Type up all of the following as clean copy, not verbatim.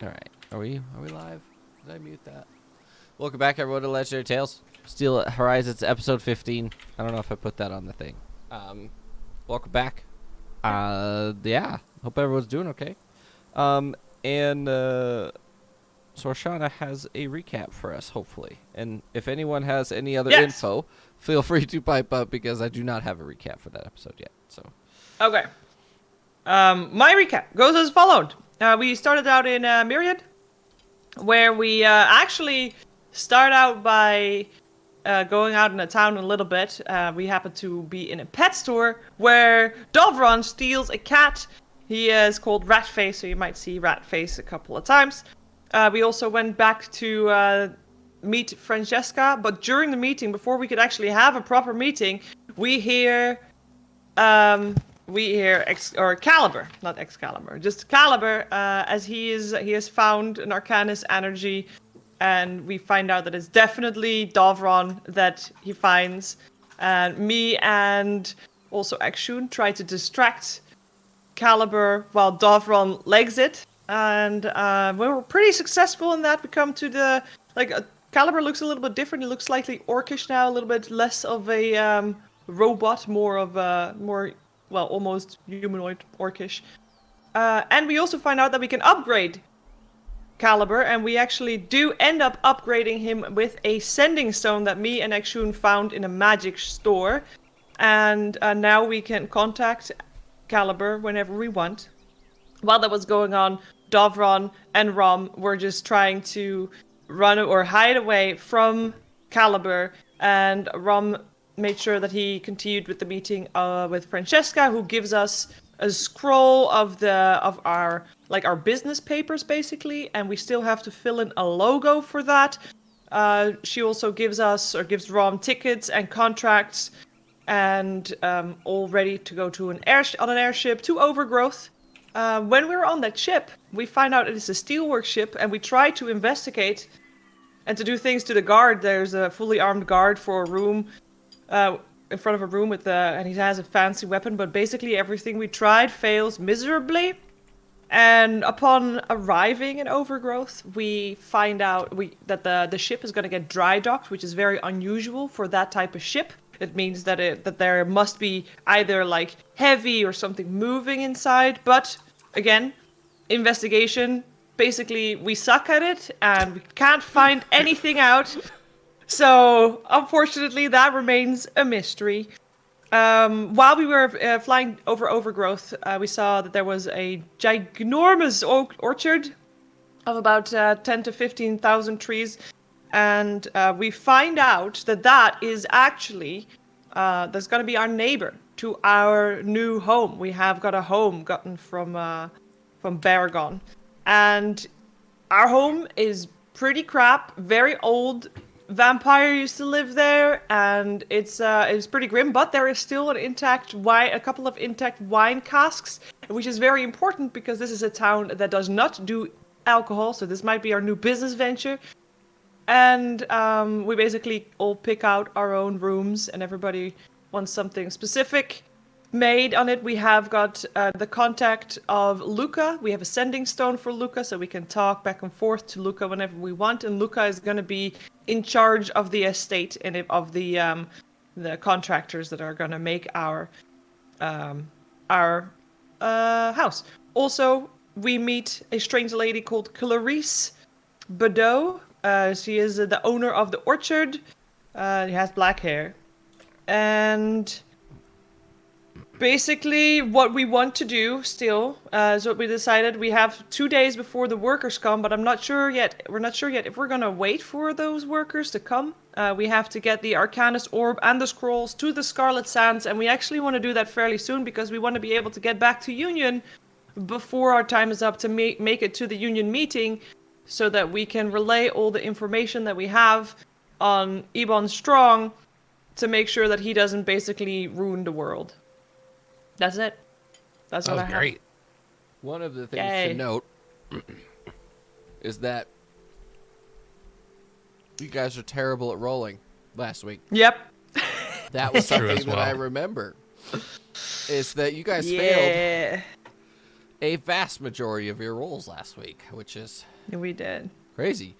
All right. Are we live? Did I mute that? Welcome back, everyone, to Legendary Tales. Steel Horizons, episode 15. I don't know if I put that on the thing. Welcome back. Yeah. Hope everyone's doing okay. So Arshana has a recap for us, hopefully. And if anyone has any other info, feel free to pipe up because I do not have a recap for that episode yet. So. Okay. My recap goes as followed. We started out in Myriad, where we actually start out by going out in a town a little bit. We happen to be in a pet store where Dovron steals a cat. He is called Ratface, so you might see Ratface a couple of times. We also went back to meet Francesca, but during the meeting, before we could actually have a proper meeting, we hear Caliber, not Excalibur, just Caliber, as he has found an Arcanist energy, and we find out that it's definitely Dovron that he finds. And me and also Akshun try to distract Caliber while Dovron legs it, and we were pretty successful in that. We come to the Caliber looks a little bit different. He looks slightly orcish now, a little bit less of a robot, more of a almost humanoid, orcish. And we also find out that we can upgrade Caliber, and we actually do end up upgrading him with a sending stone that me and Akshun found in a magic store. And now we can contact Caliber whenever we want. While that was going on, Dovron and Rom were just trying to run or hide away from Caliber, and Rom made sure that he continued with the meeting with Francesca, who gives us a scroll of our business papers, basically, and we still have to fill in a logo for that. She also gives Rom tickets and contracts, and all ready to go to on an airship to Overgrowth. When we're on that ship, we find out it is a steelwork ship, and we try to investigate and to do things to the guard. There's a fully armed guard for a room, in front of a room and he has a fancy weapon, but basically everything we tried fails miserably. And upon arriving in Overgrowth, we find out that the ship is going to get dry docked, which is very unusual for that type of ship. It means that there must be either like heavy or something moving inside. But again, investigation. Basically, we suck at it and we can't find anything out. So unfortunately, that remains a mystery. While we were flying over Overgrowth, we saw that there was a ginormous orchard of about 10 to 15,000 trees. And we find out that is actually, that's going to be our neighbor to our new home. We have got a home gotten from Baragon. And our home is pretty crap, very old. Vampire used to live there, and it's pretty grim, but there is still a couple of intact wine casks, which is very important because this is a town that does not do alcohol, so this might be our new business venture. And we basically all pick out our own rooms, and everybody wants something specific made on it. We have got the contact of Luca. We have a sending stone for Luca, so we can talk back and forth to Luca whenever we want. And Luca is going to be in charge of the estate and of the contractors that are going to make our house. Also, we meet a strange lady called Clarice Badeau. She is the owner of the orchard. She has black hair. And basically, what we want to do still is what we decided. We have 2 days before the workers come, but I'm not sure yet. We're not sure yet if we're going to wait for those workers to come. We have to get the Arcanist Orb and the scrolls to the Scarlet Sands, and we actually want to do that fairly soon because we want to be able to get back to Union before our time is up to make it to the Union meeting, so that we can relay all the information that we have on Ebon Strong to make sure that he doesn't basically ruin the world. That's it. That's what I have. Great. One of the things to note is that you guys are terrible at rolling last week. Yep. That was something that I remember. Is that you guys failed a vast majority of your rolls last week, which is We did. crazy.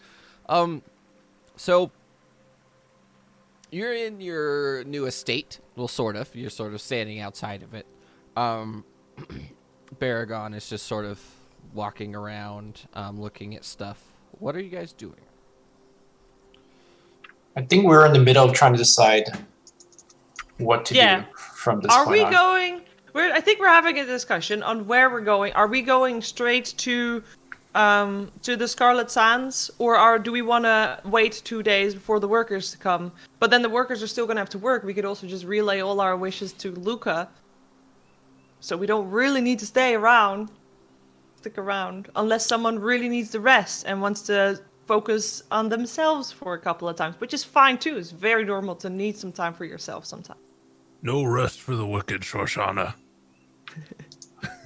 So you're in your new estate. Well, sort of. You're sort of standing outside of it. Baragon is just sort of walking around, looking at stuff. What are you guys doing? I think we're in the middle of trying to decide what to do from this Are point we on. going? I think we're having a discussion on where we're going. Are we going straight to the Scarlet Sands, or do we want to wait 2 days before the workers come? But then the workers are still going to have to work. We could also just relay all our wishes to Luca, so we don't really need to stick around, unless someone really needs the rest and wants to focus on themselves for a couple of times, which is fine too. It's very normal to need some time for yourself sometimes. No rest for the wicked, Shoshana.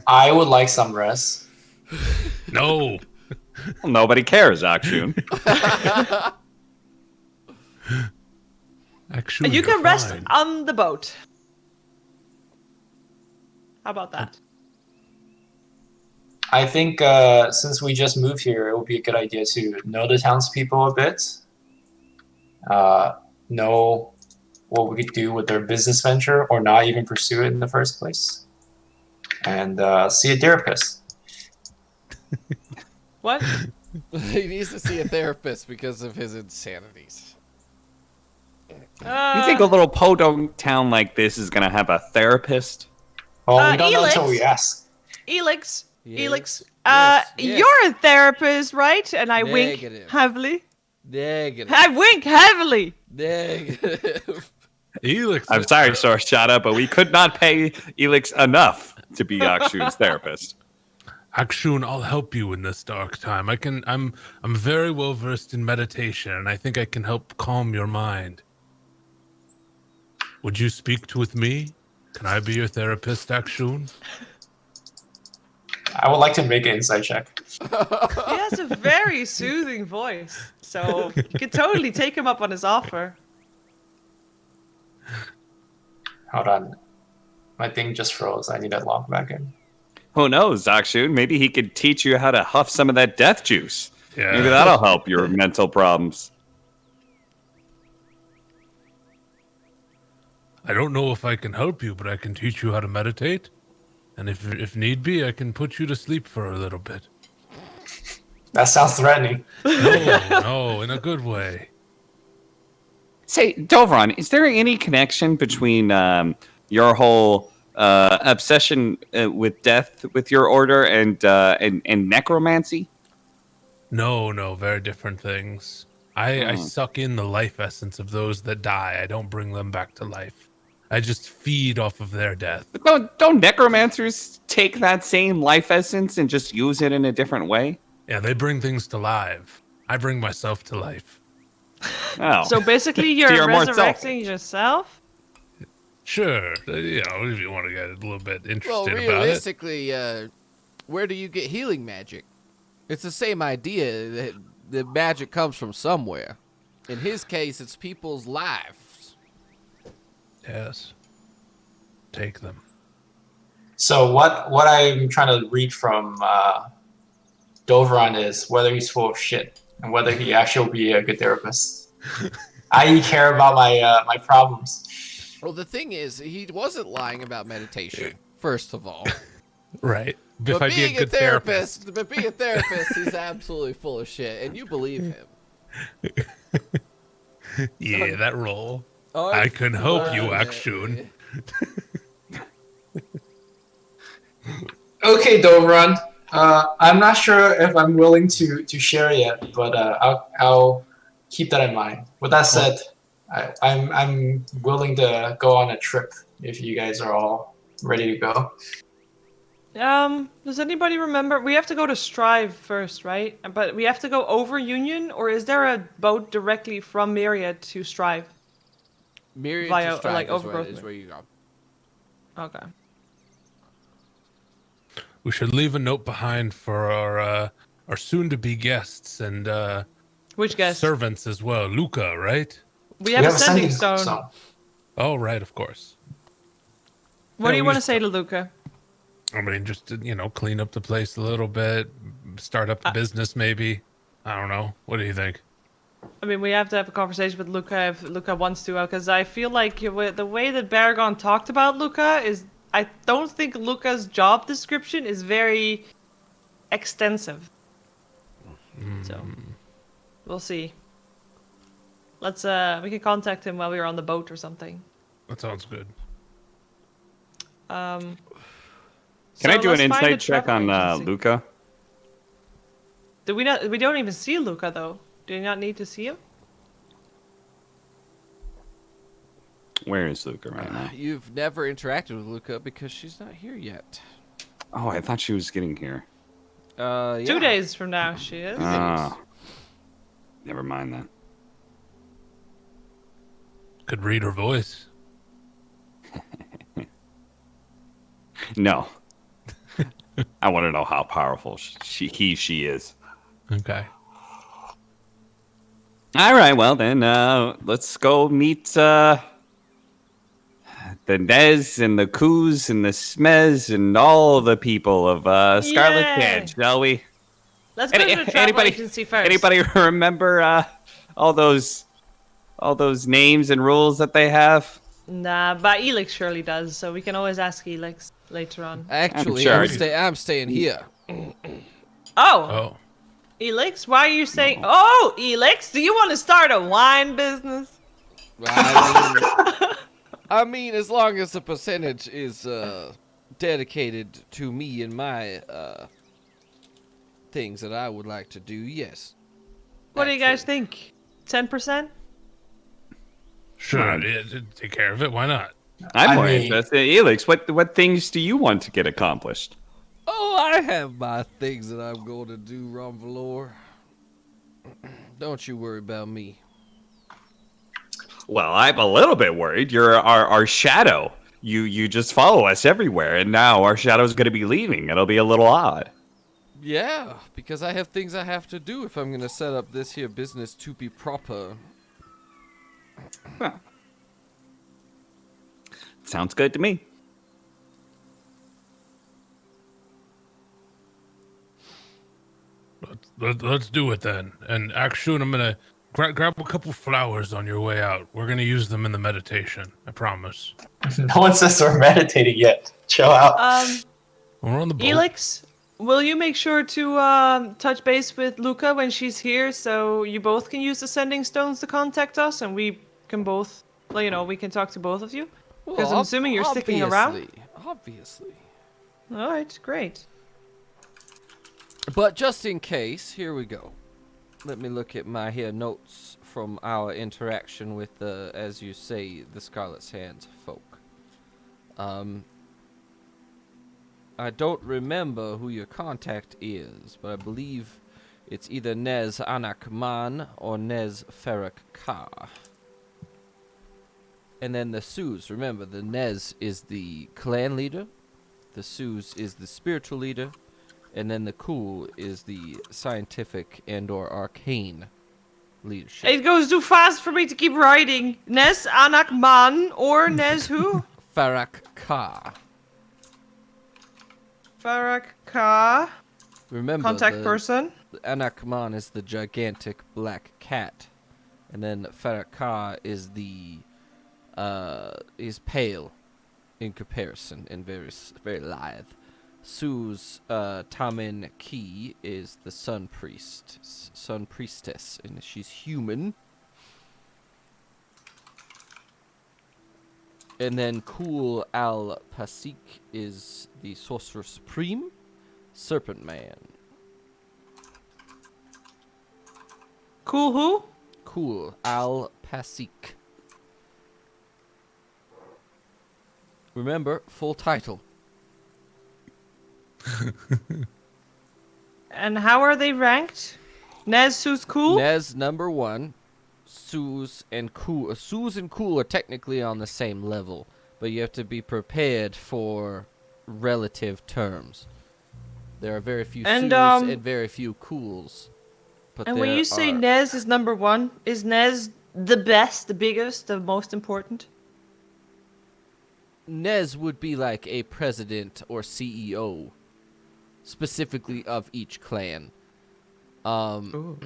I would like some rest. No. Well, nobody cares, Akshun. Actually, You can you're rest fine. on the boat. How about that? I think since we just moved here, it would be a good idea to know the townspeople a bit. Know what we could do with their business venture or not even pursue it in the first place. And see a therapist. What? He needs to see a therapist because of his insanities. You think a little podunk town like this is gonna have a therapist? Well, we don't know Elix. until we ask. Elix? Yes. Elix? Yes, yes. You're a therapist, right? And I wink Negative. heavily. Negative. I wink heavily. Negative. Elix. I'm sorry, Shoshana, but we could not pay Elix enough to be Akshun's therapist. Akshun, I'll help you in this dark time. I'm very well versed in meditation, and I think I can help calm your mind. Would you speak with me? Can I be your therapist, Akshun? I would like to make an insight check. He has a very soothing voice, so you could totally take him up on his offer. Hold on. My thing just froze. I need to log back in. Who knows, Akshun? Maybe he could teach you how to huff some of that death juice. Yeah. Maybe that'll help your mental problems. I don't know if I can help you, but I can teach you how to meditate. And if need be, I can put you to sleep for a little bit. That sounds threatening. No, in a good way. Say, Dovron, is there any connection between your whole obsession with death with your order and necromancy? No, very different things. I suck in the life essence of those that die. I don't bring them back to life. I just feed off of their death. But don't necromancers take that same life essence and just use it in a different way? Yeah, they bring things to life. I bring myself to life. Oh. So basically, you're You're more resurrecting yourself? Sure, if you want to get a little bit interested Well, about it. realistically, where do you get healing magic? It's the same idea that the magic comes from somewhere. In his case, it's people's lives. Yes. Take them. So what I'm trying to read from Dovron is whether he's full of shit and whether he actually will be a good therapist. I care about my problems. Well, the thing is, he wasn't lying about meditation, first of all. Right. But If I be being a good therapist. he's absolutely full of shit, and you believe him. Yeah, that role. I can help you, Akshun. Okay, Dovron. I'm not sure if I'm willing to share yet, but I'll keep that in mind. With that said, I'm willing to go on a trip if you guys are all ready to go. Does anybody remember? We have to go to Strive first, right? But we have to go over Union, or is there a boat directly from Myriad to Strive? Myriad Via, to Strive like, is overgrowth. where you go. Okay. We should leave a note behind for our soon-to-be guests and Which guess? servants as well. Luca, right? We have a sending stone. Oh, right, of course. What Yeah, do you we want to just- say to Luca? I mean, just to, clean up the place a little bit, start up a business maybe. I don't know. What do you think? I mean, we have to have a conversation with Luca if Luca wants to, because I feel like the way that Baragon talked about Luca is, I don't think Luca's job description is very extensive. So, we'll see. Let's we can contact him while we're on the boat or something. That sounds good. Can I do an insight check on Luca? Do we not? We don't even see Luca though. Do you not need to see him? Where is Luca right now? You've never interacted with Luca because she's not here yet. Oh, I thought she was getting here. Yeah. 2 days from now, she is. Ah, never mind then. Could read her voice. No. I want to know how powerful she is. Okay. All right, well then, let's go meet the Nez and the Coos and the Smez and all the people of Scarlet Yay. Edge, shall we? Let's go to the travel agency first. Anybody remember all those names and rules that they have? Nah, but Elix surely does, so we can always ask Elix later on. Actually, sure. I'm staying here. Oh. Elix, why are you saying? Oh, Elix, do you want to start a wine business? I mean, as long as the percentage is dedicated to me and my things that I would like to do, yes. What do you guys think? 10%? Sure, take care of it. Why not? I'm more interested. Elix, what things do you want to get accomplished? Oh, I have my things that I'm going to do, Ronvalor. Don't you worry about me. Well, I'm a little bit worried. You're our shadow. You just follow us everywhere, and now our shadow's going to be leaving. It'll be a little odd. Yeah, because I have things I have to do if I'm going to set up this here business to be proper. Huh. Sounds good to me. Let's do it then. And actually, I'm gonna grab a couple flowers on your way out. We're gonna use them in the meditation. I promise. No one says we're meditating yet. Chill out. We're on the boat. Elix, will you make sure to touch base with Luca when she's here, so you both can use the sending stones to contact us, and we can both, we can talk to both of you? Because I'm assuming you're sticking around. Obviously. All right, great. But just in case, here we go. Let me look at my here notes from our interaction with the, as you say, the Scarlet's Hands folk. I don't remember who your contact is, but I believe it's either Nez Anakman or Nez Ferak Ka. And then the Sus, remember, the Nez is the clan leader, the Sus is the spiritual leader, and then the Kul is the scientific and or arcane leadership. It goes too fast for me to keep writing. Nez Anakman or Nez who? Farak Ka. Farak Ka. Remember, Contact person. Anakman is the gigantic black cat, and then Farak Ka is the is pale in comparison and very lithe. Sue's Tamin Ki is the sun priestess, and she's human. And then Kul Al Pasik is the sorcerer supreme, serpent man. Cool who? Kul Al Pasik. Remember, full title. And how are they ranked? Nez, Sue's cool? Nez number 1. Sus and Kul are technically on the same level, but you have to be prepared for relative terms. There are very few Sus and very few Kuls. But and when you say Nez is number 1, is Nez the best, the biggest, the most important? Nez would be like a president or CEO, specifically of each clan. Ooh.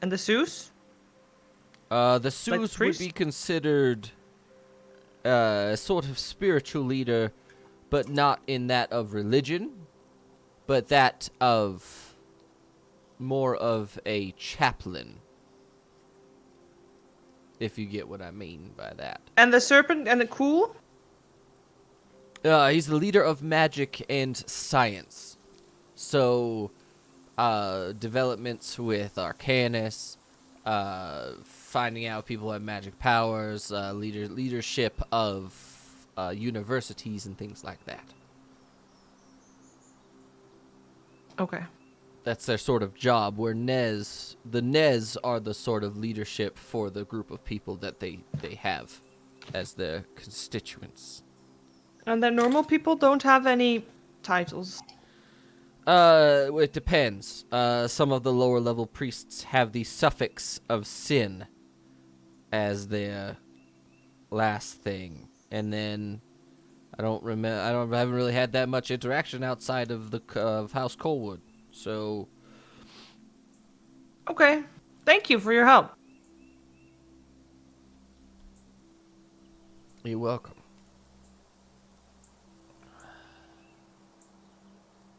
And the Seuss? The Sus would priest? be considered a sort of spiritual leader, but not in that of religion, but that of more of a chaplain, if you get what I mean by that. And the serpent and the Cool? He's the leader of magic and science. So, developments with Arcanus, finding out people have magic powers, leadership of universities and things like that. Okay. That's their sort of job, where the Nez are the sort of leadership for the group of people that they have as their constituents. And the normal people don't have any titles. It depends. Some of the lower level priests have the suffix of sin as their last thing, and then I haven't really had that much interaction outside of the of House Colwood. So, Okay. Thank you for your help. you're welcome.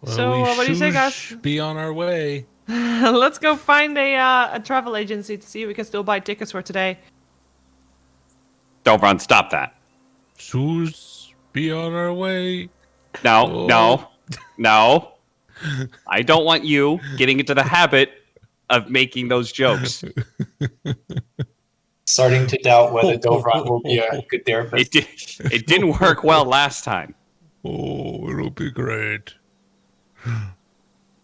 Well, So, we what do you say, guys? should be on our way. Let's go find a travel agency to see if we can still buy tickets for today. Dovron, stop that. Shoes be on our way. No, no, no. I don't want you getting into the habit of making those jokes. Starting to doubt whether Dovron will be a good therapist. It didn't work well last time. Oh, it'll be great.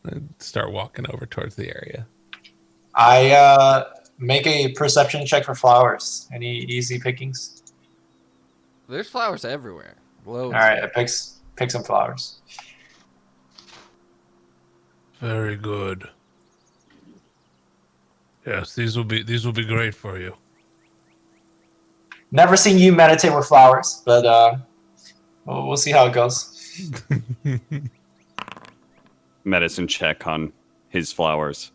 And start walking over towards the area. I make a perception check for flowers. Any easy pickings? There's flowers everywhere. Loads. All right, I pick some flowers. Very good. Yes, these will be great for you. Never seen you meditate with flowers, but we'll see how it goes. Medicine check on his flowers.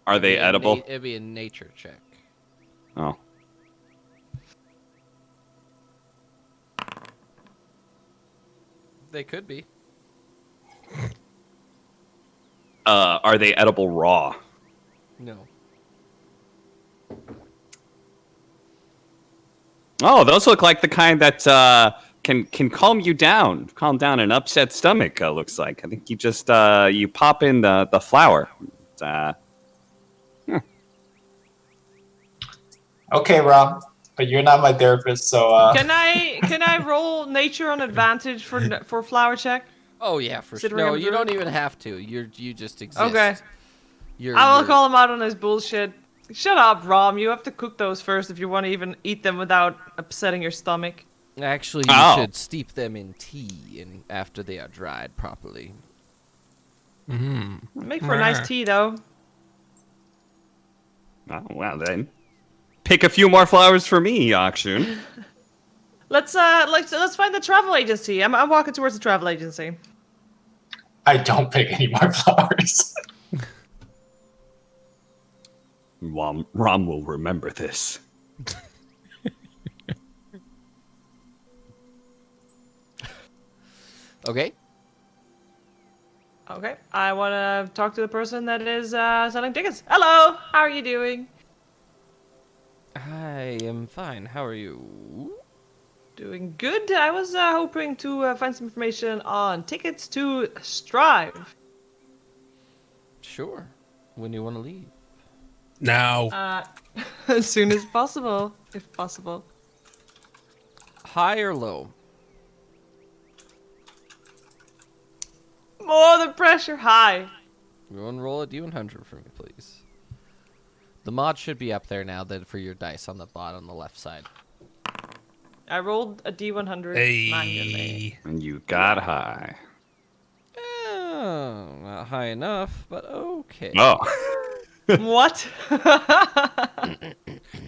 Are they edible? It'd be a nature check. Oh. They could be. Are they edible raw? No. Oh, those look like the kind that can calm you down, calm down an upset stomach. Looks like. I think you just you pop in the flower. Okay, Rob, but you're not my therapist, so Can I roll nature on advantage for flower check? Oh yeah, for sure. Considering No, I'm you druid? don't even have to. You just exist. Okay. You're, I will you're- call him out on his bullshit. Shut up, Rom. You have to cook those first if you want to even eat them without upsetting your stomach. Actually, you Oh. should steep them in tea and after they are dried properly. Make for a nice tea, though. Oh, well then. Pick a few more flowers for me, Yakshun. Let's find the travel agency. I'm walking towards the travel agency. I don't pick any more flowers. Rom will remember this. Okay. Okay, I want to talk to the person that is selling tickets. Hello, how are you doing? I am fine. How are you? Doing good. I was hoping to find some information on tickets to Strive. Sure. When do you want to leave? Now, As soon as possible, if possible. High or low? More the pressure high. You want to roll a D100 for me, please? The mod should be up there now that for your dice on the bottom on the left side. I rolled a D100 manually. hey, And you got high. Not high enough, but okay. Oh. What?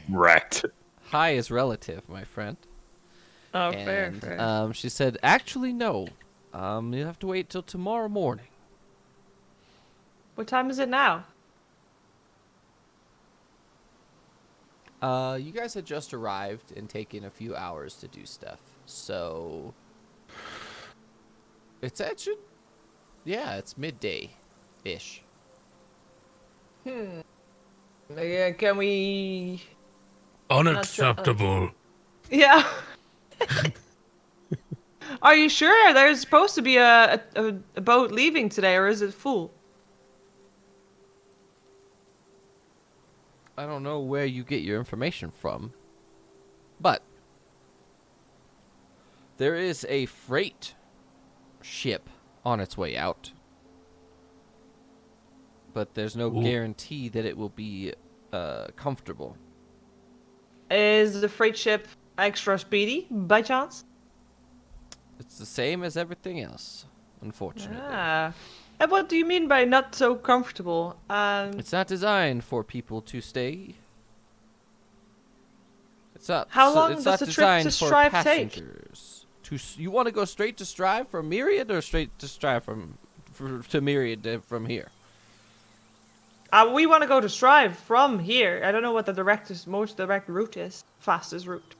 Wrecked. High is relative, my friend. Oh, And fair. she said, actually, no. You have to wait till tomorrow morning. What time is it now? You guys had just arrived and taken a few hours to do stuff. So it's actually, yeah, it's midday-ish. Yeah, can we? Unacceptable. Yeah. Are you sure there's supposed to be a boat leaving today, or is it full? I don't know where you get your information from, but there is a freight ship on its way out. But there's no Ooh. guarantee that it will be comfortable. Is the freight ship extra speedy by chance? It's the same as everything else, unfortunately. Ah. And what do you mean by not so comfortable? It's not designed for people to stay. It's not. How long it's does not the trip designed to for Strive take? passengers. You want to go straight to Strive from Myriad, or straight to Strive to Myriad from here? We want to go to Strive from here. I don't know what the most direct route is. Fastest route.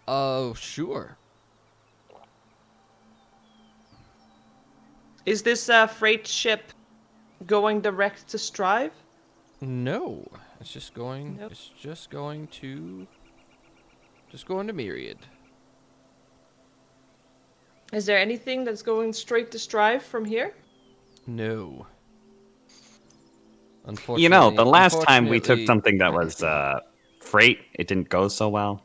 Oh, sure. Is this freight ship going direct to Strive? No, it's just going. Nope. It's just going to Myriad. Is there anything that's going straight to Strive from here? No. Unfortunately, You know, the last time we took unfortunately- something that was freight, it didn't go so well.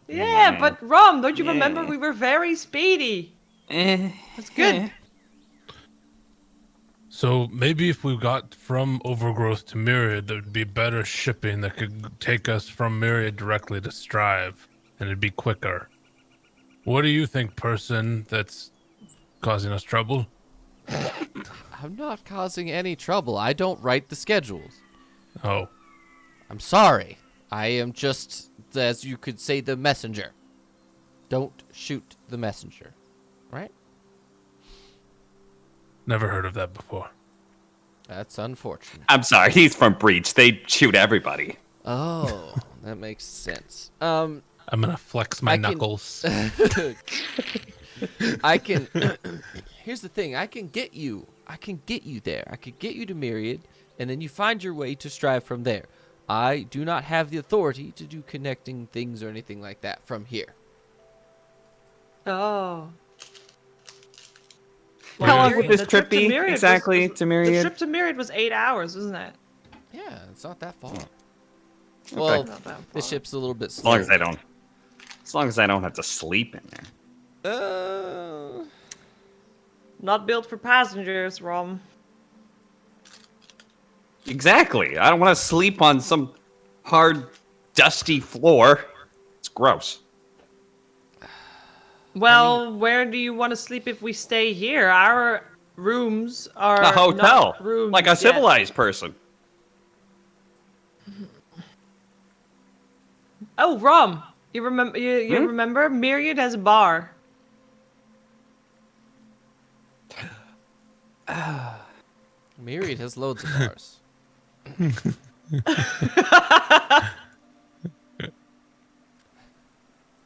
Yeah, but Rom, don't you remember Yeah. we were very speedy? That's good. So maybe if we got from Overgrowth to Myriad, there would be better shipping that could take us from Myriad directly to Strive, and it'd be quicker. What do you think, person that's causing us trouble? I'm not causing any trouble. I don't write the schedules. Oh, I'm sorry. I am just, as you could say, the messenger. Don't shoot the messenger. Right? never heard of that before. That's unfortunate. I'm sorry, he's from Breach. They shoot everybody. Oh, that makes sense. I'm gonna flex my I can- knuckles. I can. Here's the thing. I can get you there. I could get you to Myriad, and then you find your way to Strive from there. I do not have the authority to do connecting things or anything like that from here. Oh. How long Myriad- would this the trip to be Myriad exactly to The Myriad? trip to Myriad was 8 hours, wasn't it? Yeah, it's not that far. Well, Not that the far. ship's a little bit As long slow. as I don't have to sleep in there. Not built for passengers, Rom. Exactly. I don't want to sleep on some hard, dusty floor. It's gross. Well, where do you want to sleep if we stay here? Our rooms are A hotel, not rooms like a yet. civilized person. Oh, Rom, you remember? You remember? Myriad has a bar. Myriad has loads of bars.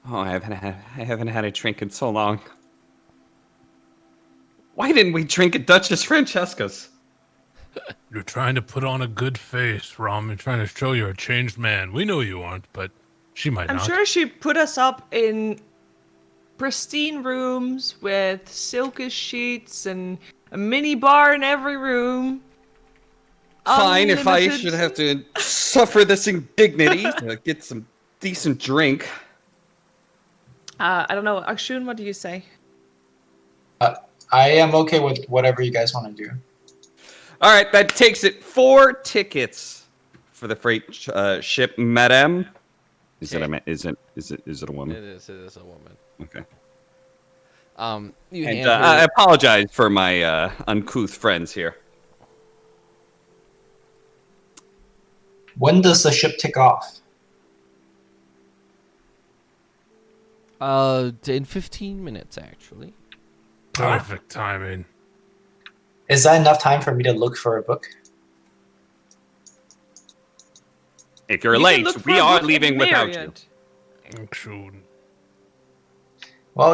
Oh, I haven't had a drink in so long. Why didn't we drink at Duchess Francesca's? You're trying to put on a good face, Rom. You're trying to show you're a changed man. We know you aren't, but she might I'm not. sure she put us up in pristine rooms with silky sheets and a mini bar in every room. Fine, if I Unlimited- should have to suffer this indignity to get some decent drink. I don't know. Akshun, what do you say? I am okay with whatever you guys want to do. All right, that takes it 4 tickets for the freight ship, Madame. Is it a woman? It is a woman. Okay. You And hand I her, apologize for my uncouth friends here. When does the ship take off? In 15 minutes, actually. Perfect timing. Is that enough time for me to look for a book? If you're You can look late, for we a are book in leaving without you. Myriad. True. Well,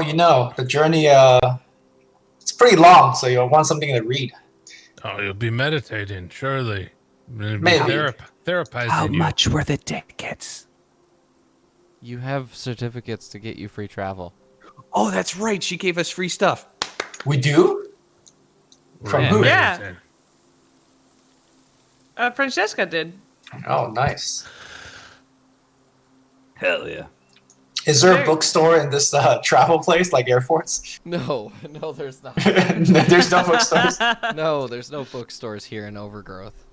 the journey, it's pretty long, so you'll want something to read. Oh, you'll be meditating, surely. It'll be Maybe. therapizing you. were the tickets? You have certificates to get you free travel. Oh, that's right. She gave us free stuff. We do? From who? Yeah. Amazing. Francesca did. Oh, nice. Hell yeah. Is there a Very- bookstore in this travel place, like airports? No, there's not. There's no bookstores. No, there's no bookstores here in Overgrowth.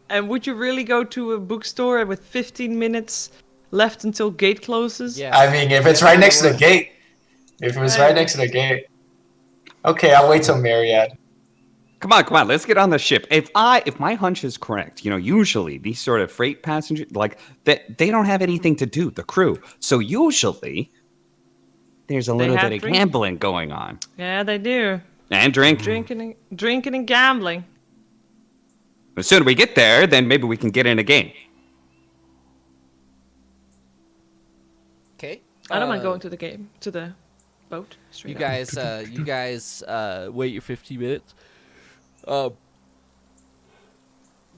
And would you really go to a bookstore with 15 minutes left until gate closes? Yeah. I mean, if it's right next to the gate. If it was right next to the gate. Okay, I'll wait till Myriad. Come on, let's get on the ship. If my hunch is correct, usually these sort of freight passengers, like they don't have anything to do, the crew. So usually there's a little have bit of drink. gambling going on. Yeah, they do. And drink. Drinking and gambling. As soon as we get there, then maybe we can get in a game. Okay. I don't mind going to the boat. You Straight up. guys, wait your 15 minutes.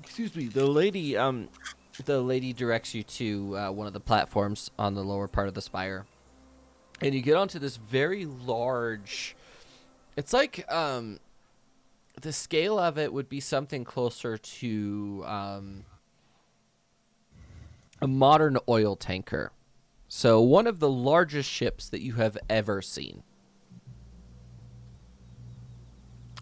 Excuse me. The lady directs you to one of the platforms on the lower part of the spire, and you get onto this very large. It's like the scale of it would be something closer to a modern oil tanker. So one of the largest ships that you have ever seen.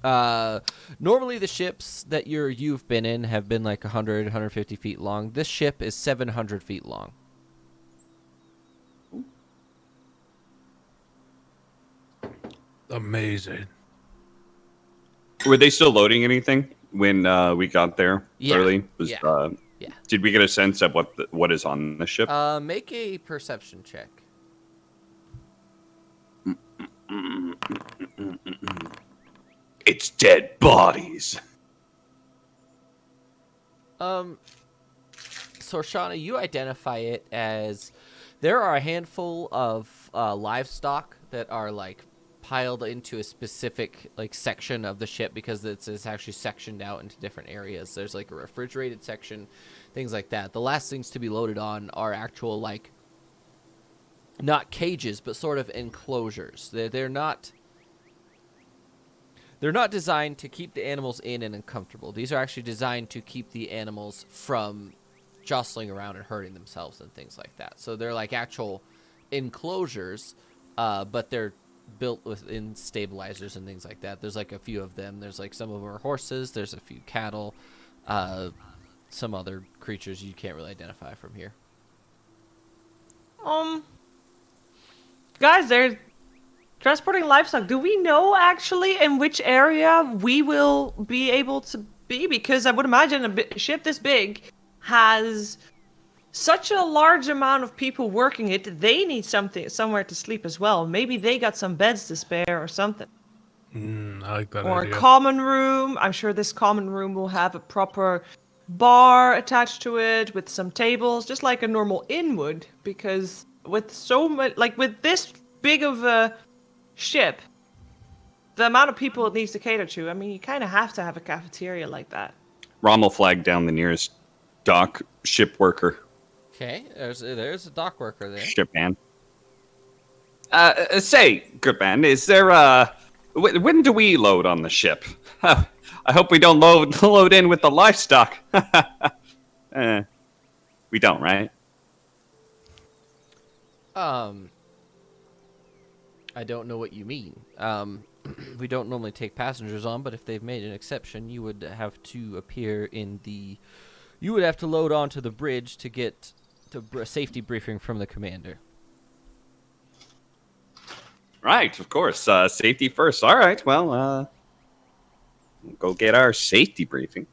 Normally the ships that you've been in have been like 100, 150 feet long. This ship is 700 feet long. Amazing. Were they still loading anything when we got there Yeah. early? Yeah. Yeah. Did we get a sense of what is on the ship? Make a perception check. It's dead bodies. So Shauna, you identify it as there are a handful of livestock that are like piled into a specific like section of the ship because it's actually sectioned out into different areas. There's like a refrigerated section, things like that. The last things to be loaded on are actual like not cages but sort of enclosures. They're not designed to keep the animals in and uncomfortable. These are actually designed to keep the animals from jostling around and hurting themselves and things like that. So they're like actual enclosures, but they're built within stabilizers and things like that. There's like a few of them. There's like some of them are horses. There's a few cattle, some other creatures you can't really identify from here. Guys, they're transporting livestock. Do we know actually in which area we will be able to be? Because I would imagine a ship this big has such a large amount of people working it. They need somewhere to sleep as well. Maybe they got some beds to spare or something. I like that Or idea. a common room. I'm sure this common room will have a proper bar attached to it with some tables, just like a normal inn would. Because with so much, like with this big of a ship, the amount of people it needs to cater to, I mean, you kind of have to have a cafeteria like that. Rommel flagged down the nearest dock ship worker. Okay, there's a dock worker there. Ship man. Say, good man, is there when do we load on the ship? I hope we don't load in with the livestock. We don't, right? I don't know what you mean. We don't normally take passengers on, but if they've made an exception, you would have to appear in the. You would have to load onto the bridge to get a safety briefing from the commander. Right, of course. Safety first. All right. Well, we'll go get our safety briefing.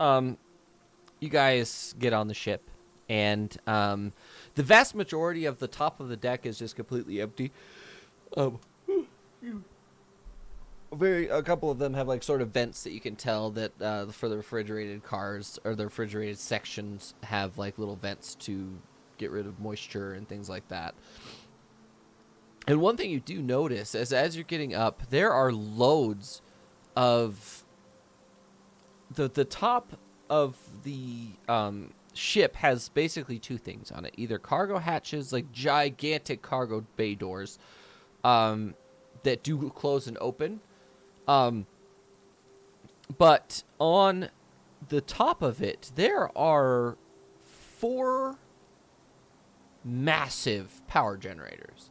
You guys get on the ship, and The vast majority of the top of the deck is just completely empty. A couple of them have like sort of vents that you can tell that for the refrigerated cars or the refrigerated sections have like little vents to get rid of moisture and things like that. And one thing you do notice is as you're getting up, there are loads of the top of the ship has basically two things on it: either cargo hatches, like gigantic cargo bay doors that do close and open. But on the top of it, there are 4 massive power generators.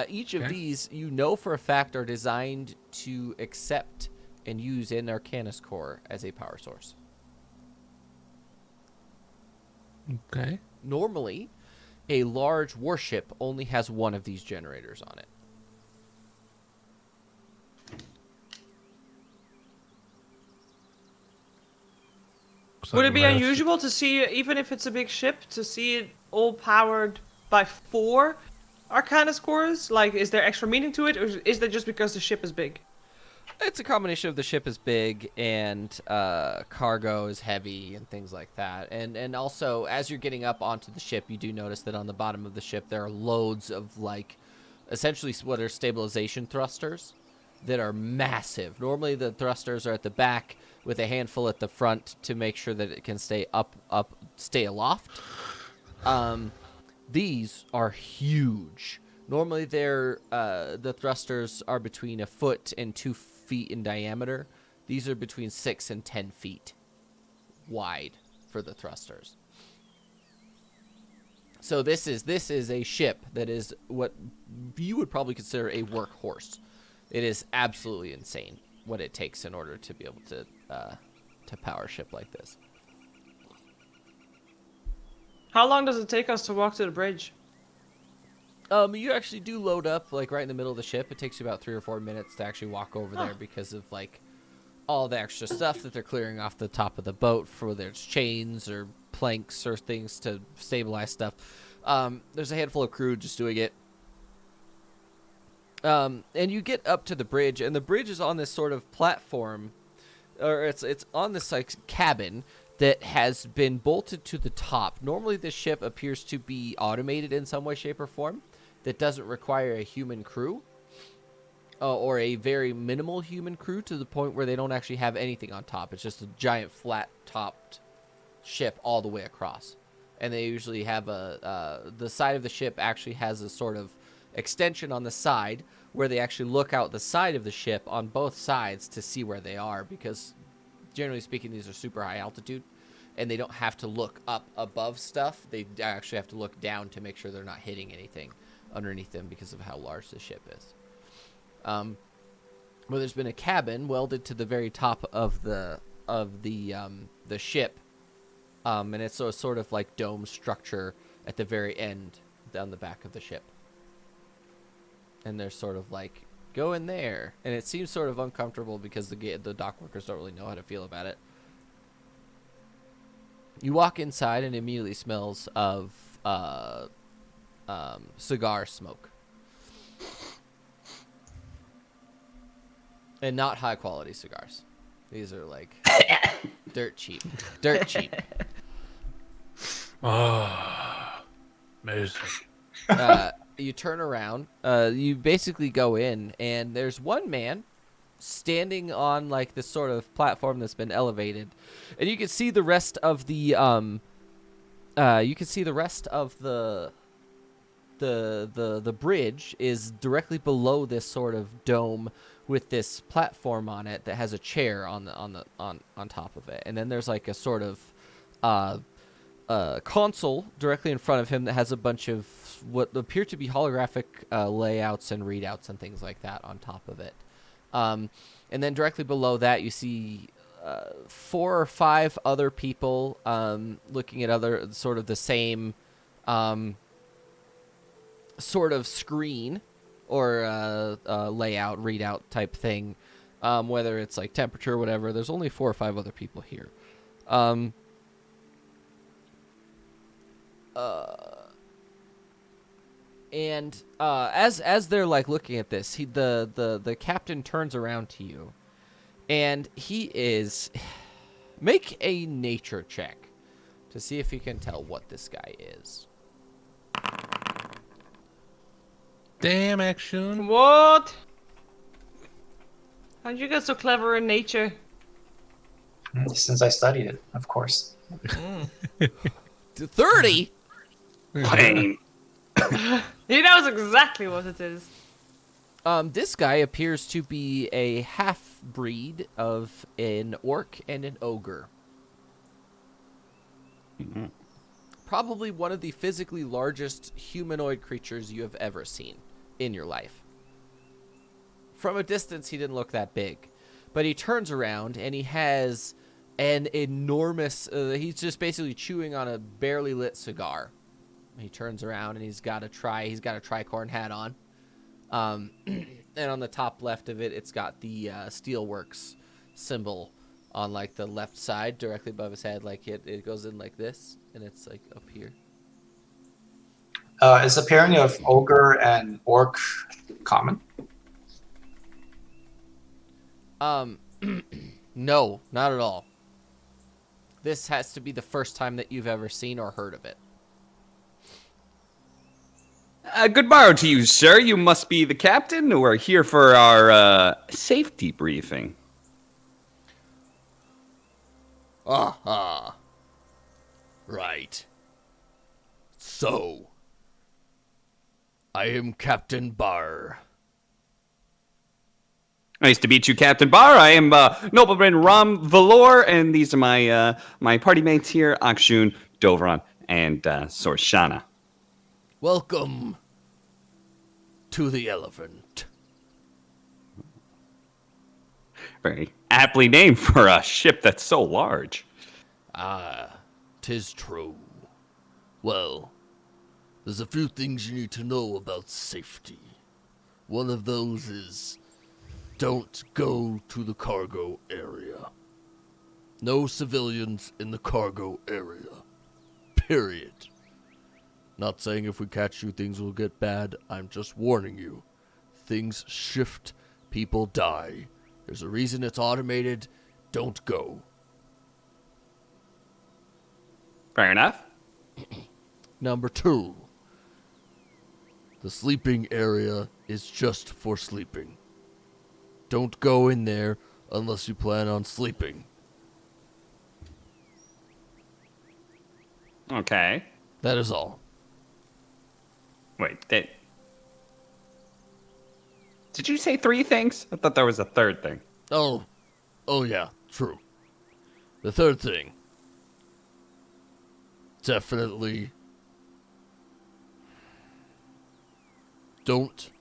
Each of these, you know for a fact, are designed to accept and use an Arcanus core as a power source. Okay. Normally, a large warship only has one of these generators on it. Would it be unusual to see, even if it's a big ship, to see it all powered by 4 Arcanus cores? Like, is there extra meaning to it, or is that just because the ship is big? It's a combination of the ship is big and cargo is heavy and things like that. And also, as you're getting up onto the ship, you do notice that on the bottom of the ship there are loads of, like, essentially what are stabilization thrusters that are massive. Normally the thrusters are at the back with a handful at the front to make sure that it can stay stay aloft. These are huge. Normally they're the thrusters are between 1 foot and 2 feet in diameter. These are between 6 and 10 feet wide for the thrusters. So this is a ship that is what you would probably consider a workhorse. It is absolutely insane what it takes in order to be able to power a ship like this. How long does it take us to walk to the bridge? You actually do load up like right in the middle of the ship. It takes you about 3 or 4 minutes to actually walk over there because of like all the extra stuff that they're clearing off the top of the boat, for whether it's chains or planks or things to stabilize stuff. There's a handful of crew just doing it. And you get up to the bridge, and the bridge is on this sort of platform, or it's on this like cabin that has been bolted to the top. Normally this ship appears to be automated in some way, shape, or form that doesn't require a human crew, or a very minimal human crew, to the point where they don't actually have anything on top. It's just a giant flat-topped ship all the way across. And they usually have the side of the ship actually has a sort of extension on the side where they actually look out the side of the ship on both sides to see where they are, because generally speaking these are super high altitude and they don't have to look up above stuff. They actually have to look down to make sure they're not hitting anything underneath them because of how large the ship is. Well, there's been a cabin welded to the very top of the ship, and it's a sort of like dome structure at the very end down the back of the ship. And they're sort of like, go in there, and it seems sort of uncomfortable because the dock workers don't really know how to feel about it. You walk inside and it immediately smells of cigar smoke. And not high quality cigars. These are like dirt cheap. Dirt cheap. Oh, amazing. You turn around. You basically go in, and there's one man standing on like this sort of platform that's been elevated, and you can see the rest of the the bridge is directly below this sort of dome with this platform on it that has a chair on top of it. And then there's like a sort of console directly in front of him that has a bunch of what appear to be holographic layouts and readouts and things like that on top of it. And then directly below that you see 4 or 5 other people looking at other sort of the same sort of screen or layout readout type thing whether it's like temperature or whatever. There's only 4 or 5 other people here. And as they're like looking at this, the captain turns around to you, and he is make a nature check to see if you can tell what this guy is. Damn action. What? How'd you get so clever in nature? Since I studied it, of course. 30. Pain. He knows exactly what it is. This guy appears to be a half-breed of an orc and an ogre. Mm-hmm. Probably one of the physically largest humanoid creatures you have ever seen in your life. From a distance, he didn't look that big. But he turns around, and he has an enormous... he's just basically chewing on a barely lit cigar. He turns around, and he's got a tricorn hat on. And on the top left of it, it's got the Steelworks symbol on, like, the left side, directly above his head. Like, it goes in like this, and it's, like, up here. Is the pairing of ogre and orc common? No, not at all. This has to be the first time that you've ever seen or heard of it. Good morrow to you, sir. You must be the captain. We're here for our safety briefing. Aha. Right. So, I am Captain Barr. Nice to meet you, Captain Barr. I am Nobleman Ram Valor, and these are my my party mates here, Akshun, Dovran, and Sorshana. Welcome to the Elephant. Very aptly named for a ship that's so large. Ah, 'tis true. Well, there's a few things you need to know about safety. One of those is don't go to the cargo area. No civilians in the cargo area. Period. Not saying if we catch you things will get bad. I'm just warning you. Things shift. People die. There's a reason it's automated. Don't go. Fair enough. Number 2. The sleeping area is just for sleeping. Don't go in there unless you plan on sleeping. Okay. That is all. Wait, did you say 3 things? I thought there was a third thing. Oh yeah, true. The third thing. Definitely don't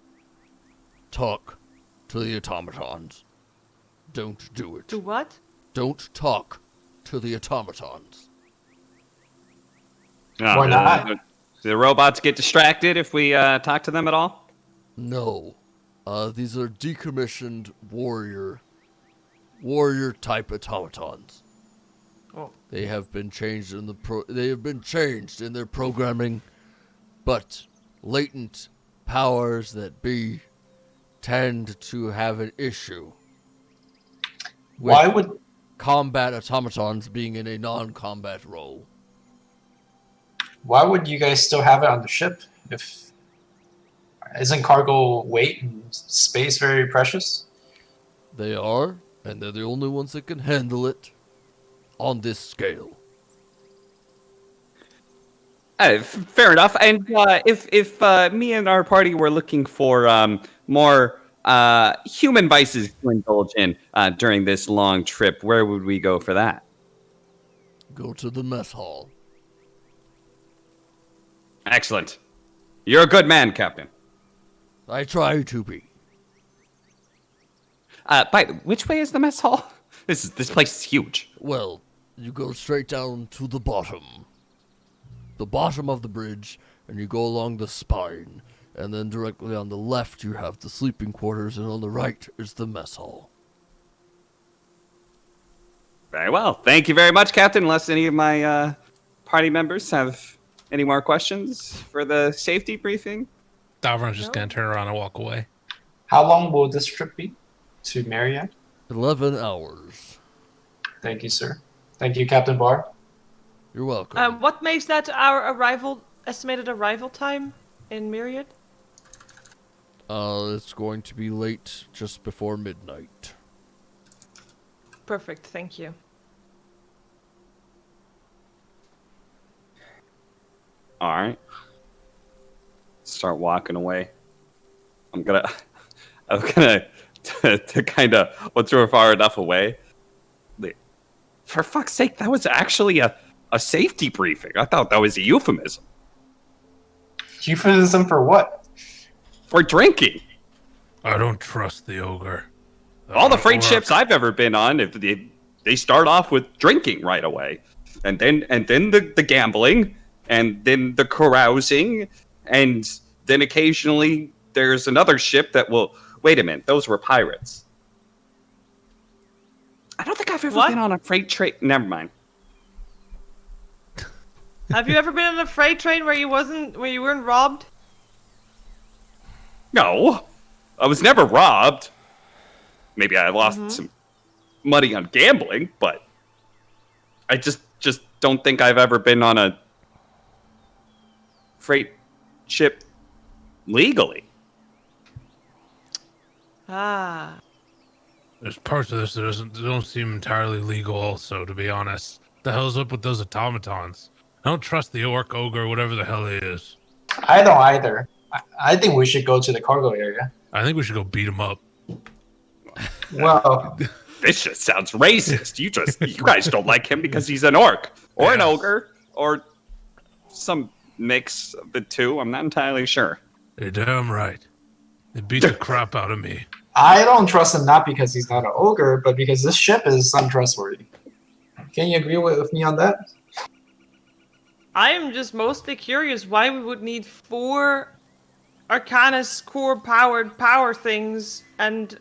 talk to the automatons. Don't do it. Do what? Don't talk to the automatons. Why not? Do the robots get distracted if we talk to them at all? No. These are decommissioned warrior type automatons. Oh. They have been changed in their programming, but latent powers that be tend to have an issue with Why would combat automatons being in a non-combat role. you guys still have it on the ship? If isn't cargo weight and space very precious? They are, and they're the only ones that can handle it on this scale. Fair enough. And if me and our party were looking for more human vices to indulge in during this long trip, where would we go for that? Go to the mess hall. Excellent. You're a good man, Captain. I try to be. Which way is the mess hall? This place is huge. Well, you go straight down to the bottom. The bottom of the bridge, and you go along the spine. And then directly on the left, you have the sleeping quarters, and on the right is the mess hall. Very well. Thank you very much, Captain. Unless any of my party members have any more questions for the safety briefing. Davron's just No. gonna turn around and walk away. How long will this trip be to Myriad? 11 hours. Thank you, sir. Thank you, Captain Barr. You're welcome. What makes that our estimated arrival time in Myriad? It's going to be late, just before midnight. Perfect, thank you. All right. Start walking away. I'm gonna to kind of once we're far enough away. For fuck's sake, that was actually a safety briefing. I thought that was a euphemism Euphemism for what? for drinking. I don't trust the ogre. All the freight Or- ships I've ever been on, if they start off with drinking right away, and then the gambling, and then the carousing, and then occasionally there's another ship that will. Wait a minute, those were pirates. I don't think I've ever What? been on a freight train. Never mind. Have you ever been on a freight train where you weren't robbed? No, I was never robbed. Maybe I lost some money on gambling, but I just don't think I've ever been on a freight ship legally. Ah. There's parts of this that don't seem entirely legal. Also, to be honest, the hell's up with those automatons? I don't trust the orc ogre, whatever the hell he is. I don't either. I think we should go to the cargo area. I think we should go beat him up. Well, This just sounds racist. You guys don't like him because he's an orc or an Yes. ogre or some mix of the two. I'm not entirely sure. You're damn right. They beat the crap out of me. I don't trust him not because he's not an ogre, but because this ship is untrustworthy. Can you agree with me on that? I am just mostly curious why we would need 4 Arcanus core powered power things, and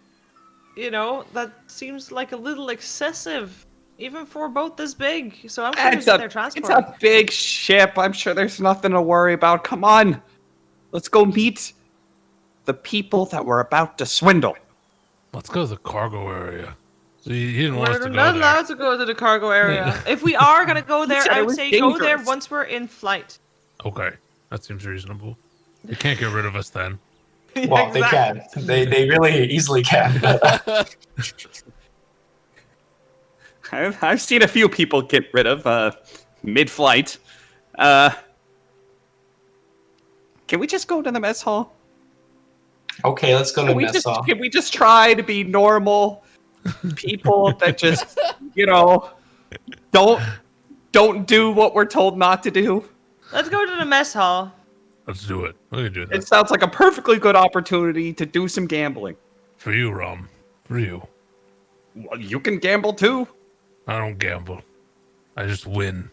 that seems like a little excessive, even for a boat this big. So I'm curious what they're It's transporting. a big ship. I'm sure there's nothing to worry about. Come on. Let's go meet the people that we're about to swindle. Let's go to the cargo area. So he didn't want us We're to go not there. allowed to go to the cargo area. If we are gonna go there, said I it would was say go there dangerous. once we're in flight. Okay, that seems reasonable. You can't get rid of us then. Well, they can. They really easily can. I've seen a few people get rid of mid-flight. Can we just go to the mess hall? Okay, let's go to mess hall. Can we just try to be normal people that just, don't do what we're told not to do? Let's go to the mess hall. Let's do it. We can do It that. sounds like a perfectly good opportunity to do some gambling. For you, Rom. For you. Well, you can gamble too. I don't gamble. I just win.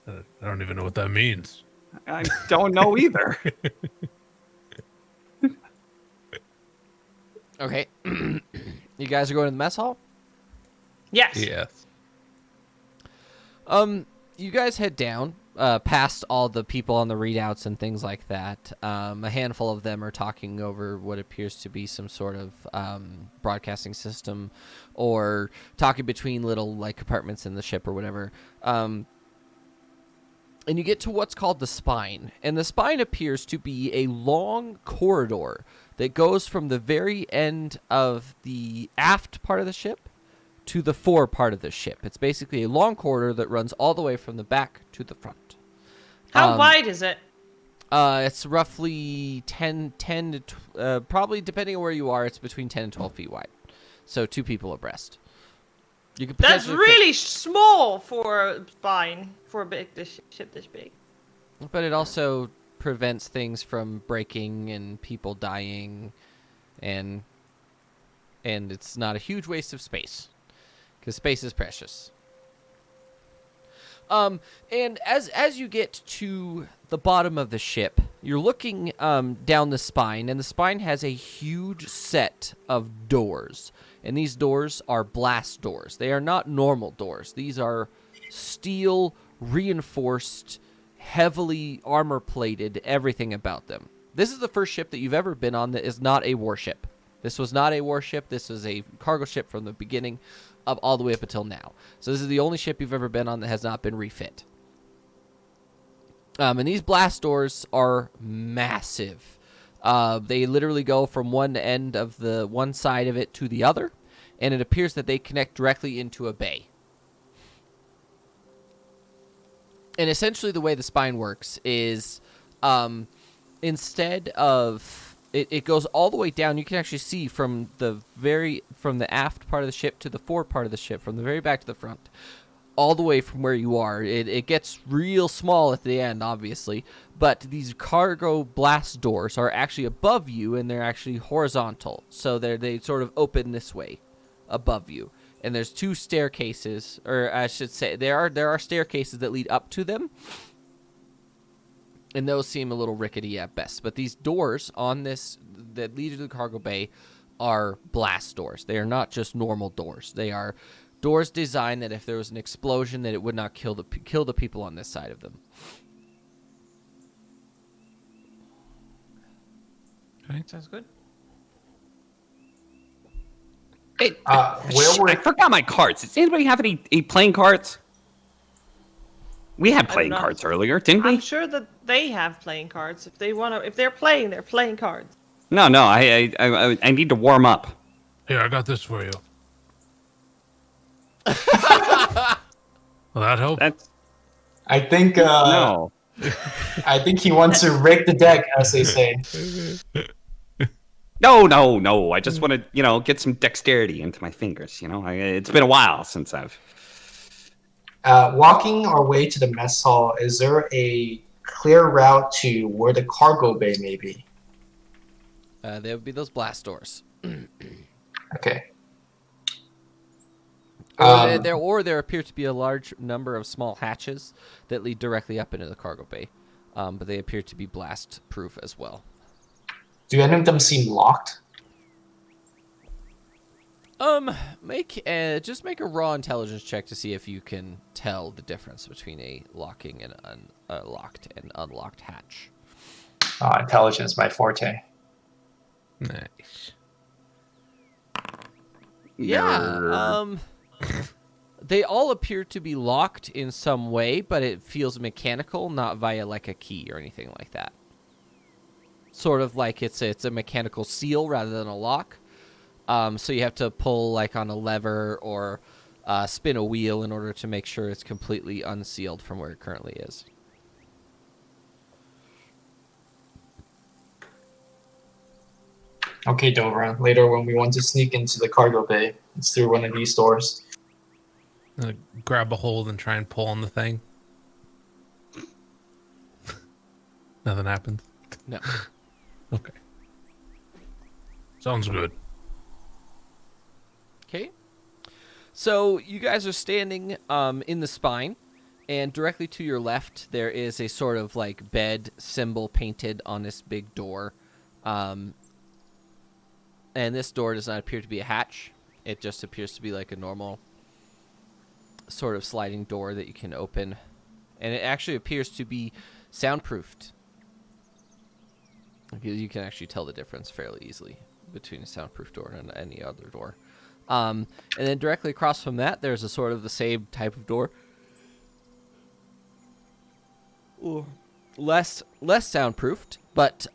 I don't even know what that means. I don't know either. Okay. You guys are going to the mess hall? Yes. Yes. You guys head down, past all the people on the readouts and things like that. A handful of them are talking over what appears to be some sort of broadcasting system, or talking between little compartments in the ship or whatever. And you get to what's called the spine, and the spine appears to be a long corridor that goes from the very end of the aft part of the ship to the fore part of the ship. It's basically a long corridor that runs all the way from the back to the front. How wide is it? It's roughly 10 to probably, depending on where you are, it's between 10 and 12 feet wide. So 2 people abreast. You could That's potentially fit- really small for a spine for this ship this big. But it also prevents things from breaking and people dying, and it's not a huge waste of space, because space is precious. And as you get to the bottom of the ship, you're looking down the spine, and the spine has a huge set of doors. And these doors are blast doors. They are not normal doors. These are steel, reinforced, heavily armor-plated, everything about them. This is the first ship that you've ever been on that is not a warship. This was not a warship. This was a cargo ship from the beginning of all the way up until now. So this is the only ship you've ever been on that has not been refit. And these blast doors are massive. They literally go from one end of the one side of it to the other, and it appears that they connect directly into a bay. And essentially the way the spine works is instead of... It goes all the way down. You can actually see from the aft part of the ship to the fore part of the ship, from the very back to the front, all the way from where you are. It gets real small at the end, obviously, but these cargo blast doors are actually above you, and they're actually horizontal. So they sort of open this way above you. And there's two staircases, or I should say there are staircases that lead up to them. And those seem a little rickety at best. But these doors on this that lead to the cargo bay are blast doors. They are not just normal doors. They are doors designed that if there was an explosion, that it would not kill the people on this side of them. Okay. Sounds good. Hey, where were I forgot my cards. Does anybody have any playing cards? We had playing not. cards earlier, didn't we? I'm sure that they have playing cards. If they're playing, they're playing cards. No. I need to warm up. Here, I got this for you. Will that help? That's I think no. I think he wants to rake the deck, as they say. No. I just want to, get some dexterity into my fingers. It's been a while since I've. Walking our way to the mess hall, is there a clear route to where the cargo bay may be? There would be those blast doors. Okay. There appear to be a large number of small hatches that lead directly up into the cargo bay, but they appear to be blast-proof as well. Do any of them seem locked? Make a raw intelligence check to see if you can tell the difference between a locking and locked and unlocked hatch. Intelligence, my forte. Nice. Yeah. They all appear to be locked in some way, but it feels mechanical, not via like a key or anything like that. Sort of like it's a mechanical seal rather than a lock. So you have to pull like on a lever or spin a wheel in order to make sure it's completely unsealed from where it currently is. Okay, Dovran. Later, when we want to sneak into the cargo bay, it's through one of these doors. Grab a hold and try and pull on the thing. Nothing happens. No. Okay. Sounds good. Okay. So you guys are standing in the spine, and directly to your left there is a sort of like bed symbol painted on this big door. And this door does not appear to be a hatch. It just appears to be like a normal sort of sliding door that you can open. And it actually appears to be soundproofed. You can actually tell the difference fairly easily between a soundproof door and any other door. And then directly across from that, there's a sort of the same type of door. Ooh. Less soundproofed, but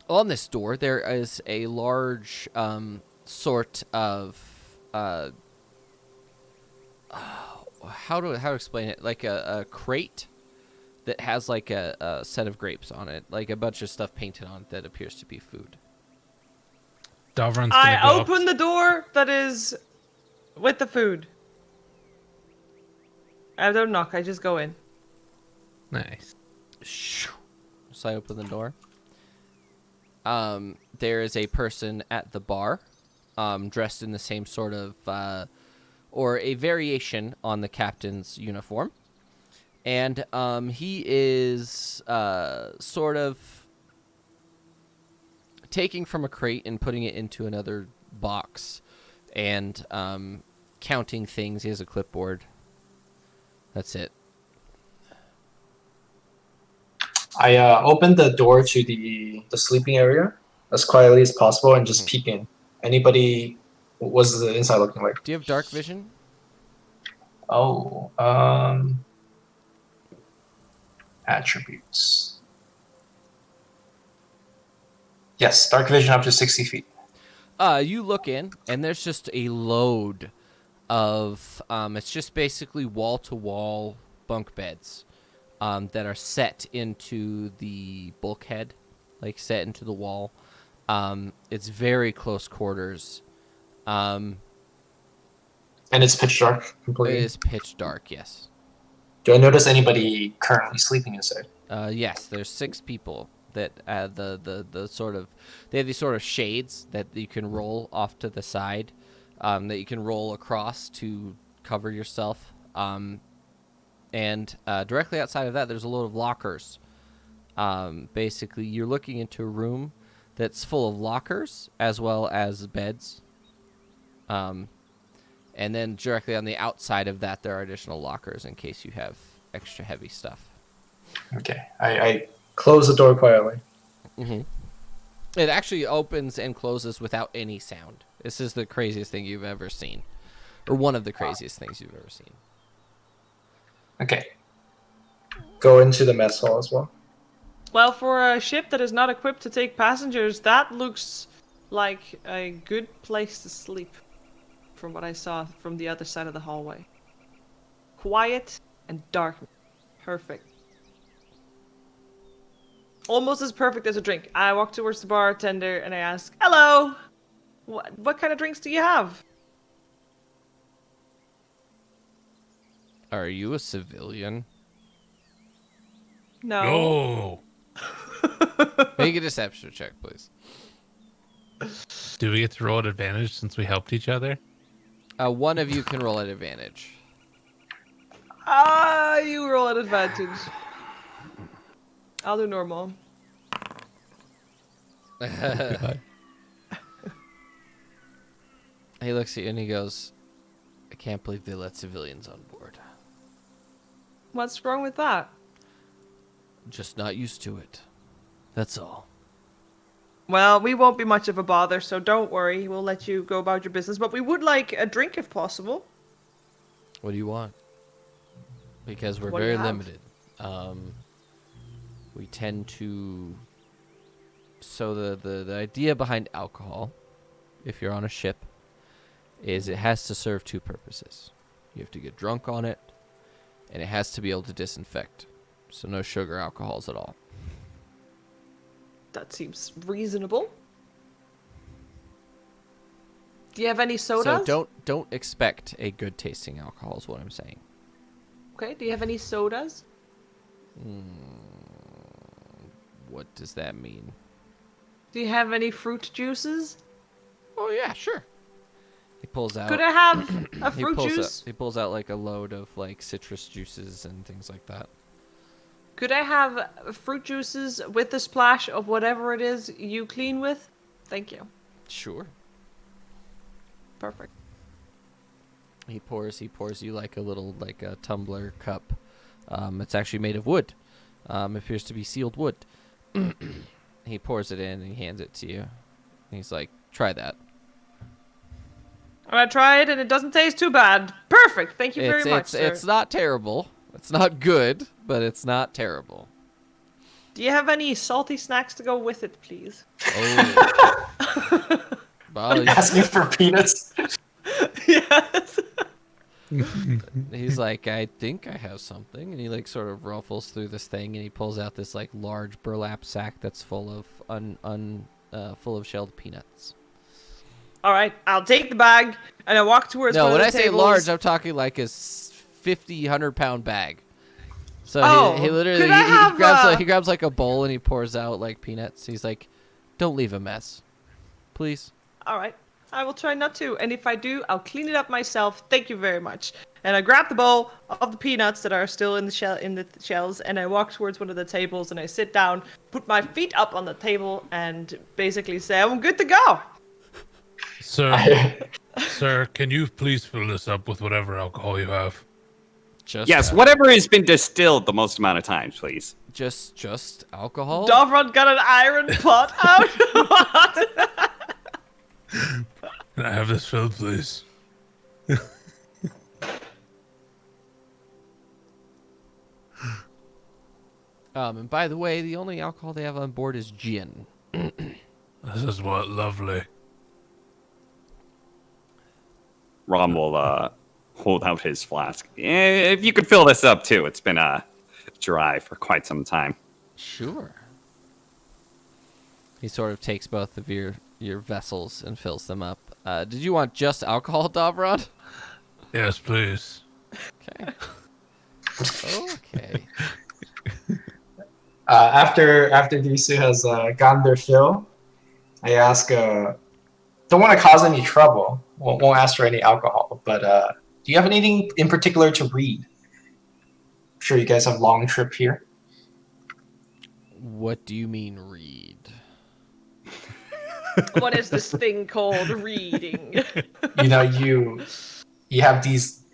on this door there is a large sort of how to explain it, like a crate that has like a set of grapes on it, like a bunch of stuff painted on it that appears to be food. Davron's I gonna go open the door that is with the food. I don't knock, I just go in. Nice. So I open the door. There is a person at the bar, dressed in the same sort of, or a variation on the captain's uniform. And he is sort of taking from a crate and putting it into another box and counting things. He has a clipboard. That's it. I opened the door to the sleeping area as quietly as possible and just peek in. Anybody? What's the inside looking like? Do you have dark vision? Oh, attributes. Yes, dark vision up to 60 feet. You look in, and there's just a load of it's just basically wall-to-wall bunk beds that are set into the bulkhead, like set into the wall. It's very close quarters. And it's pitch dark It completely. is pitch dark, yes. Do I notice anybody currently sleeping inside? Yes, there's 6 people that the sort of they have these sort of shades that you can roll off to the side, that you can roll across to cover yourself. And directly outside of that, there's a load of lockers. Basically, you're looking into a room that's full of lockers as well as beds. And then directly on the outside of that, there are additional lockers in case you have extra heavy stuff. Okay, I close the door quietly. Mm-hmm. It actually opens and closes without any sound. This is the craziest thing you've ever seen. Or one of the craziest things you've ever seen. Okay. Go into the mess hall as well. Well, for a ship that is not equipped to take passengers, that looks like a good place to sleep, from what I saw from the other side of the hallway. Quiet and dark. Perfect. Almost as perfect as a drink. I walk towards the bartender and I ask, "Hello, what kind of drinks do you have?" Are you a civilian? No. Oh, Make a deception check, please. do we get to roll at advantage since we helped each other? One of you can roll at advantage. You roll at advantage. I'll do normal. He looks at you and he goes, I can't believe they let civilians on board. What's wrong with that? Just not used to it. That's all. Well, we won't be much of a bother, so don't worry. We'll let you go about your business, but we would like a drink if possible. What do you want? Because we're What do you very have? limited. We tend to... So the idea behind alcohol, if you're on a ship, is it has to serve 2 purposes. You have to get drunk on it, and it has to be able to disinfect. So no sugar alcohols at all. That seems reasonable. Do you have any sodas? So don't expect a good tasting alcohol is what I'm saying. Okay, do you have any sodas? What does that mean? Do you have any fruit juices? Oh yeah, sure. He pulls out. Could I have a fruit juice? He pulls out like a load of like citrus juices and things like that. Could I have fruit juices with a splash of whatever it is you clean with? Thank you. Sure. Perfect. He pours you like a little like a tumbler cup. It's actually made of wood. Appears to be sealed wood. He pours it in and he hands it to you. He's like, "Try that." I tried and it doesn't taste too bad. Perfect. Thank you very much, sir. It's not terrible. It's not good, but it's not terrible. Do you have any salty snacks to go with it, please? Oh. Well, Asking for peanuts. Yes. he's like, I think I have something, and he like sort of ruffles through this thing, and he pulls out this like large burlap sack that's full of full of shelled peanuts. All right, I'll take the bag and I walk towards No, one when of I the say tables. large, I'm talking like a 50, 100-pound bag. So Oh, he literally could I have, he grabs like a bowl and he pours out like peanuts. He's like, "Don't leave a mess, please." All right, I will try not to, and if I do, I'll clean it up myself. Thank you very much. And I grab the bowl of the peanuts that are still in the shells, and I walk towards one of the tables and I sit down, put my feet up on the table, and basically say, "I'm good to go." Sir, sir, can you please fill this up with whatever alcohol you have? Just Yes, whatever has been distilled the most amount of times, please. just alcohol. Dovron got an iron pot out. What? Can I have this filled, please? And by the way, the only alcohol they have on board is gin. This is what lovely. Rom will hold out his flask. If you could fill this up too, it's been dry for quite some time. Sure. He sort of takes both of your vessels and fills them up. Did you want just alcohol, Davron? Yes, please. Okay. Okay. After Disu has gotten their fill, I ask, don't want to cause any trouble. Won't ask for any alcohol, but do you have anything in particular to read? I'm sure you guys have long trip here. What do you mean read? What is this thing called reading? You know, you have these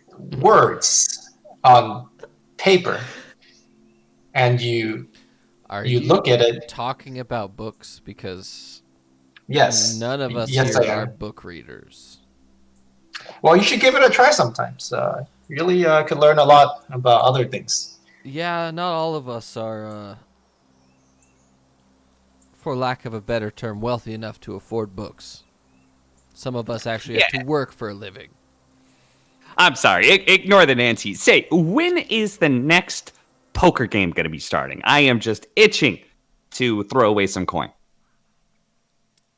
words on paper, and you look at it. Talking about books? Because Yes, none of us yes, here I am. are book readers. Well, you should give it a try sometimes. Really could learn a lot about other things. Yeah, not all of us are, for lack of a better term, wealthy enough to afford books. Some of us actually have to work for a living. I'm sorry, ignore the Nancy. Say, when is the next poker game going to be starting? I am just itching to throw away some coin.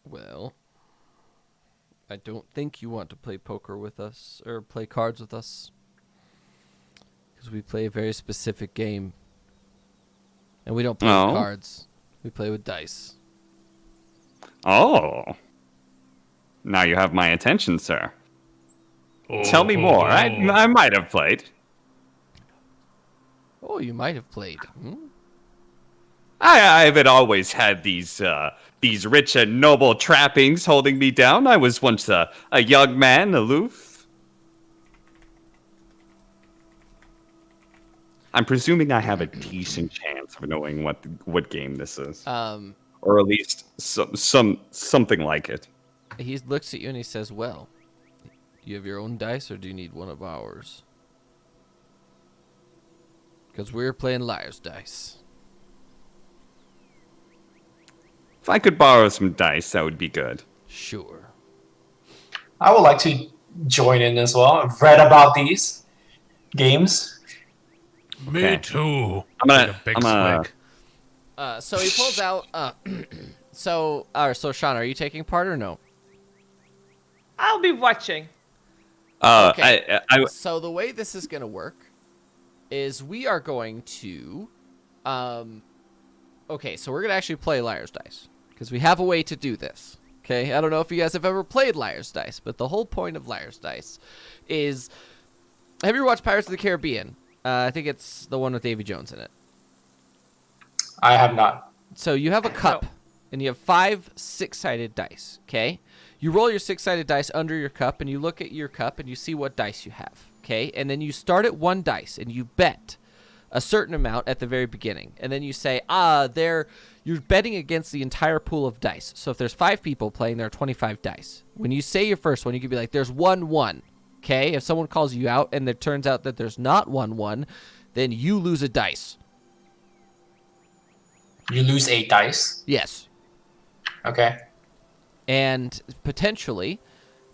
Well, I don't think you want to play poker with us or play cards with us. Because we play a very specific game. And we don't play with cards. We play with dice. Oh. Now you have my attention, sir. Tell me more. I might have played. Oh, you might have played. I haven't always had these rich and noble trappings holding me down. I was once a young man, aloof. I'm presuming I have a decent chance of knowing what game this is, or at least something like it. He looks at you and he says, well, do you have your own dice or do you need one of ours? Because we're playing liar's dice. If I could borrow some dice, that would be good. Sure. I would like to join in as well. I've read about these games. Me Okay. too. I'm gonna- Take a big I'm gonna- swig. So he pulls out. So Sean, are you taking part or no? I'll be watching. Okay. I So the way this is gonna work is we are going to, okay, so we're gonna actually play liar's dice because we have a way to do this. Okay, I don't know if you guys have ever played liar's dice, but the whole point of liar's dice is, have you ever watched Pirates of the Caribbean? I think it's the one with Davy Jones in it. I have not. So you have a cup, and you have 5 6-sided dice, okay? You roll your 6-sided dice under your cup, and you look at your cup, and you see what dice you have, okay? And then you start at 1 dice, and you bet a certain amount at the very beginning. And then you say, you're betting against the entire pool of dice. So if there's 5 people playing, there are 25 dice. When you say your first one, you could be like, there's 1-1, okay? If someone calls you out, and it turns out that there's not 1-1, then you lose a dice. You lose 8 dice. Yes. Okay. And potentially,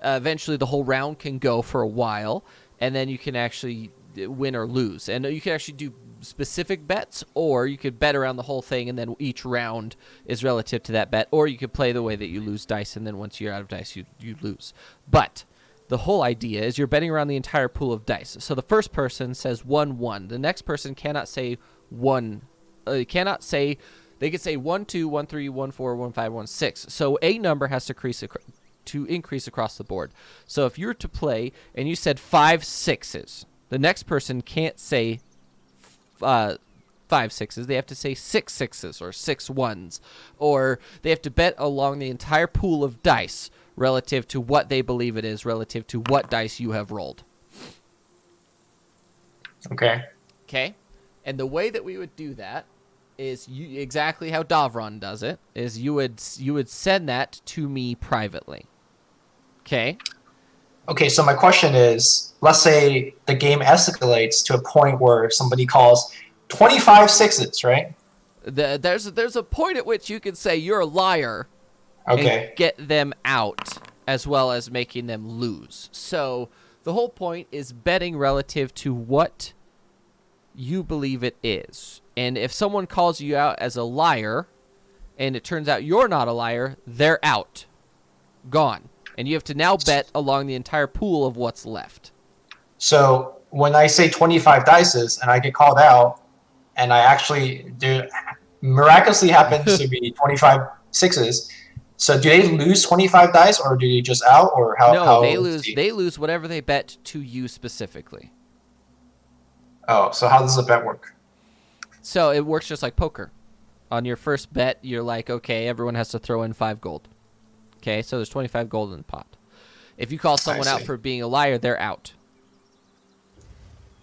eventually the whole round can go for a while, and then you can actually win or lose. And you can actually do specific bets, or you could bet around the whole thing, and then each round is relative to that bet. Or you could play the way that you lose dice, and then once you're out of dice, you lose. But the whole idea is you're betting around the entire pool of dice. So the first person says 1-1. The next person cannot say 1. Cannot say. They could say 1, 2, 1, 3, 1, 4, 1, 5, 1, 6. So a number has to increase across the board. So if you're to play and you said 5 6s, the next person can't say 5 6s. They have to say 6 6s or 6 1s, or they have to bet along the entire pool of dice relative to what they believe it is, relative to what dice you have rolled. Okay. Okay? And the way that we would do that is exactly how Davron does it, is you would send that to me privately. Okay? Okay, so my question is, let's say the game escalates to a point where somebody calls 25 sixes, right? There's a point at which you can say you're a liar Okay. and get them out, as well as making them lose. So the whole point is betting relative to what you believe it is. And if someone calls you out as a liar, and it turns out you're not a liar, they're out. Gone. And you have to now bet along the entire pool of what's left. So when I say 25 dices and I get called out, and I actually do miraculously happens to be 25 sixes, so do they lose 25 dice or do they just out, or how? No, they lose. They lose whatever they bet to you specifically. Oh, so how does the bet work? So it works just like poker. On your first bet, you're like, okay, everyone has to throw in 5 gold. Okay, so there's 25 gold in the pot. If you call someone out for being a liar, they're out.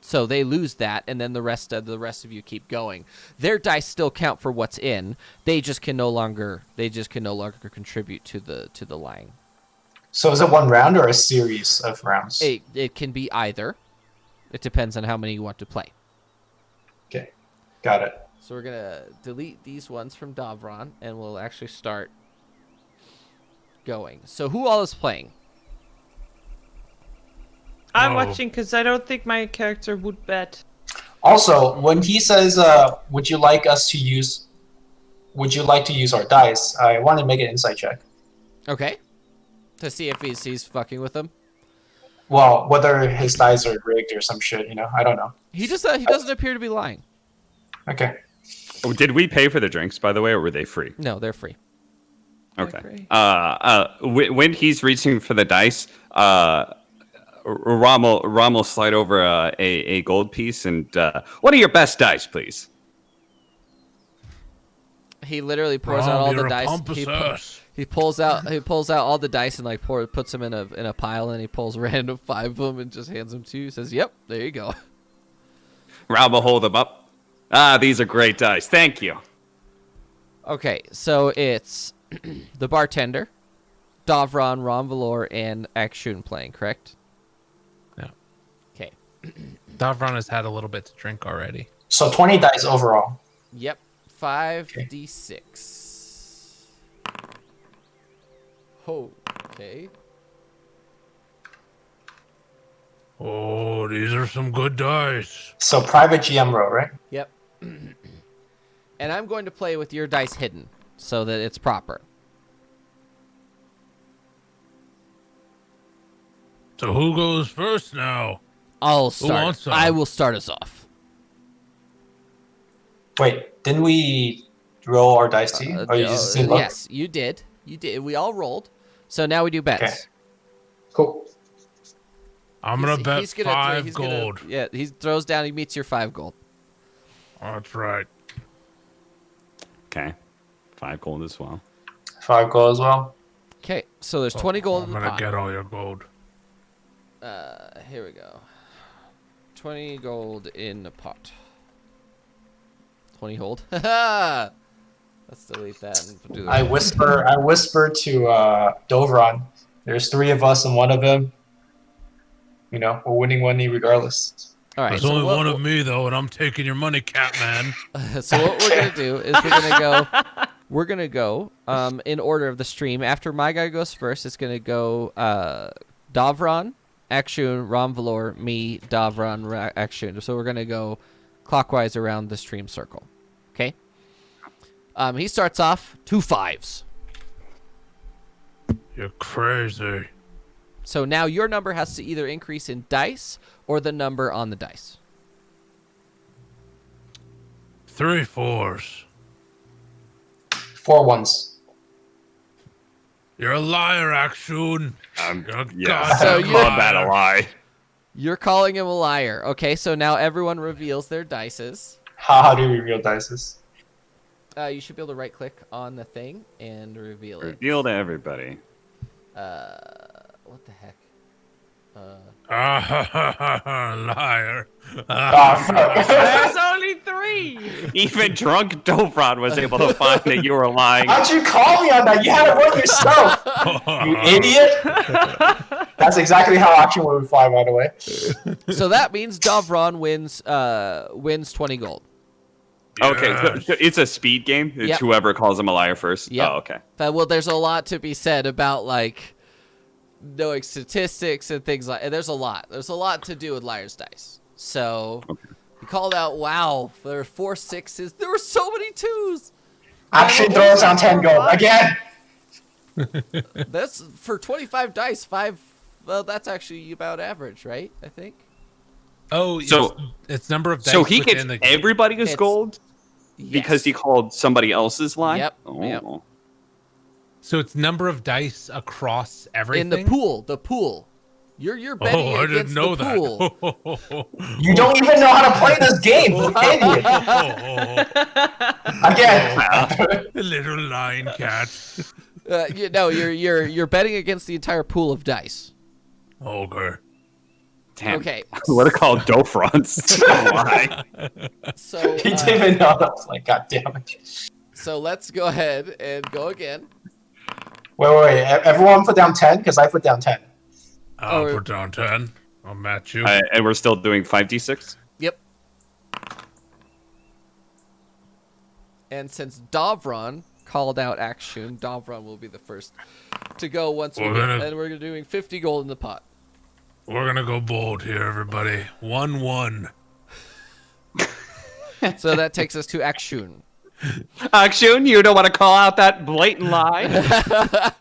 So they lose that, and then the rest of you keep going. Their dice still count for what's in. They just can no longer contribute to the lying. So is it one round or a series of rounds? It can be either. It depends on how many you want to play. Okay, got it. So we're gonna delete these ones from Davron, and we'll actually start going. So who all is playing? I'm Oh. watching because I don't think my character would bet. Also, when he says, would you like to use our dice? I want to make an insight check. Okay. To see if he's fucking with them. Well, whether his dice are rigged or some shit, I don't know. He doesn't appear to be lying. Okay. Oh, did we pay for the drinks, by the way, or were they free? No, they're free. Okay. When he's reaching for the dice, Ram will slide over a gold piece and what are your best dice, please? He literally pours out all the dice. He pulls out all the dice and like puts them in a pile, and he pulls random 5 of them and just hands them to you. He says, "Yep, there you go." Ram will hold them up. These are great dice. Thank you. Okay, so it's the bartender, Davron, Ron Valor, and Akshun playing, correct? Yeah. Okay. Davron has had a little bit to drink already. So 20 dice overall. Yep. 5d6. Okay. Oh, these are some good dice. So private GM row, right? Yep. And I'm going to play with your dice hidden so that it's proper. So who goes first now? I'll start. wants some? I will start us off. Wait, didn't we roll our dice to you? Or you just didn't look? Yes, you did. You did. We all rolled. So now we do bets. Okay. Cool. I'm gonna bet He's gonna 5 gold. Yeah, he throws down. He meets your 5 gold. That's right. Okay. 5 gold as well. 5 gold as well. Okay, so there's 20 gold I'm in the gonna pot. get all your gold. Here we go. 20 gold in the pot. 20 gold. Let's delete that and do I whisper to Dovron, there's 3 of us and one of him. We're winning money regardless. All right. There's so only what- one of me though, and I'm taking your money, Catman. So what we're gonna do is we're gonna go in order of the stream. After my guy goes first, it's gonna go Davron, Akshun, Ram Valor, me, Davron, Akshun. So we're gonna go clockwise around the stream circle. Okay. He starts off 2 5s. You're crazy. So now your number has to either increase in dice or the number on the dice. 3 4s. 4 ones. You're a liar, Akshun. You're a goddamn So Call you're- that a lie. You're calling him a liar. Okay, so now everyone reveals their dices. How do you reveal dices? You should be able to right click on the thing and reveal it. Reveal to everybody. What the heck? Liar. Oh, fuck. There's only 3. Even drunk Dovron was able to find that you were lying. How'd you call me on that? You had it work yourself. You idiot. That's exactly how action would fly, by the way. So that means Davron wins 20 gold. Okay, Yes. so it's a speed game. It's Yep. whoever calls him a liar first. Yep. Oh, okay. Well, there's a lot to be said about like knowing statistics and things like. And there's a lot. There's a lot to do with liar's dice. So he called out, "Wow, there were 4 6s. There were so many 2s." Action throws on 10 gold. Again. That's for 25 dice. 5. Well, that's actually about average, right? I think. Oh, So- it's number of dice So he gets within the game. everybody's It's- gold because he called somebody else's lie? Yep, Oh. yep. So it's number of dice across everything. In the pool. The pool. You're betting Oh, I didn't against know the that. pool. You don't even know how to play this game. You idiot. Again. Little line cat. You're betting against the entire pool of dice. Okay. Damn. Okay. What are called Dofrons? Why? So He didn't even know. I was like, God damn it. so let's go ahead and go again. Wait. Everyone put down 10 because I put down 10. I'll Oh. put down 10. I'll match you. And we're still doing 5d6? Yep. And since Davron called out action, Davron will be the first to go once We're gonna- and we're doing 50 gold in the pot. We're gonna go bold here, everybody. 1-1. So that takes us to action. Action, you don't want to call out that blatant lie?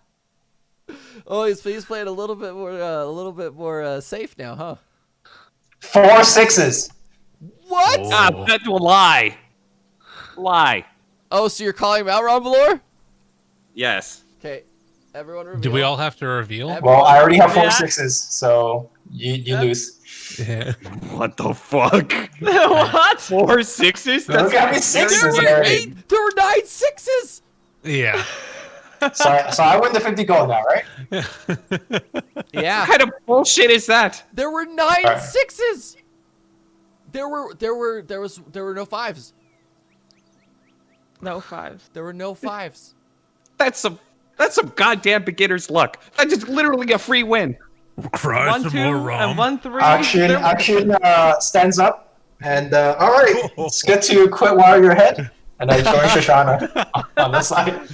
Oh, he's playing a little bit more safe now, huh? 4 6s. What? Oh. Ah, that's a lie. Lie. Oh, so you're calling him out, Ron Valor? Yes. Okay, everyone reveal. Do we all have to reveal? Well, I already have 4 Yeah. 6s, so you lose. Yeah. What the fuck? What? 4 6s? There's gotta be 6s There were there. there were 9 6s. Yeah. So I win the 50 gold now, right? Yeah, What kind of bullshit is that? there were 9 Alright. 6s. There were no 5s. No 5s. There were no 5s. That's some goddamn beginner's luck. That's just literally a free win. Cry 1 some 2 more and rum. 1 3. Action stands up. And, alright. It's good to quit while you're ahead. And I join Shoshana on this side.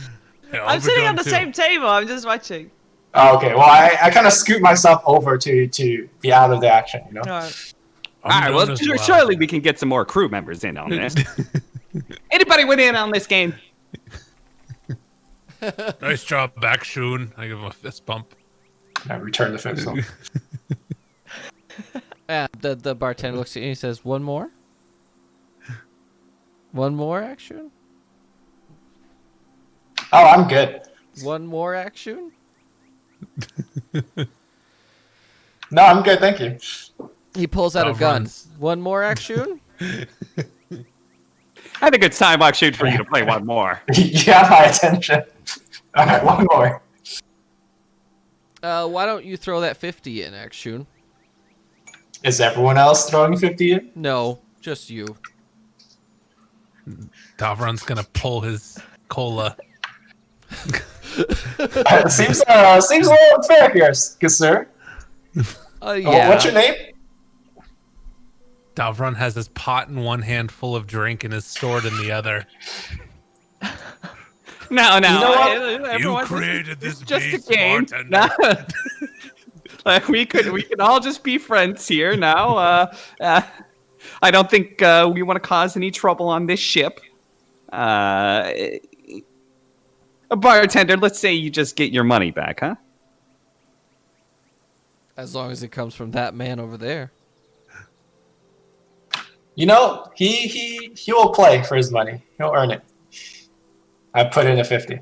Yeah, I'll I'm be sitting done on the too. same table. I'm just watching. Oh, okay, well, I kind of scoot myself over to be out of the action, you know? Alright. I'm All right, done well, as surely we can get some more crew members in on this. Anybody went in on this game? Nice job, back Shun. I give him a fist bump. I return the fix. The bartender looks at you and he says, "One more? One more action? Oh, I'm good. One more action?" No, I'm good, thank you. He pulls out a gun. Runs. One more action? I think it's time, actually, for you to play one more. You have my attention. Alright, one more. Why don't you throw that 50 in, action? Is everyone else throwing 50 in? No, just you. Davron's gonna pull his cola. Seems a little unfair here, good sir. Yeah. Oh, what's your name? Davron has his pot in one hand full of drink and his sword in the other. No, You know what? everyone, You created this just a beast, game. bartender. No. Like, we can all just be friends here now. I don't think we want to cause any trouble on this ship. A bartender, let's say you just get your money back, huh? As long as it comes from that man over there. You know, he will play for his money. He'll earn it. I put in a 50.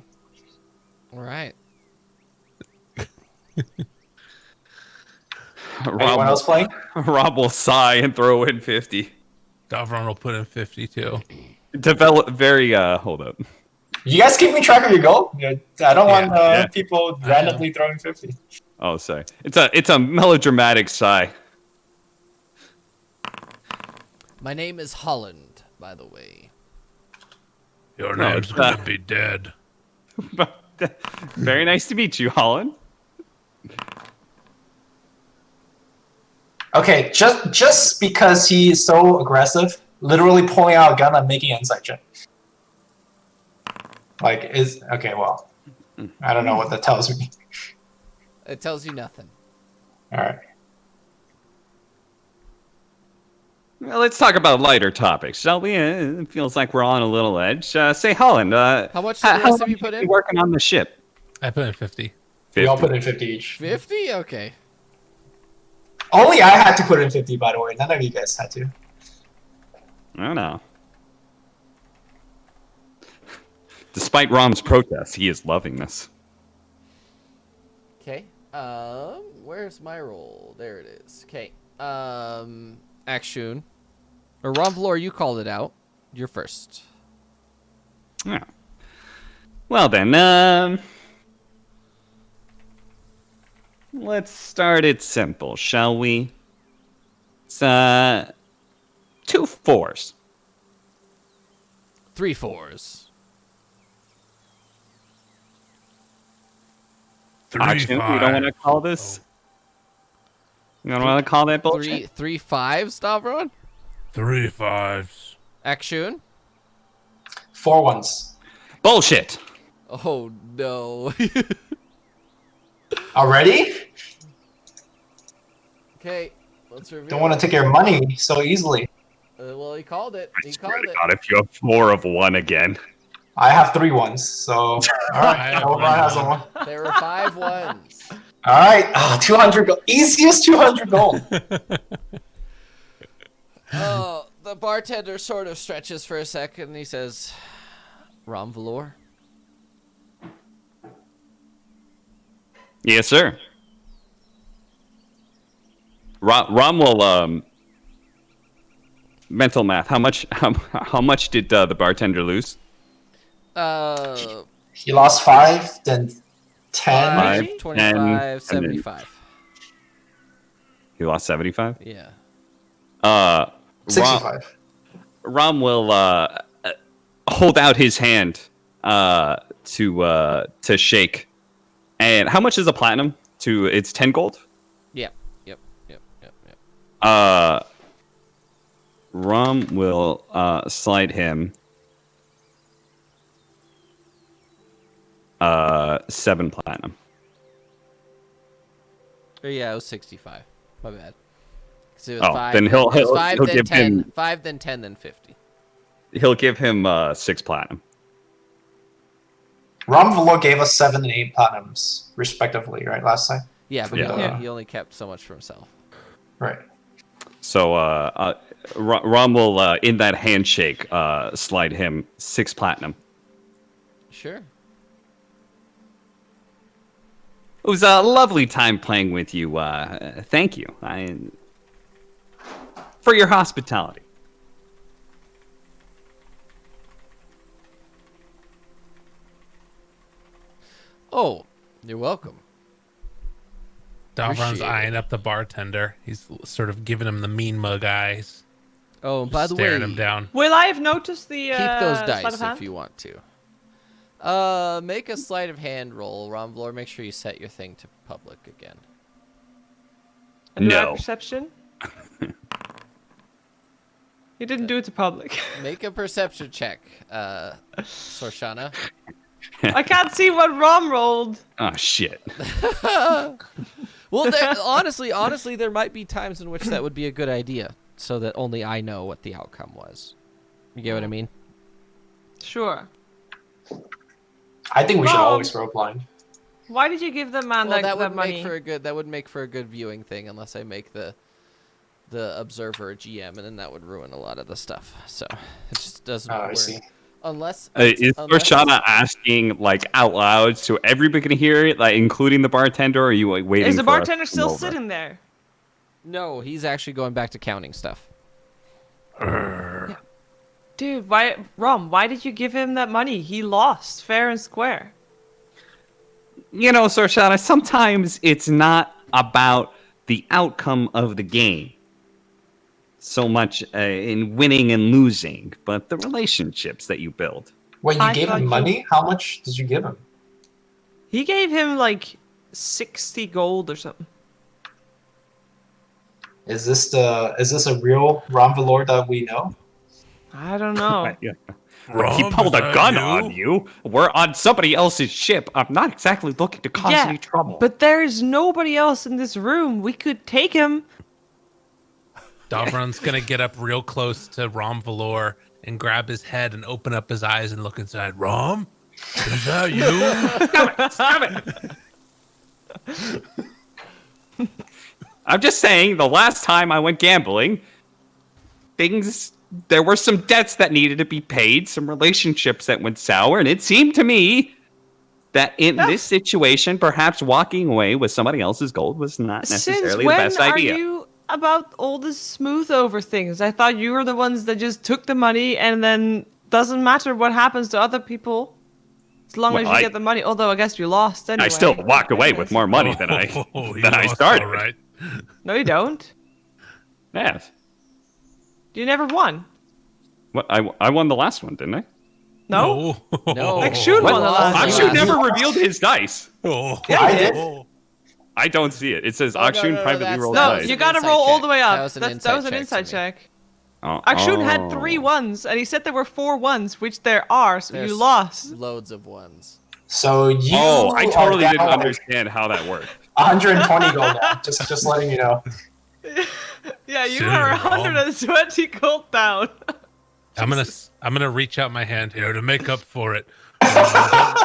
All right. Anyone else playing? Rob will sigh and throw in 50. Davron will put in 52. Develop very hold up. You guys keeping track of your goal? Yeah, I don't want Yeah. people I randomly throwing 50. Oh, sorry. It's a melodramatic sigh. My name is Holland, by the way. Your No, name's it's, gonna be dead. Very nice to meet you, Holland. Okay, just because he is so aggressive, literally pulling out a gun and making an insight check. Like, is okay. Well, I don't know what that tells me. It tells you nothing. All right. Well, let's talk about lighter topics, shall we? It feels like we're on a little edge. Say, Holland, How much did the rest of you put in? working on the ship? I put in 50. We all put in 50 each. 50? Okay. Only I had to put in 50, by the way. None of you guys had to. I don't know. Despite Rom's protests, he is loving this. Okay. Where's my roll? There it is. Okay. Action. Or Ronvlor, you called it out. You're first. Yeah. Well then, let's start it simple, shall we? It's 2 4s. 3 4s. 3 Actually, we don't want to call this. You don't want to call that bullshit. 3 5s, Stavron? 3 5s. Action. 4 ones. Bullshit. Oh no. Already? Okay. Let's review. Don't want to take your money so easily. Well, he called it. He Swear called to it. God, if you have 4 of 1 again. I have 3 ones, so all I right. have Stavron one has a one. one. There were 5 ones. All right, 200 gold. Easiest 200 gold. Oh, the bartender sort of stretches for a second and he says, Ronvlor? Yes, sir. Rom will mental math. How much did the bartender lose? He lost 5, then 10. 5, 10, 25, and then- 75. He lost 75. Yeah. 65. Rom will hold out his hand to shake. And how much is a platinum? It's 10 gold. Yep. Rom will slide him 7 platinum. Oh, yeah, it was 65. My bad. 'Cause it was Oh, 5. then it was he'll 5, then give 10. him- 5, then 10, then 50. He'll give him 6 platinum. Ronvlor gave us 7 and 8 platinums, respectively, right? Last time? Yeah, but Yeah. He only kept so much for himself. Right. So Rom will in that handshake slide him 6 platinum. Sure. It was a lovely time playing with you. Thank you for your hospitality. Oh, you're welcome. Davron's Appreciate it. eyeing up the bartender. He's sort of giving him the mean mug eyes. Oh, and by the way, Staring him down. Will I have noticed the keep those sleight of dice hand? if you want to. Make a sleight of hand roll, Ronvlor. Make sure you set your thing to public again. And do I have No. perception? You didn't do it to public. Make a perception check, Sorshana. I can't see what Rom rolled. Oh shit. Well, honestly, there might be times in which that would be a good idea, so that only I know what the outcome was. You get what I mean? Sure. I think we should Rom. always roll blind. Why did you give the man Well, that money? that would make for a good viewing thing, unless I make the observer a GM, and then that would ruin a lot of the stuff. So it just doesn't Oh, work. I see. Unless Is Sorshana asking like out loud so everybody can hear it, like including the bartender? Or are you like, waiting? Is the for us bartender to come still over? sitting there? No, he's actually going back to counting stuff. Dude, why did you give him that money? He lost fair and square. You know, Sorshana, sometimes it's not about the outcome of the game so much in winning and losing, but the relationships that you build. Wait, you I gave thought him you- money? How much did you give him? He gave him like 60 gold or something. Is this a real Ron Valor that we know? I don't know. Yeah. Rom, He pulled is a that gun you? on you. We're on somebody else's ship. I'm not exactly looking to cause any trouble. But there's nobody else in this room. We could take him. Davron's gonna get up real close to Rom Valor and grab his head and open up his eyes and look inside. Rom, is that you? Stop it! I'm just saying, the last time I went gambling, there were some debts that needed to be paid, some relationships that went sour, and it seemed to me that in this situation, perhaps walking away with somebody else's gold was not necessarily the best idea. Are you about all this smooth over things? I thought you were the ones that just took the money and then doesn't matter what happens to other people as long as you get the money. Although I guess you lost anyway. I still walk away with more money than I You than I lost, started. all right. No, you don't. Yes. You never won. What I won the last one, didn't I? No. No. Like, Shun won the last one. Akshu never revealed his dice. Oh. Yeah, I you did. did. I don't see it. It says Oh, no, Akshu no, no, privately that's- rolled that No, was dice. you an gotta inside roll all check. the way That up. was an That inside was an check inside to me. check. Oh, Akshun had oh. 3 ones, and he said there were 4 ones, which there are, so There's you lost. Loads of ones. So you Oh, I totally are didn't down understand how that worked. 120 gold now. Just letting you know. Yeah, you Sure, are Rom. 120 gold down. I'm gonna reach out my hand here to make up for it.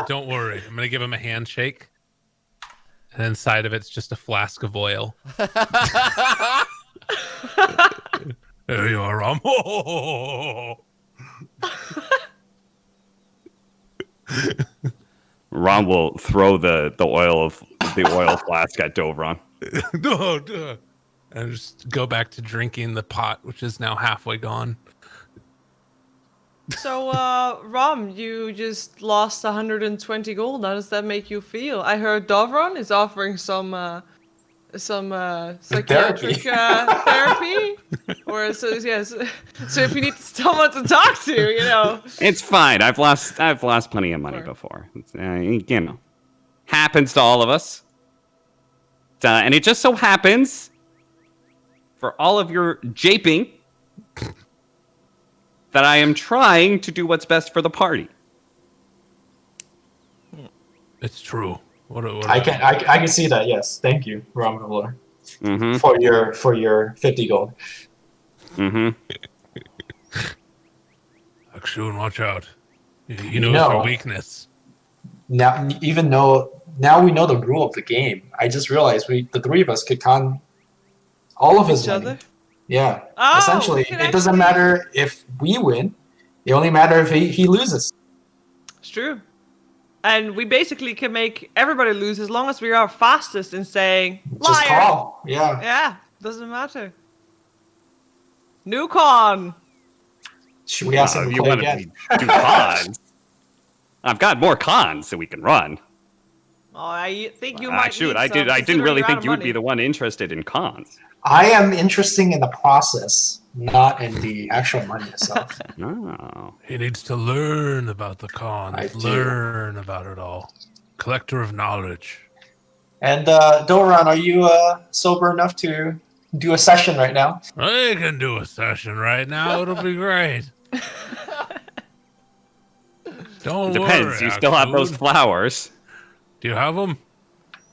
Don't worry. I'm gonna give him a handshake, and inside of it's just a flask of oil. There you are, Rom. Ron will throw the oil flask at Dovron. No, and just go back to drinking the pot, which is now halfway gone. So, Rom, you just lost 120 gold. How does that make you feel? I heard Dovron is offering some psychiatric therapy, or so yes. So if you need someone to talk to, you know. It's fine. I've lost plenty of money before. It's, you know, happens to all of us. And it just so happens, for all of your japing, that I am trying to do what's best for the party. It's true. What I can see that. Yes, thank you, Ron Valor, Mm-hmm. for your 50 gold. Mm-hmm. Akshun, watch out. He knows No. your weakness. Now, even though now we know the rule of the game, I just realized the 3 of us could con all of his Each money. other? Yeah. Oh, Essentially, we can it doesn't actually- matter if we win. It only matters if he loses. It's true. And we basically can make everybody lose as long as we are fastest in saying Just liar. call. Yeah. Yeah, doesn't matter. New con. Should we ask him If to you play want again? to do cons, I've got more cons that we can run. Oh, I think you might. Shoot, need I some, didn't considering really you're out think of you would money. be the one interested in cons. I am interested in the process, not in the actual money itself. Oh. He needs to learn about the cons, I do. learn about it all. Collector of knowledge. And Doran, are you sober enough to do a session right now? I can do a session right now. It'll be great. Don't Depends. worry. You still have those Akshun. flowers. Do you have them?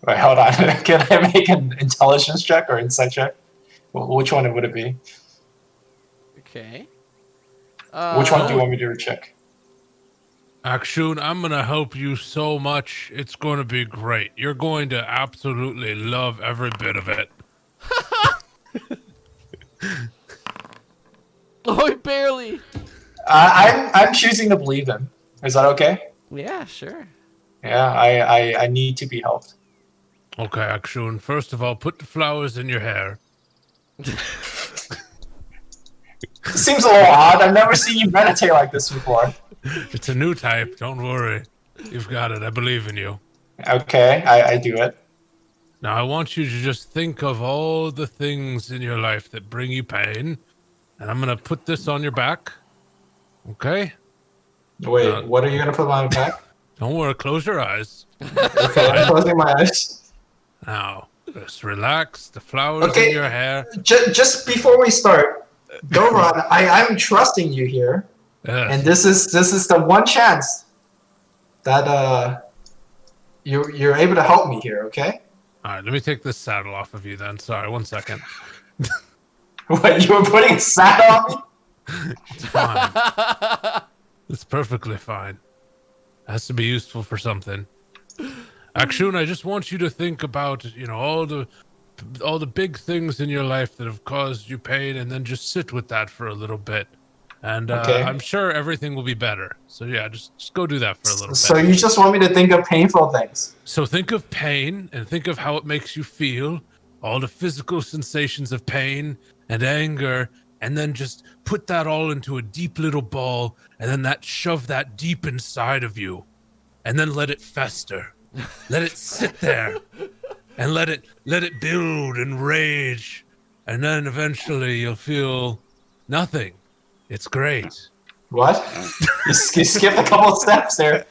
Wait, hold on. Can I make an intelligence check or insight check? Which one would it be? Okay. Which one do you want me to check? Akshun, I'm going to help you so much. It's going to be great. You're going to absolutely love every bit of it. Oh, barely. I'm choosing to believe him. Is that okay? Yeah, sure. Yeah, I need to be helped. Okay, Akshun. First of all, put the flowers in your hair. Seems a little odd. I've never seen you meditate like this before. It's a new type. Don't worry. You've got it. I believe in you. Okay, I do it. Now, I want you to just think of all the things in your life that bring you pain, and I'm going to put this on your back. Okay? Wait, what are you gonna put on my back? Don't worry. Close your eyes. Okay, I'm closing my eyes. Now, just relax. The flowers Okay. in your hair. Just before we start, Dovron, I'm trusting you here, Yes. and this is the one chance that you're able to help me here. Okay? All right, let me take this saddle off of you then. Sorry, 1 second. What, you were putting a saddle on me? It's fine. It's perfectly fine. It has to be useful for something. Akshun, I just want you to think about, all the big things in your life that have caused you pain, and then just sit with that for a little bit. And Okay. I'm sure everything will be better. So yeah, just go do that for a little So bit. you just want me to think of painful things? So think of pain and think of how it makes you feel, all the physical sensations of pain and anger, and then just put that all into a deep little ball, and then shove that deep inside of you, and then let it fester. Let it sit there, and let it build and rage, and then eventually you'll feel nothing. It's great. What? You skipped a couple of steps there.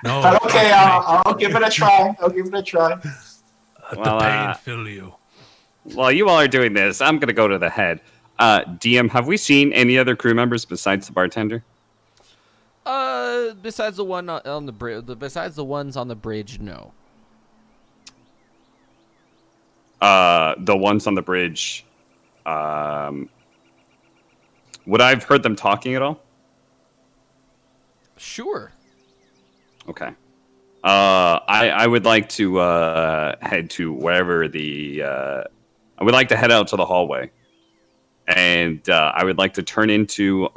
No, But okay, trust me. I'll give it a try. I'll give it a try. Let Well, the pain fill you. While you all are doing this, I'm gonna go to the head. DM, have we seen any other crew members besides the bartender? Besides the one on the bridge, besides the ones on the bridge, no. The ones on the bridge. Would I have heard them talking at all? Sure. Okay. I would like to head to wherever I would like to head out to the hallway, and I would like to turn into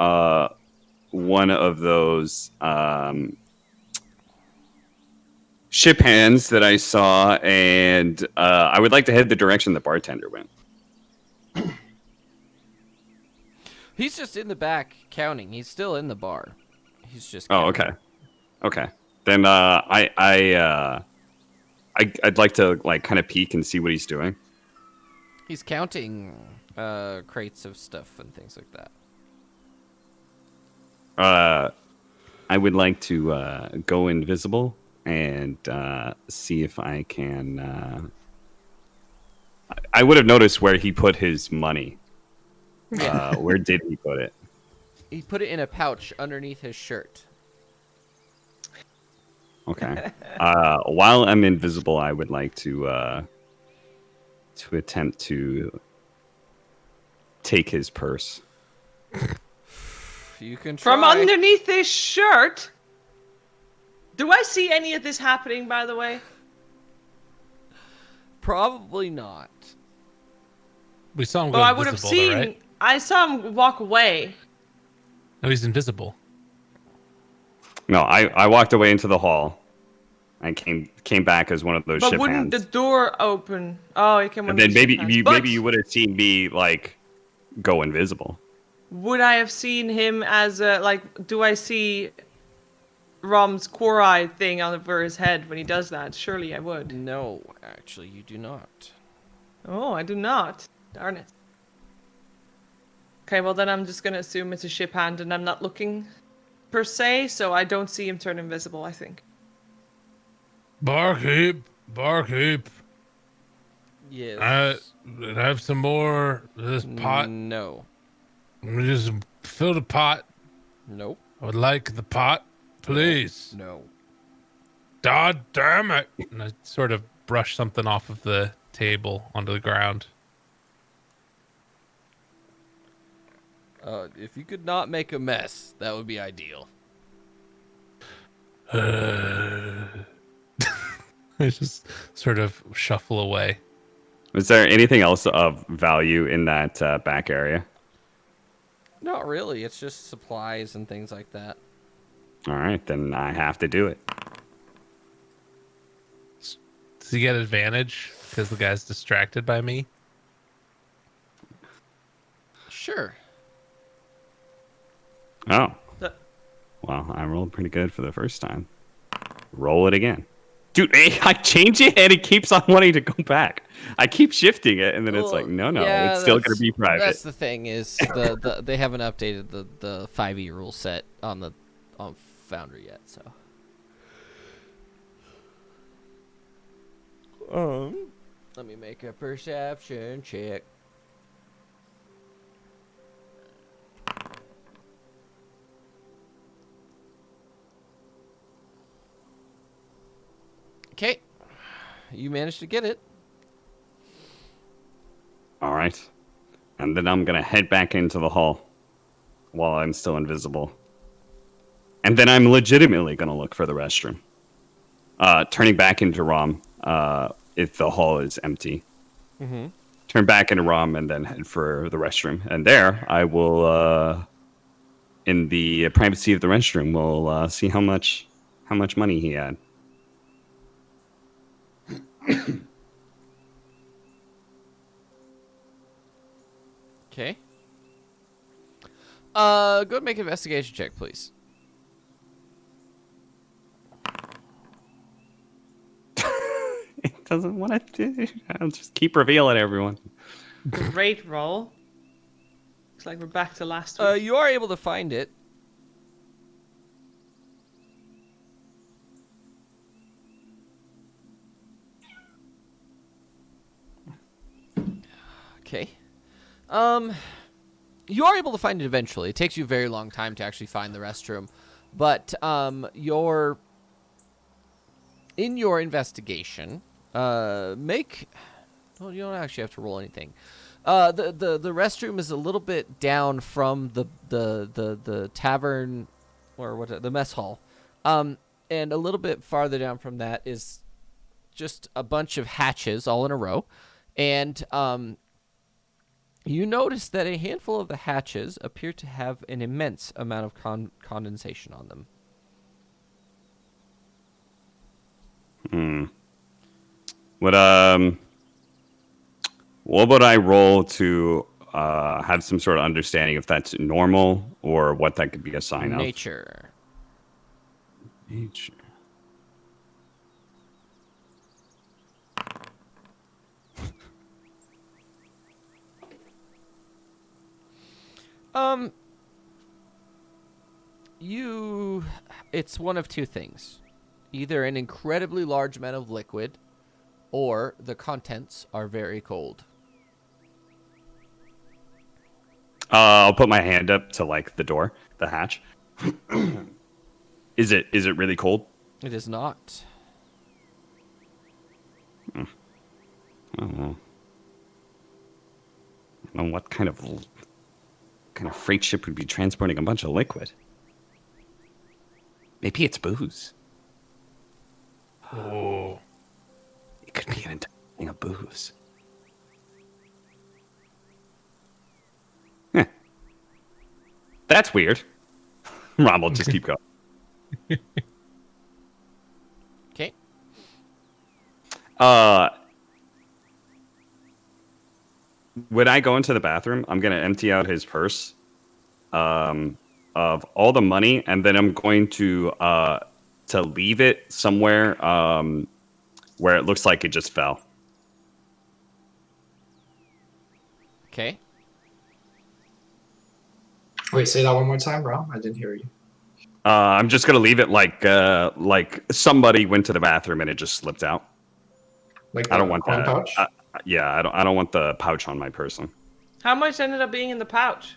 one of those ship hands that I saw, and I would like to head the direction the bartender went. He's just in the back counting. He's still in the bar. He's just. Oh, counting. okay. Then I'd like to kind of peek and see what he's doing. He's counting crates of stuff and things like that. I would like to go invisible and see if I can. I would have noticed where he put his money. Where did he put it? He put it in a pouch underneath his shirt. Okay. While I'm invisible, I would like to attempt to take his purse. You can try. From underneath his shirt? Do I see any of this happening, by the way? Probably not. We saw him go Oh, I would have invisible, seen. though, right? I saw him walk away. No, he's invisible. No, I walked away into the hall. I came back as one of those But ship wouldn't hands. the door open? Oh, you came. And then maybe you would have seen me go invisible. Would I have seen him as a do I see Rom's core eye thing over his head when he does that? Surely I would. No, actually, you do not. Oh, I do not. Darn it. Okay, well then I'm just gonna assume it's a ship hand and I'm not looking per se, so I don't see him turn invisible, I think. Barkeep. Yes. Have some more of this pot. No. Just fill the pot. Nope. I would like the pot, please. No. God damn it! And I sort of brush something off of the table onto the ground. If you could not make a mess, that would be ideal. I just sort of shuffle away. Was there anything else of value in that back area? Not really. It's just supplies and things like that. All right, then I have to do it. Does he get advantage because the guy's distracted by me? Sure. Oh. The- Well, I rolled pretty good for the first time. Roll it again. Dude, I change it and it keeps on wanting to go back. I keep shifting it and then it's like, no, yeah, it's still going to that's- be private. That's the thing is they haven't updated the 5e rule set on Foundry yet, so. Let me make a perception check. Okay, you managed to get it. All right. And then I'm going to head back into the hall while I'm still invisible. And then I'm legitimately going to look for the restroom. Turning back into Rom if the hall is empty. Mm-hmm. Turn back into Rom and then head for the restroom. And there I will, in the privacy of the restroom, we'll see how much money he had. Okay. Go ahead and make an investigation check, please. It doesn't want to. I'll just keep revealing everyone. Great roll. Looks like we're back to last week. You are able to find it. Okay. You are able to find it eventually. It takes you a very long time to actually find the restroom, but in your investigation, make. Well, you don't actually have to roll anything. The restroom is a little bit down from the tavern, or what the mess hall, and a little bit farther down from that is just a bunch of hatches all in a row, and you notice that a handful of the hatches appear to have an immense amount of condensation on them. What would I roll to have some sort of understanding if that's normal or what that could be a sign of? Nature. Nature. It's one of two things. Either an incredibly large amount of liquid, or the contents are very cold. I'll put my hand up to like the door, the hatch. Is it really cold? It is not. Oh. And what kind of freight ship would be transporting a bunch of liquid? Maybe it's booze. Oh. It could be an entire thing of booze. Heh. That's weird. Ron will just keep going. Okay. When I go into the bathroom, I'm gonna empty out his purse of all the money, and then I'm going to leave it somewhere where it looks like it just fell. Okay. Wait, say that one more time, Rob. I didn't hear you. I'm just gonna leave it like somebody went to the bathroom and it just slipped out. Like I don't the want coin that. pouch? Yeah, I don't want the pouch on my person. How much ended up being in the pouch?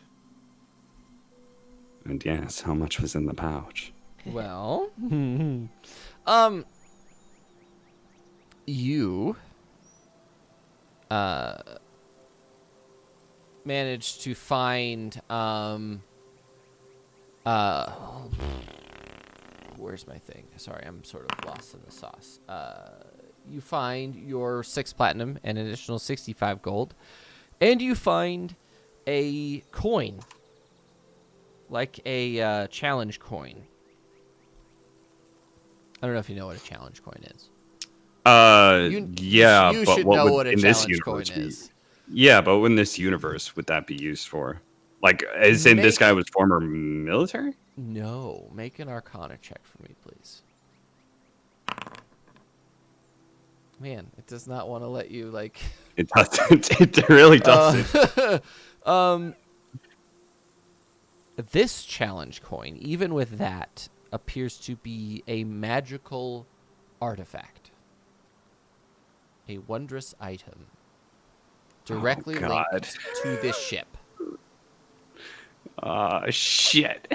And yes, how much was in the pouch? Well, you managed to find where's my thing? Sorry, I'm sort of lost in the sauce. You find your 6 platinum and an additional 65 gold, and you find a coin, like a challenge coin. I don't know if you know what a challenge coin is. Yeah, you but should what know would what a in this challenge coin universe be? is. Yeah, but in this universe, would that be used for? Like, as in this Make- guy was former military? No, make an Arcana check for me, please. Man, it does not want to let you like. It doesn't. It really doesn't. This challenge coin, even with that, appears to be a magical artifact, a wondrous item, directly God. linked to this ship. Shit.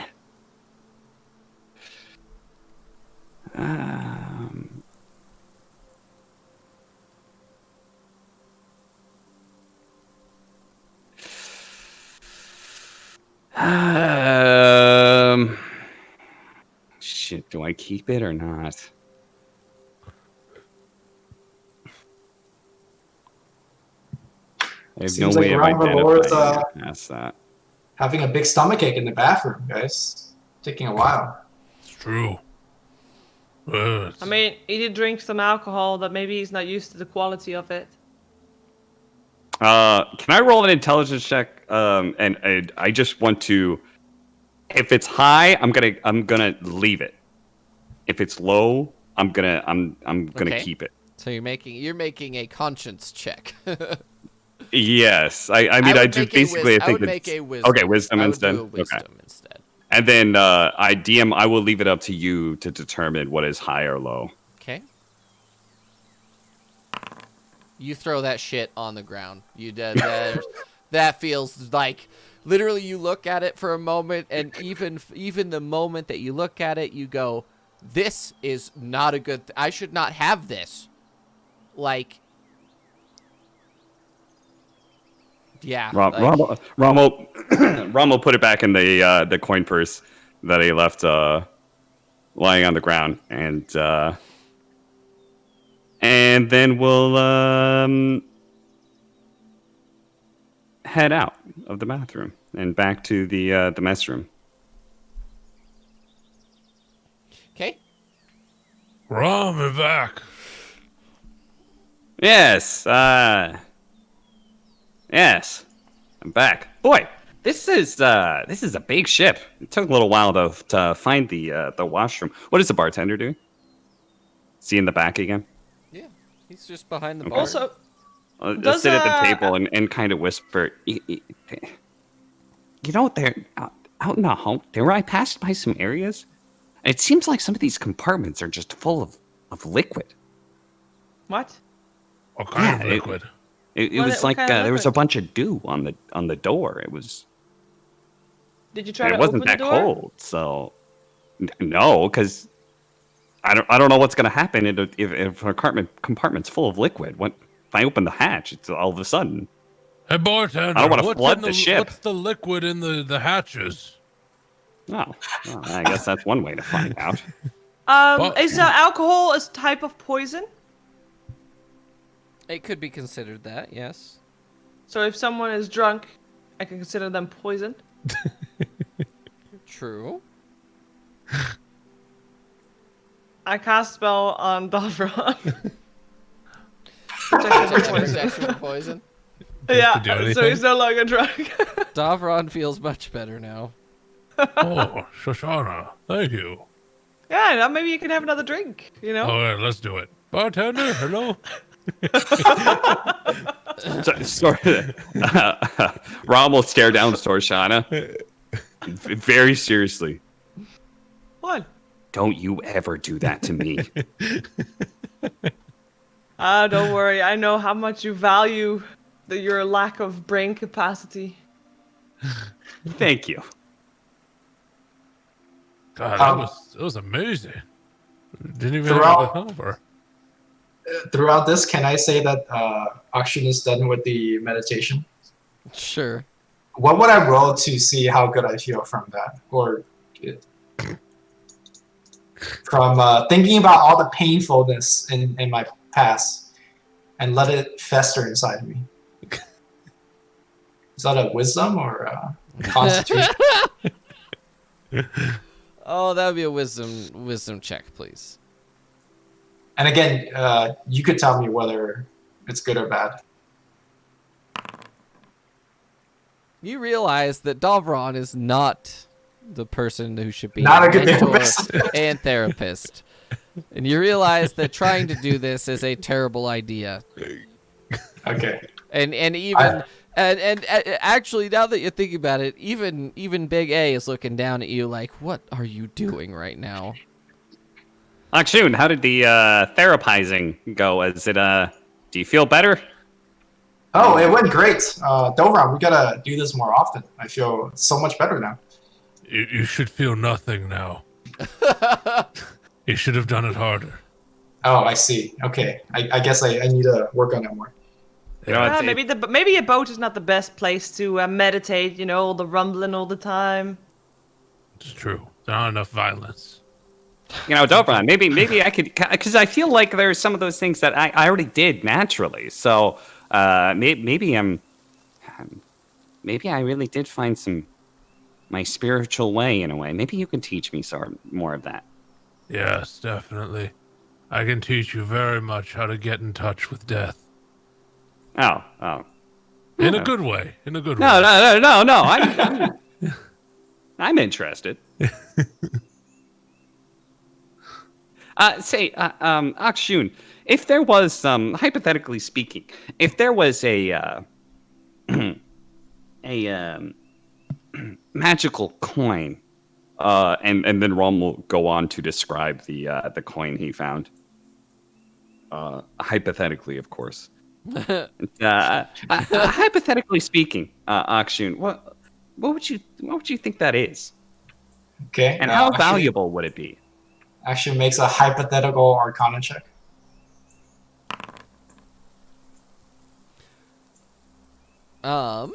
Shit, do I keep it or not? I have Seems no like way of Realm of Lore is, identifying it past that. having a big stomachache in the bathroom, guys. Taking a while. It's true. I mean, he did drink some alcohol that maybe he's not used to the quality of it. Can I roll an intelligence check? And I just want to. If it's high, I'm gonna leave it. If it's low, I'm gonna Okay. keep it. So you're making a conscience check. Yes, I mean would I just make a basically I I think would it's make a wisdom. okay. Wisdom I would instead. do a wisdom instead. And then I DM. I will leave it up to you to determine what is high or low. Okay. You throw that shit on the ground. You did that. That feels like literally. You look at it for a moment, and even the moment that you look at it, you go, "This is not a good. I should not have this." Like, yeah. like- Rommel put it back in the coin purse that he left lying on the ground, and then we'll head out of the bathroom and back to the mess room. Okay. Rom, we're back. Yes, yes, I'm back. Boy, this is a big ship. It took a little while to find the washroom. What is the bartender doing? Is he in the back again? Yeah. He's just behind the Okay. bar. Also, Let's Does, sit at the table and kind of whisper. You know, they're out in the home. There, I passed by some areas. It seems like some of these compartments are just full of liquid. what? What kind of Yeah, liquid? It What- was what like kind of there was a liquid? bunch of dew on the door. It was. Did you try to It wasn't open that the door? cold, so no, because I don't know what's gonna happen if a compartment's full of liquid. What if I open the hatch? It's all of a sudden. Hey, bartender, I don't wanna what's flood in the ship. What's the liquid in the hatches? Oh, well, I guess that's one way to find out. Well- Is alcohol a type of poison? It could be considered that, yes. So if someone is drunk, I can consider them poisoned. True. I cast spell on Davron. Protection from poison. Yeah, do so anything? he's no longer drunk. Davron feels much better now. Oh, Shoshana, thank you. Yeah, now maybe you can have another drink, you know? All right, let's do it. Bartender, hello. Rom will stare down Sorshana very seriously. What? Don't you ever do that to me. Ah, don't worry. I know how much you value your lack of brain capacity. Thank you. God, it was amazing. Didn't even Throughout- have a cover. Throughout this, can I say that Akshin is done with the meditation? Sure. What would I roll to see how good I feel from that? Or from thinking about all the painfulness in my past and let it fester inside me? Is that a wisdom or a constitution? Oh, that would be a wisdom check, please. And again, you could tell me whether it's good or bad. you realize that Davron is not the person who should be Not a good mentor therapist. and therapist. And you realize that trying to do this is a terrible idea. Okay. And even and actually, now that you're thinking about it, even Big A is looking down at you like, "What are you doing right now?" Akshun, how did the therapizing go? Is it do you feel better? Oh, it went great. Dovran, we gotta do this more often. I feel so much better now. You should feel nothing now. You should have done it harder. Oh, I see. Okay. I guess I need to work on that more. You know, Yeah, it's- maybe a boat is not the best place to meditate. You know, all the rumbling all the time. It's true. Not enough violence. You know, Dobron, maybe I could, because I feel like there's some of those things that I already did naturally. So maybe maybe I really did find my spiritual way in a way. Maybe you can teach me more of that. Yes, definitely. I can teach you very much how to get in touch with death. Oh. In a good way. In a good way. No. I'm interested. Akshun, if there was hypothetically speaking, if there was a magical coin, and then Rom will go on to describe the coin he found. Hypothetically, of course. Hypothetically speaking, Akshun, what would you think that is? Okay. And how valuable would it be? Actually makes a hypothetical arcana check. I'm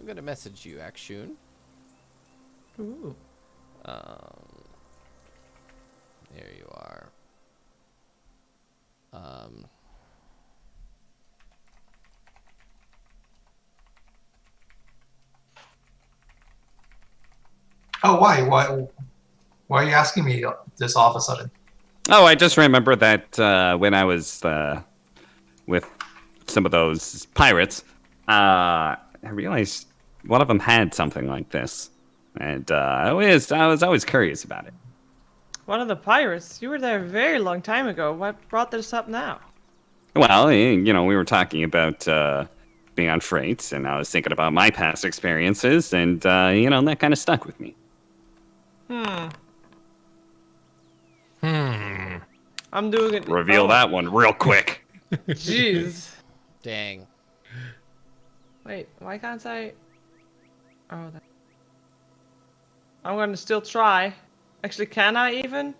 gonna message you, Akshun. Ooh. There you are. Oh, why? Why are you asking me this all of a sudden? Oh, I just remember that when I was with some of those pirates, I realized one of them had something like this, and I was always curious about it. One of the pirates. You were there a very long time ago. What brought this up now? Well, we were talking about being on freights, and I was thinking about my past experiences, and that kind of stuck with me. I'm doing it. Reveal that one real quick. Jeez. Dang. Wait, why can't I? Oh, I'm gonna still try. Actually, can I even?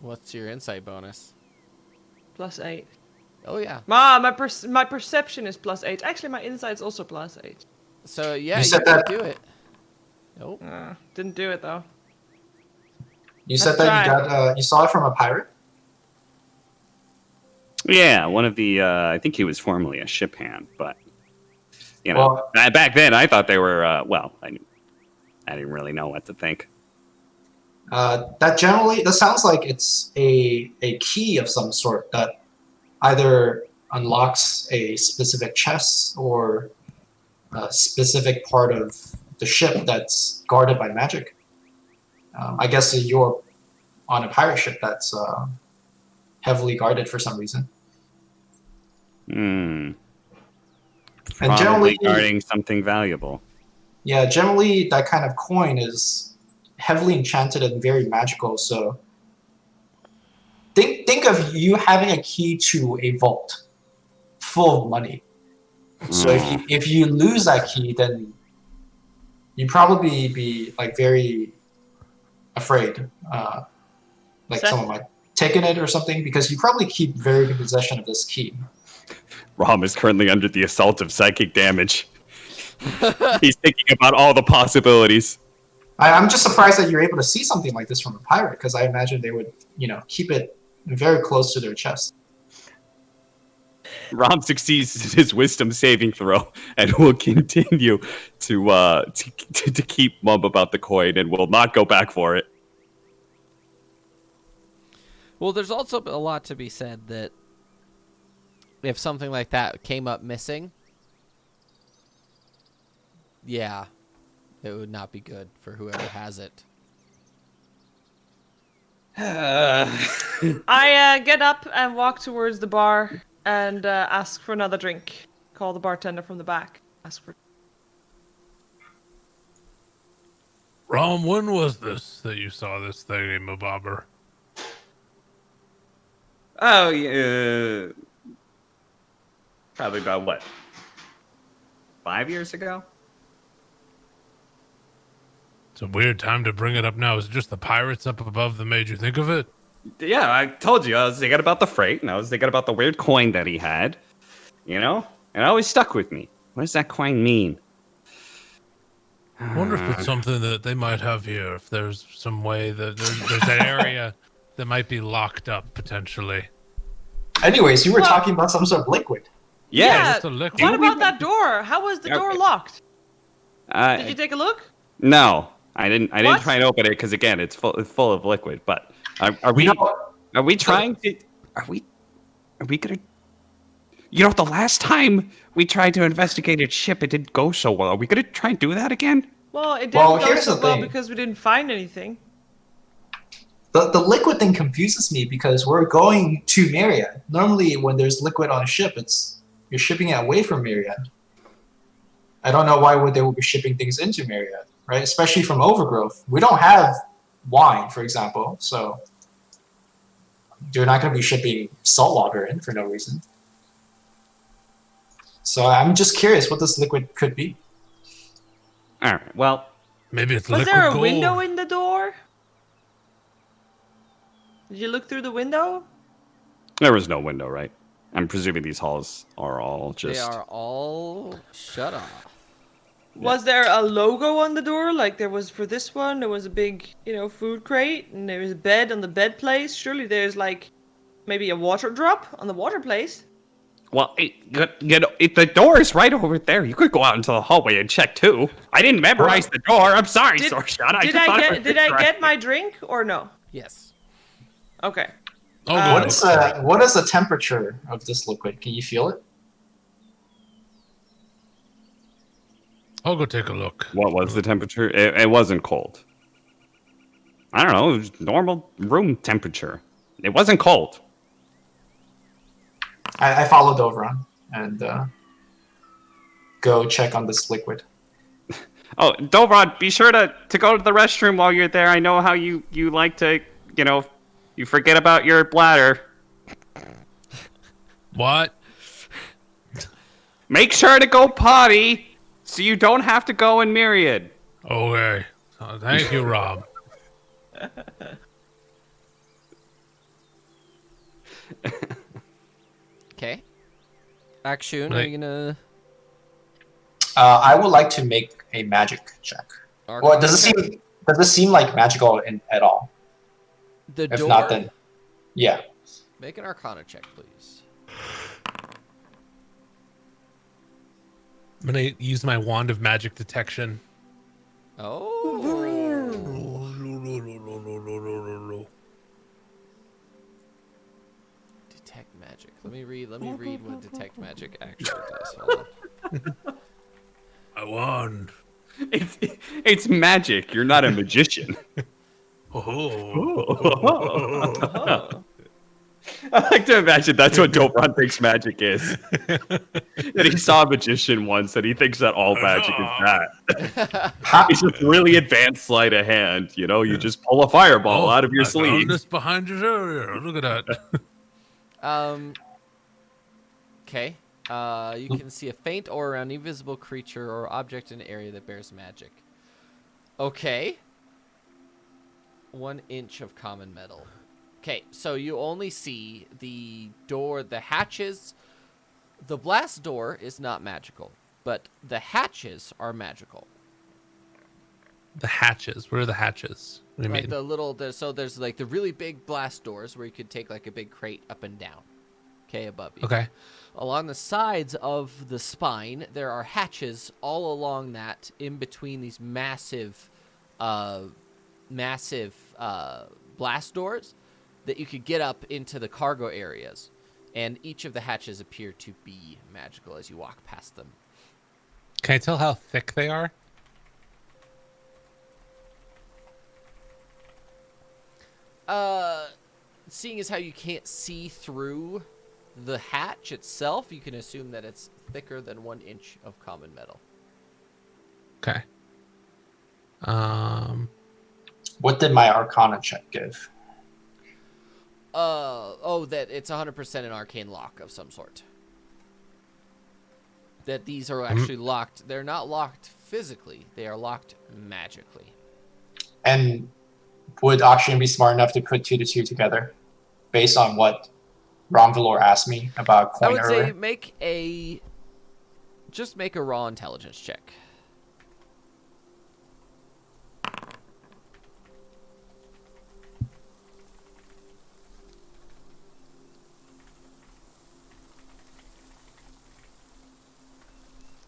What's your insight bonus? +8. Oh yeah. My perception is +8. Actually, my insight's also +8. So yeah, You you said can that- do it. Nope. Didn't do it though. You said Let's that try. you saw it from a pirate? Yeah, one of the I think he was formerly a ship hand, but Well- back then I thought they were I didn't really know what to think. That sounds like it's a key of some sort that either unlocks a specific chest or a specific part of the ship that's guarded by magic. I guess you're on a pirate ship that's heavily guarded for some reason. And And generally, guarding something valuable. yeah, generally that kind of coin is heavily enchanted and very magical. So think of you having a key to a vault full of money. So if you lose that key, then you'd probably be like very afraid, like Set- someone might taken it or something, because you probably keep very good possession of this key. Rom is currently under the assault of psychic damage. He's thinking about all the possibilities. I'm just surprised that you're able to see something like this from a pirate, because I imagine they would, keep it very close to their chest. Rom succeeds his wisdom saving throw and will continue to keep mum about the coin and will not go back for it. Well, there's also a lot to be said that if something like that came up missing, Yeah, it would not be good for whoever has it. I get up and walk towards the bar and ask for another drink. Call the bartender from the back. Ask for. Rom, when was this that you saw this thingamabobber? Oh, yeah. Probably about what? 5 years ago? It's a weird time to bring it up now. Is it just the pirates up above that made you think of it? Yeah, I told you. I was thinking about the freight, and I was thinking about the weird coin that he had. You know? And it always stuck with me. What does that coin mean? I wonder if it's something that they might have here. If there's some way that there's an area that might be locked up potentially. Anyways, you were Well- talking about some sort of liquid. Yeah. What's a liquid? What about that door? How was the door Okay. locked? Did you take a look? No, I didn't. I What? didn't try and open it because again, it's full of liquid. But are we? You know, Are we trying to? Are we gonna? You know, the last time we tried to investigate its ship, it didn't go so well. Are we gonna try and do that again? Well, it didn't Well, go here's so the well thing. because we didn't find anything. the liquid thing confuses me because we're going to Myriad. Normally, when there's liquid on a ship, you're shipping it away from Myriad. I don't know why they would be shipping things into Myriad, right? Especially from Overgrowth. We don't have wine, for example, so you're not going to be shipping salt water in for no reason. So I'm just curious what this liquid could be. All right. Well, Maybe it's Was liquid there a gold. window in the door? Did you look through the window? there was no window, right? I'm presuming these halls are all just. They are all shut off. Was there a logo on the door? Like there was for this one, there was a big, food crate, and there was a bed on the bed place. Surely there's like maybe a water drop on the water place. Well, the door is right over there. You could go out into the hallway and check too. I didn't memorize the door. I'm sorry, Did- Sorshot. Did I get my drink or no? Yes. Okay. Oh, What is the temperature of this liquid? Can you feel it? I'll go take a look. What was the temperature? It wasn't cold. I don't know. It was normal room temperature. It wasn't cold. I followed Dovron and go check on this liquid. Oh, Dobrod, be sure to go to the restroom while you're there. I know how you like to, you forget about your bladder. What? Make sure to go potty so you don't have to go in Myriad. Okay. Thank you, Rob. Okay. Action, are you gonna... I would like to make a magic check. Well, does it seem like magical at all? The If door? not, then yeah. Make an Arcana check, please. I'm gonna use my wand of magic detection. Oh. Detect magic. Let me read what detect magic actually does. Hold on. My wand. It's magic. You're not a magician. Oh. Oh. I like to imagine that's what Dobron thinks magic is. That he saw a magician once and he thinks that all magic is that. It's just really advanced sleight of hand. You just pull a fireball out of your I found sleeve. this behind your earlier. Look at that. Okay. You can see a faint aura around any visible creature or object in an area that bears magic. Okay. 1 inch of common metal. Okay, so you only see the door, the hatches. The blast door is not magical, but the hatches are magical. The hatches. Where are the hatches? What do you Like mean? so there's like the really big blast doors where you could take like a big crate up and down. Okay, above you. Okay. Along the sides of the spine, there are hatches all along that, in between these massive blast doors that you could get up into the cargo areas. And each of the hatches appear to be magical as you walk past them. Can I tell how thick they are? Seeing as how you can't see through the hatch itself, you can assume that it's thicker than 1 inch of common metal. Okay. What did my Arcana check give? That it's 100% an arcane lock of some sort. That these are actually locked. They're not locked physically. They are locked magically. And would Akshan be smart enough to put 2 to 2 together based on what Ron asked me about coin I would earlier? say make a raw intelligence check.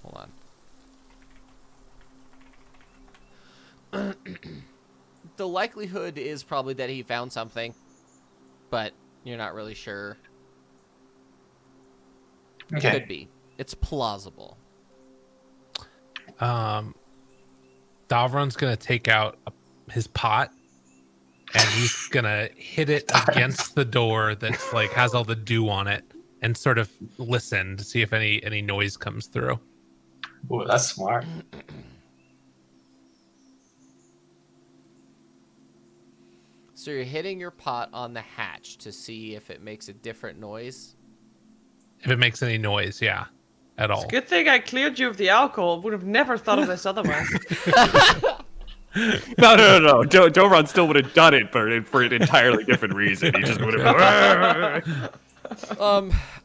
Hold on. The likelihood is probably that he found something, but you're not really sure. It Okay. could be. It's plausible. Davron's gonna take out his pot, and he's gonna hit it against the door that's like has all the dew on it, and sort of listen to see if any noise comes through. Ooh, that's smart. So you're hitting your pot on the hatch to see if it makes a different noise. If it makes any noise, yeah, at all. It's a good thing I cleared you of the alcohol. Would have never thought of this otherwise. No. Dovron still would have done it, but for an entirely different reason. He just would have.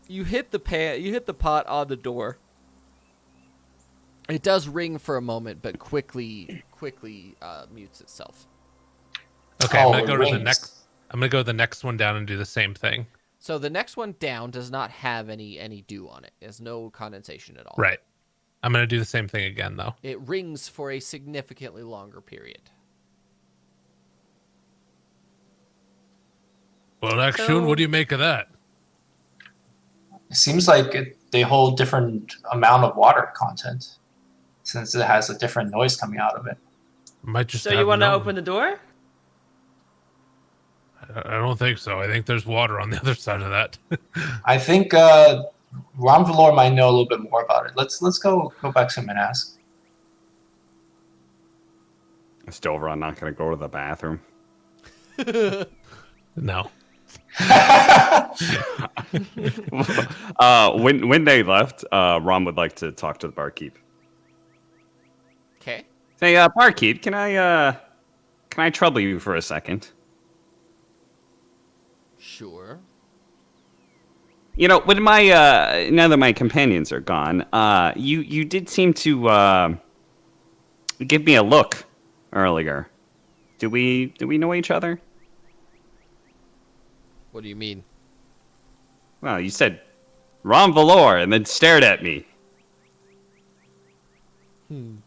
You hit the pot on the door. It does ring for a moment, but quickly mutes itself. Okay, I'm Oh, gonna go it to the rings. next. I'm gonna go to the next one down and do the same thing. So the next one down does not have any dew on it. There's no condensation at all. Right. I'm gonna do the same thing again though. It rings for a significantly longer period. Well, Action, what do you make of that? It seems like they hold different amount of water content since it has a different noise coming out of it. Might just. So have you want to no- open the door? I don't think so. I think there's water on the other side of that. I think Ron might know a little bit more about it. Let's go back to him and ask. Is Dovron not going to go to the bathroom? No. When they left, Ron would like to talk to the barkeep. Okay. Say, barkeep, can I trouble you for a second? Sure. You know, when my now that my companions are gone, you did seem to give me a look earlier. Do we know each other? What do you mean? Well, you said Ron Valor and then stared at me. Is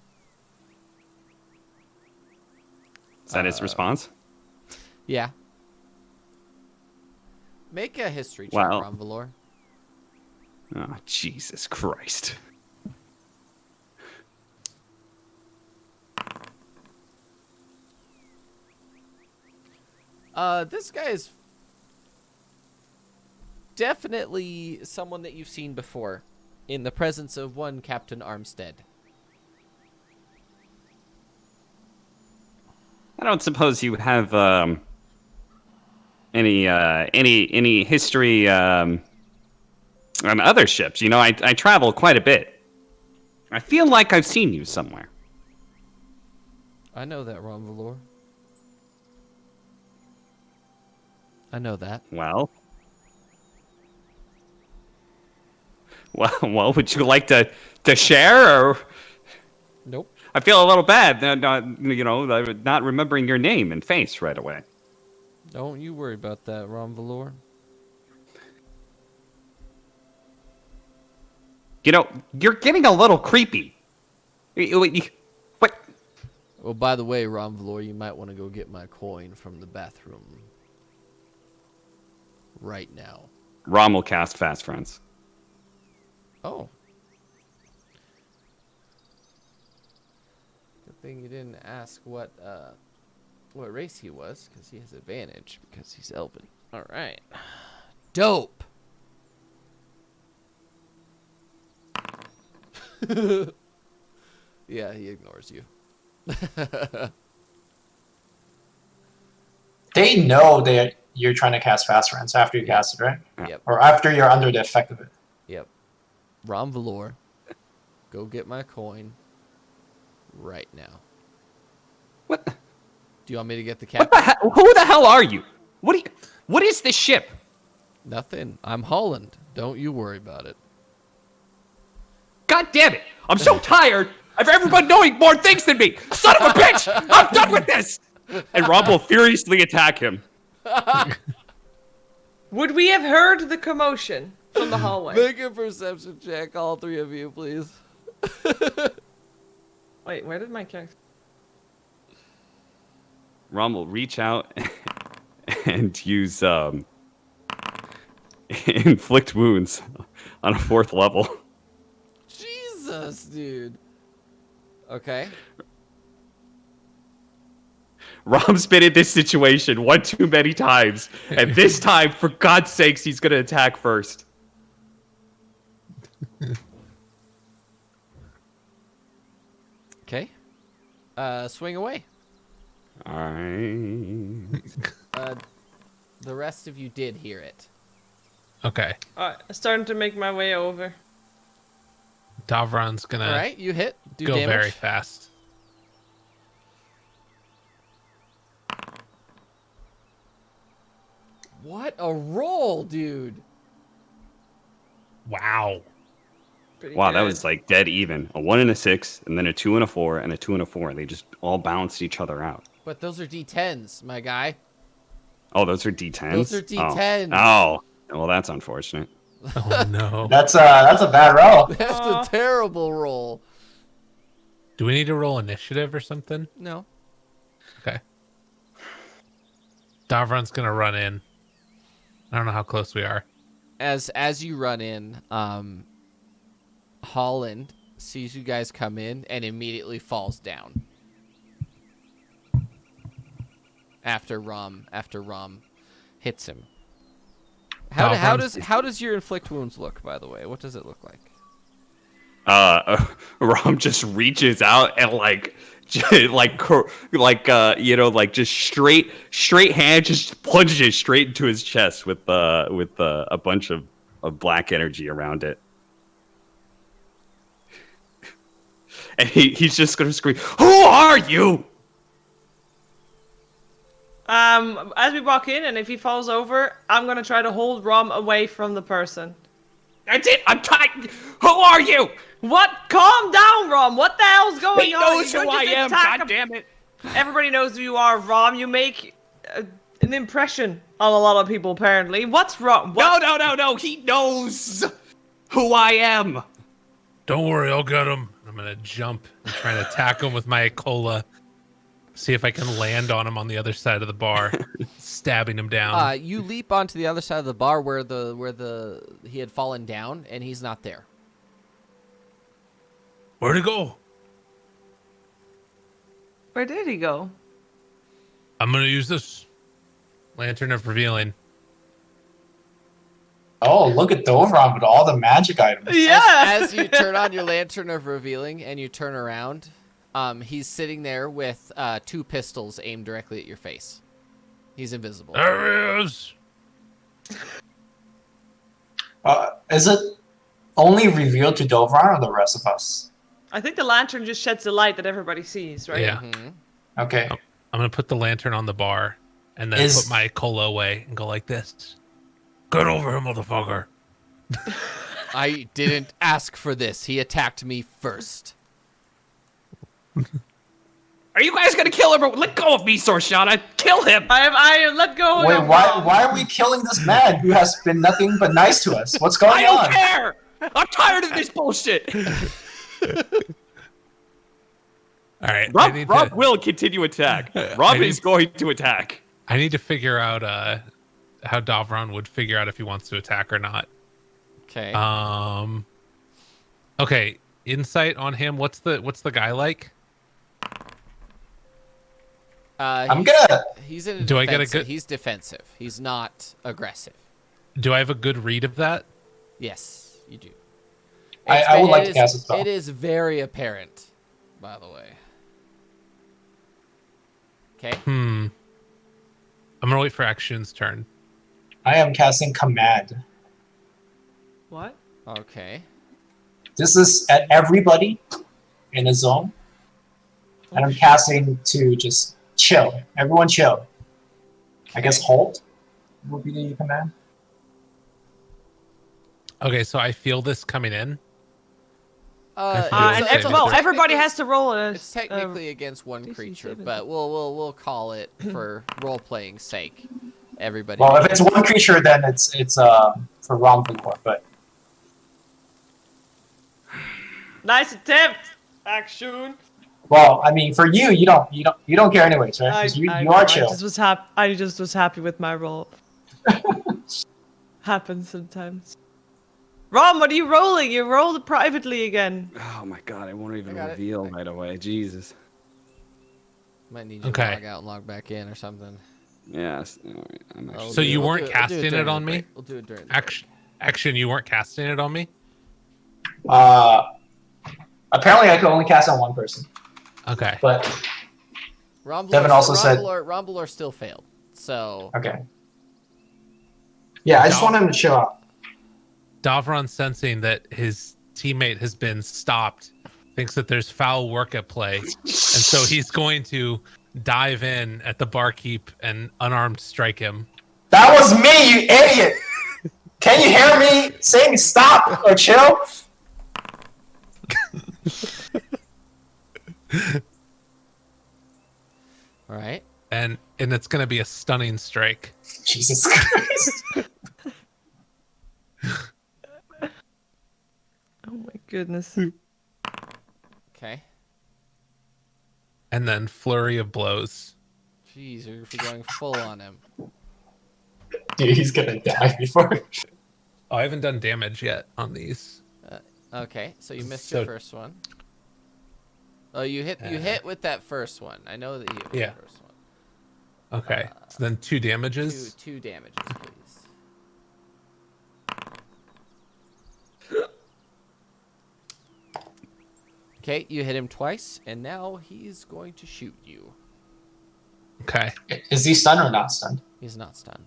that his response? Yeah. Make a history check, Wow. Ron Valor. Oh, Jesus Christ. This guy is definitely someone that you've seen before in the presence of one Captain Armstead. I don't suppose you have any history on other ships. You know, I travel quite a bit. I feel like I've seen you somewhere. I know that, Ron Valor. I know that. Well, would you like to share? Or Nope. I feel a little bad, not remembering your name and face right away. Don't you worry about that, Ron Valor. You know, you're getting a little creepy. What? Oh, by the way, Ron Valor, you might want to go get my coin from the bathroom. Right now. Rom will cast Fast Friends. Oh. thing you didn't ask what race he was, because he has advantage because he's Elven. All right. Dope. Yeah, he ignores you. They know that you're trying to cast Fast Friends after you cast it, right? Yep. Or after you're under the effect of it. Yep. Rom Valor, go get my coin right now. What? Do you want me to get the What captain? the hell? Who the hell are you? What is this ship? Nothing. I'm Holland. Don't you worry about it. God damn it! I'm so tired of everyone knowing more things than me. Son of a bitch! I'm done with this. And Rob will furiously attack him. Would we have heard the commotion from the hallway? Make a perception check, all three of you, please. Wait, where did my character? Rom will reach out and use inflict wounds on a 4th level. Jesus, dude. Okay. Rom's been in this situation one too many times, and this time, for God's sakes, he's gonna attack first. Okay. Swing away. Alright. The rest of you did hear it. Okay. Alright, starting to make my way over. Davron's gonna All right, you hit. Do go damage. very fast. What a roll, dude. Wow. Pretty Wow, that good. was like dead even. A 1 and a 6, and then a 2 and a 4, and a 2 and a 4. They just all balanced each other out. But those are D10s, my guy. Oh, those are D10s? Those are D10s. Oh, well, that's unfortunate. Oh no. That's a bad roll. That's Aw. a terrible roll. Do we need to roll initiative or something? No. Okay. Davron's gonna run in. I don't know how close we are. As you run in, Holland sees you guys come in and immediately falls down. After Rom hits him. How does your inflict wounds look, by the way? What does it look like? Rom just reaches out and just straight hand just plunges straight into his chest with a bunch of black energy around it. And he's just gonna scream, "Who are you?" As we walk in, and if he falls over, I'm gonna try to hold Rom away from the person. That's it. I'm tired. Who are you? What? Calm down, Rom. What the hell's going He on? knows You who don't I just am. attack God him. damn it. Everybody knows who you are, Rom. You make an impression on a lot of people, apparently. What's wrong? What? No. He knows who I am. Don't worry, I'll get him. I'm gonna jump and try and attack him with my cola. See if I can land on him on the other side of the bar, stabbing him down. You leap onto the other side of the bar where he had fallen down, and he's not there. Where'd he go? Where did he go? I'm gonna use this lantern of revealing. Oh, look at Dovron with all the magic items. Yeah. As you turn on your lantern of revealing and you turn around, he's sitting there with 2 pistols aimed directly at your face. He's invisible. There he is. Is it only revealed to Dovron or the rest of us? I think the lantern just sheds the light that everybody sees, right? Yeah. Mhm. Okay. I'm gonna put the lantern on the bar and then Is- put my cola away and go like this. Get over here, motherfucker. I didn't ask for this. He attacked me first. Are you guys gonna kill him? Or let go of me, Sorshana. Kill him. I let go. Wait, of why Rom. are we killing this man who has been nothing but nice to us? What's going I don't on? care. I'm tired of this bullshit. All right. Rob will continue attack. Rob is going to attack. I need to figure out how Davron would figure out if he wants to attack or not. Okay. Okay, insight on him. What's the guy like? I'm gonna. He's in a Do I get a defensive. good- He's defensive. He's not aggressive. Do I have a good read of that? Yes, you do. I would like to cast a spell. It is very apparent, by the way. Okay. I'm gonna wait for Action's turn. I am casting command. What? Okay. This is at everybody in a zone, and I'm casting to just chill. Everyone chill. I guess halt would be the command. Okay, so I feel this coming in. Uh, feel And the same. well, everybody has to roll a. It's technically against one DC creature, saving but we'll call it for role playing sake. Everybody. Well, if it's one creature, then it's for Romfleur, but Nice attempt, Action. well, I mean, for you don't care anyways, right? 'Cause you know, are chill. I just was happy with my roll. Happens sometimes. Rom, what are you rolling? You rolled privately again. Oh my god, I won't even I got it. reveal right away. Jesus. Might need you Okay. to log out and log back in or something. Yes. All right. I'm actually. So you weren't we'll casting it during the on me? break. We'll do it during the Action, you weren't casting it on me? Apparently I could only cast on one person, Okay. but break. Devin also said- Romblor still failed. So okay. Yeah, I just No. want him to chill out. Davron, sensing that his teammate has been stopped, thinks that there's foul work at play, and so he's going to dive in at the barkeep and unarmed strike him. That was me, you idiot! Can you hear me saying stop or chill? all right. And it's going to be a stunning strike. Jesus Christ. Oh my goodness. Okay. And then flurry of blows. Jeez, you're going full on him. Dude, he's gonna die before. Oh, I haven't done damage yet on these. Okay, so you missed So- your first one. Oh, you hit with that first one. I know that you hit with Yeah. the first one. Okay. So then 2 damages. Two damages, please. Okay, you hit him twice, and now he's going to shoot you. Okay. Is he stunned or not stunned? He's not stunned.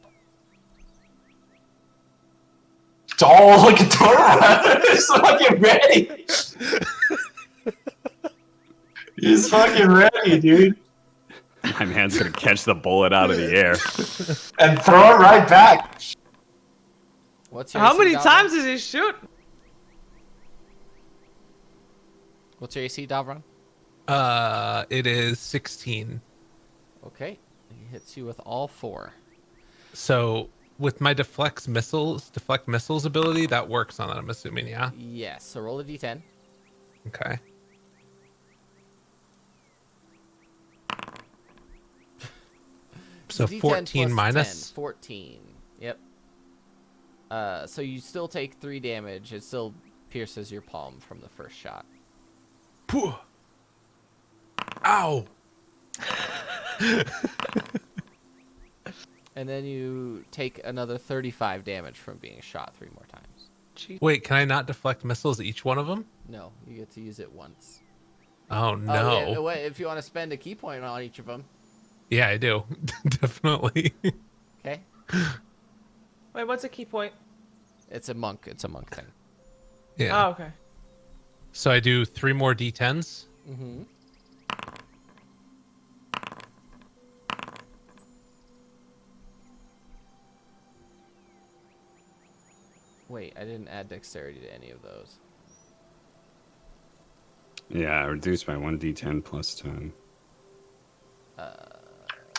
Oh, look at Dora! He's fucking ready! He's fucking ready, dude. My man's gonna catch the bullet out of the air. And throw it right back. What's your How AC, many Davron? times did he shoot? What's your AC, Davron? It is 16. Okay, he hits you with all 4. So with my deflect missiles ability, that works on that, I'm assuming, yeah? Yes, so roll a d10. Okay. So D10 14 plus minus. 10, 14. Yep. So you still take 3 damage. It still pierces your palm from the first shot. Phew. Ow! And then you take another 35 damage from being shot 3 more times. Wait, can I not deflect missiles each one of them? No, you get to use it once. Oh, Oh, no. yeah, wait, if you want to spend a key point on each of them. Yeah, I do. Definitely. Okay. Wait, what's a key point? It's a monk thing. Yeah. Oh, okay. So I do 3 more d10s. Mm-hmm. Wait, I didn't add dexterity to any of those. Yeah, reduced by 1d10 plus 10.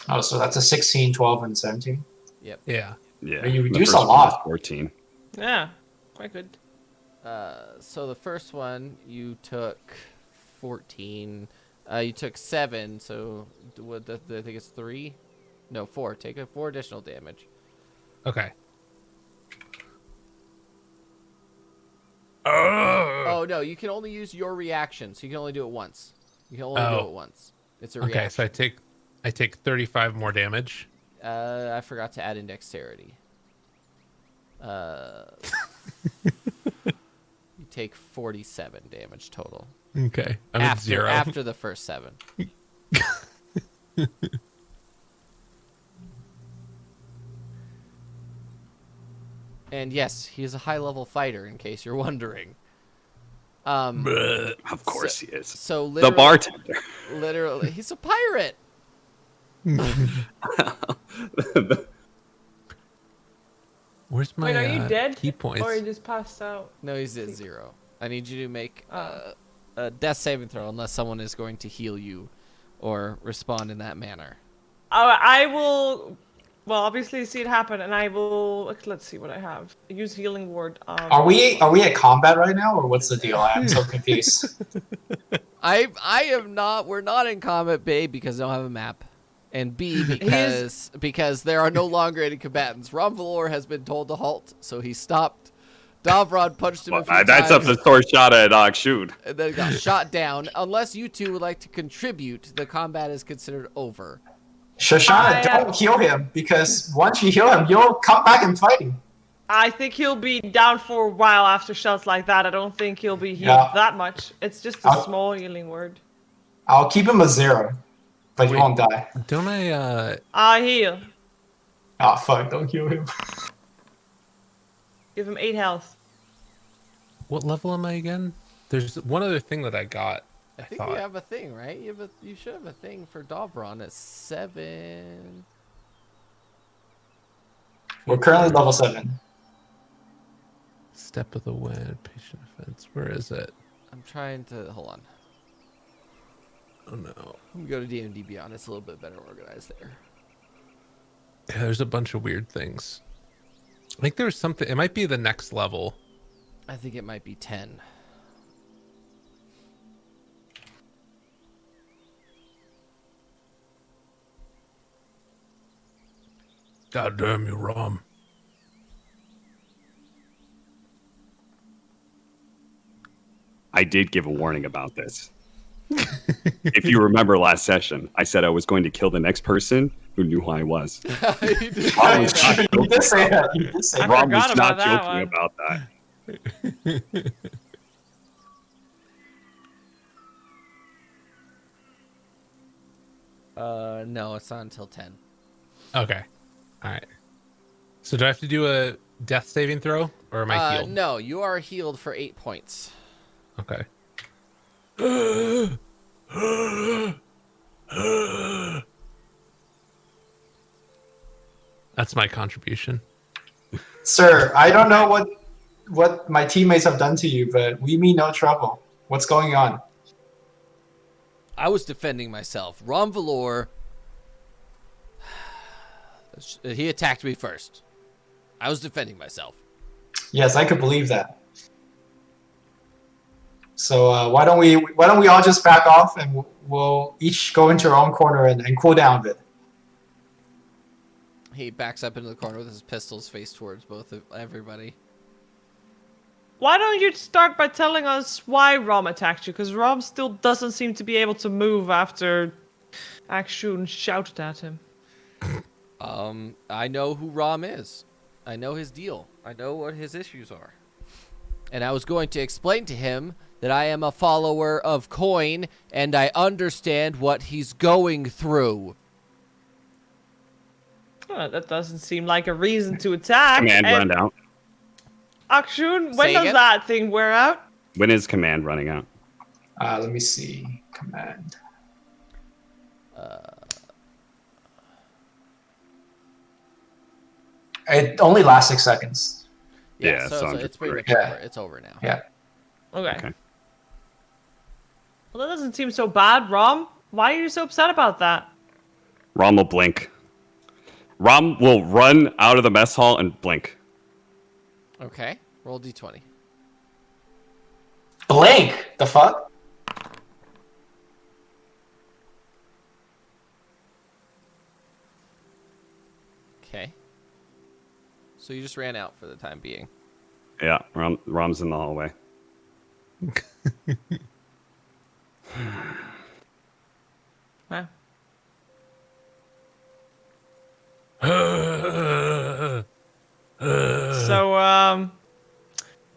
Oh, so that's a 16, 12, and 17. Yep. Yeah. Yeah. You the reduce first a one was lot. 14. Yeah, quite good. So the first one you took 14. You took 7. So what? I think it's 3. No, 4. Take a 4 additional damage. Okay. Oh no, you can only use your reaction, so you can only do it once. You can only do Oh. it once. It's a Okay, reaction. so I take I take 35 more damage. I forgot to add in dexterity. You take 47 damage total. Okay. I'm at 0. After the first 7. And yes, he is a high-level fighter, in case you're wondering. Of course he is. So The bartender. Literally, he's a pirate. Where's my Wait, are you dead? key points? Or you just passed out? No, he's at 0. I need you to make a death saving throw unless someone is going to heal you or respond in that manner. I will. Well, obviously see it happen, and I will. Let's see what I have. Use healing word. Are we at combat right now, or what's the deal? I'm so confused. I am not. We're not in combat, A, because I don't have a map, and B, because there are no longer any combatants. Ronvalor has been told to halt, so he stopped. Davron punched him a few That's times, up to sword shot at Akshud. and then got shot down. Unless you two would like to contribute, the combat is considered over. Shoshana, don't heal him, because once you heal him, you'll come back and fight him. I think he'll be down for a while after shots like that. I don't think he'll be healed that much. It's just a small healing word. I'll keep him a 0, but he won't die. Don't I, I heal. Oh, fuck, don't heal him. Give him 8 health. what level am I again? There's one other thing that I got. I think you have a thing, right? You should have a thing for Davron at 7. We're currently level 7. Step of the wind, patient defense. Where is it? I'm trying to hold on. Oh no. Let me go to D&D Beyond. It's a little bit better organized there. Yeah, there's a bunch of weird things. I think there's something. It might be the next level. I think it might be 10. God damn you, Rom. I did give a warning about this. If you remember last session, I said I was going to kill the next person who knew who I was. You did Oh, say that. you did say that. You did say I that. Rom was forgot not about that joking one. about that. No, it's not until 10. Okay. All right. So do I have to do a death saving throw, or am I healed? No, you are healed for 8 points. Okay. That's my contribution. Sir, I don't know what my teammates have done to you, but we mean no trouble. What's going on? I was defending myself. Ronvalor, he attacked me first. I was defending myself. Yes, I could believe that. So why don't we all just back off and we'll each go into our own corner and cool down a bit. He backs up into the corner with his pistols faced towards everybody. Why don't you start by telling us why Rom attacked you? Because Rom still doesn't seem to be able to move after Akshun shouted at him. I know who Rom is. I know his deal. I know what his issues are. And I was going to explain to him that I am a follower of Coin and I understand what he's going through. That doesn't seem like a reason to attack. Command And run out. Akshun, when Say does again? that thing wear out? When is command running out? Let me see. Command. It only lasts 6 seconds. Yeah, so sounds it's pretty much right. over. It's over now. Yeah. Okay. Well, that doesn't seem so bad, Rom. Why are you so upset about that? Rom will blink. Rom will run out of the mess hall and blink. Okay. Roll D20. Blink. The fuck? Okay. So you just ran out for the time being. Yeah, Rom's in the hallway. Huh.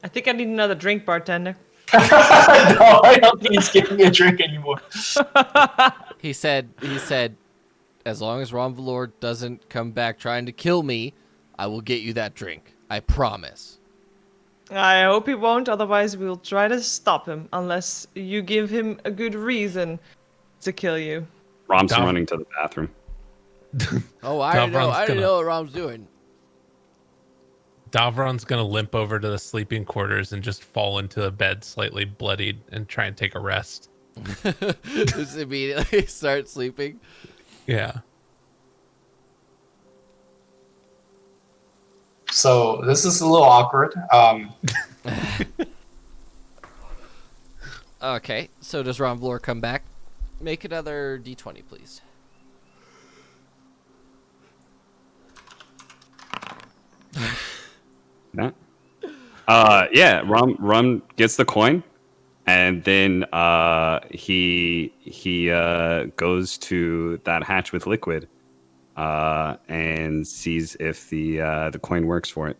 I think I need another drink, bartender. No, I don't think he's giving me a drink anymore. He said, as long as Ron Valor doesn't come back trying to kill me, I will get you that drink. I promise. I hope he won't, otherwise we'll try to stop him, unless you give him a good reason to kill you. Rom's running to the bathroom. Oh, I already know. Davron's I already gonna- know what Rom's doing. Davron's gonna limp over to the sleeping quarters and just fall into the bed, slightly bloodied, and try and take a rest. Just immediately start sleeping. Yeah. So this is a little awkward. Okay, so does Ron Valor come back? Make another d20, please. Yeah. Rum gets the coin, and then he goes to that hatch with liquid, and sees if the coin works for it.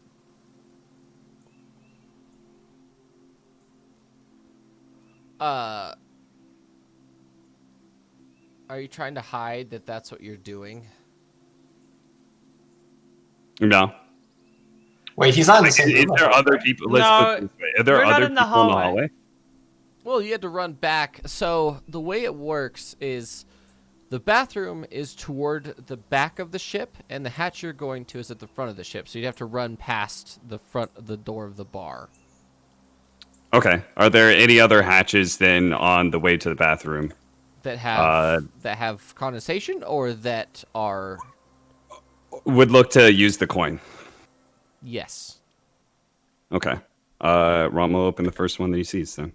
Are you trying to hide that that's what you're doing? No. Wait, he's not in the same Is room. there other people? Let's No, put it this way. Are there we're not other in the people in the hallway. hallway? Well, you had to run back. So the way it works is the bathroom is toward the back of the ship, and the hatch you're going to is at the front of the ship. So you'd have to run past the front of the door of the bar. Okay. Are there any other hatches then on the way to the bathroom? That have condensation, or that are Would look to use the coin. yes. Okay. Rom will open the first one that he sees then.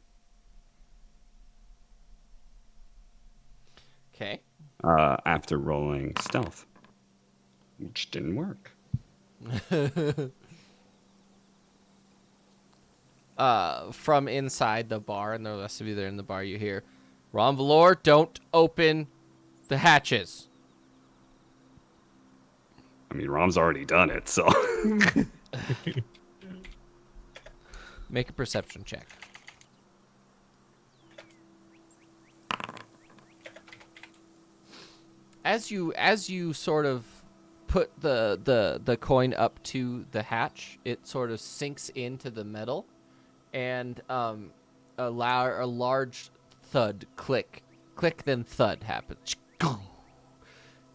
Okay. After rolling stealth, which didn't work. From inside the bar, and the rest of you there in the bar, you hear, Ron Valor, don't open the hatches. I mean, Rom's already done it, so. Make a perception check. As you sort of put the coin up to the hatch, it sort of sinks into the metal, and a large thud, click, then thud happens,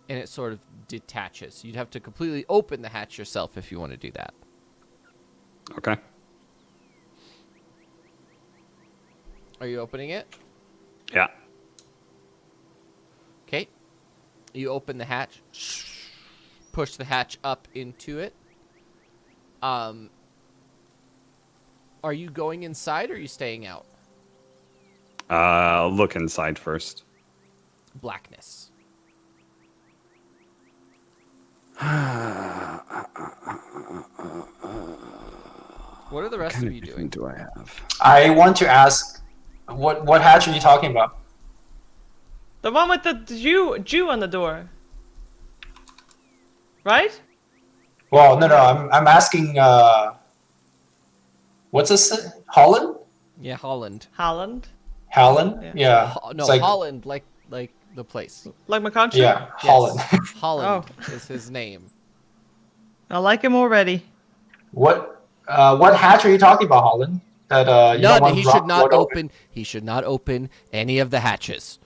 and it sort of detaches. You'd have to completely open the hatch yourself if you want to do that. Okay. Are you opening it? Yeah. Okay. You open the hatch, push the hatch up into it. Are you going inside or are you staying out? I'll look inside first. Blackness. What are the rest of you doing? Do I have? I want to ask, what hatch are you talking about? The one with the Jew on the door. Right? Well, no, I'm asking. What's this? Holland? Yeah, Holland. Holland. Holland? Yeah. No, It's like- Holland, like the place. Like my country? Yeah, Yes. Holland. Holland is his name. I like him already. What hatch are you talking about, Holland? That you don't None. want He Rock should not Lord open. He should not open any of the hatches.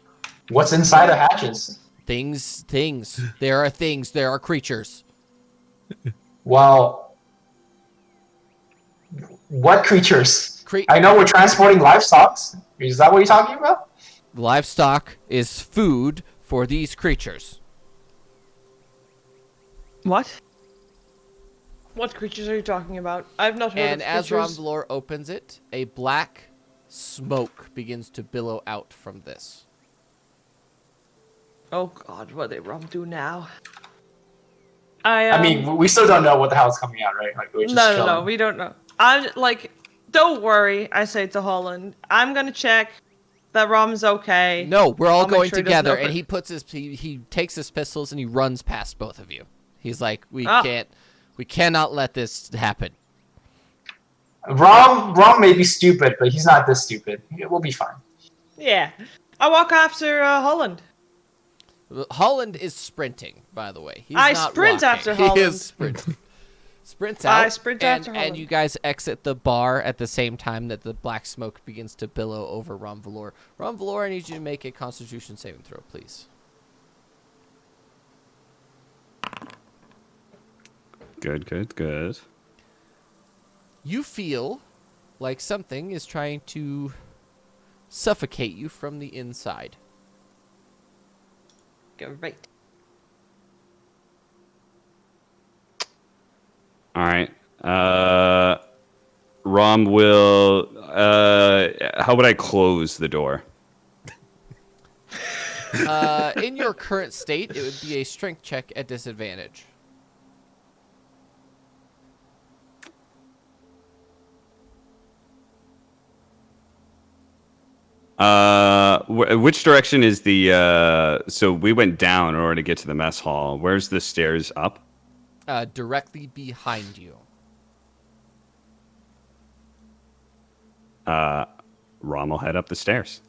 What's inside the hatches? Things. There are things. There are creatures. Well, what creatures? Cre- I know we're transporting livestock. Is that what you're talking about? Livestock is food for these creatures. What? What creatures are you talking about? I've not heard And of as creatures. Ron Valor opens it, a black smoke begins to billow out from this. Oh god, what did Rom do now? I mean, we still don't know what the hell's coming out, right? Like we're just no, chilling. we don't know. I like, don't worry. I say to Holland, I'm gonna check that Rom's okay. No, we're all I'll make going sure he doesn't together, open- and he puts he takes his pistols and he runs past both of you. He's like, we Ah. cannot let this happen. Rom may be stupid, but he's not this stupid. We'll be fine. Yeah. I walk after Holland. Holland is sprinting, by the way. He's I not sprint walking. after He Holland. is sprinting. Sprints out. I sprint after and Holland. you guys exit the bar at the same time that the black smoke begins to billow over Ron Valor. Ron Valor, I need you to make a Constitution saving throw, please. Good. You feel like something is trying to suffocate you from the inside. Great. All right. Rom will. How would I close the door? In your current state, it would be a strength check at disadvantage. Which direction is the? So we went down in order to get to the mess hall. Where's the stairs up? Directly behind you. Rom will head up the stairs.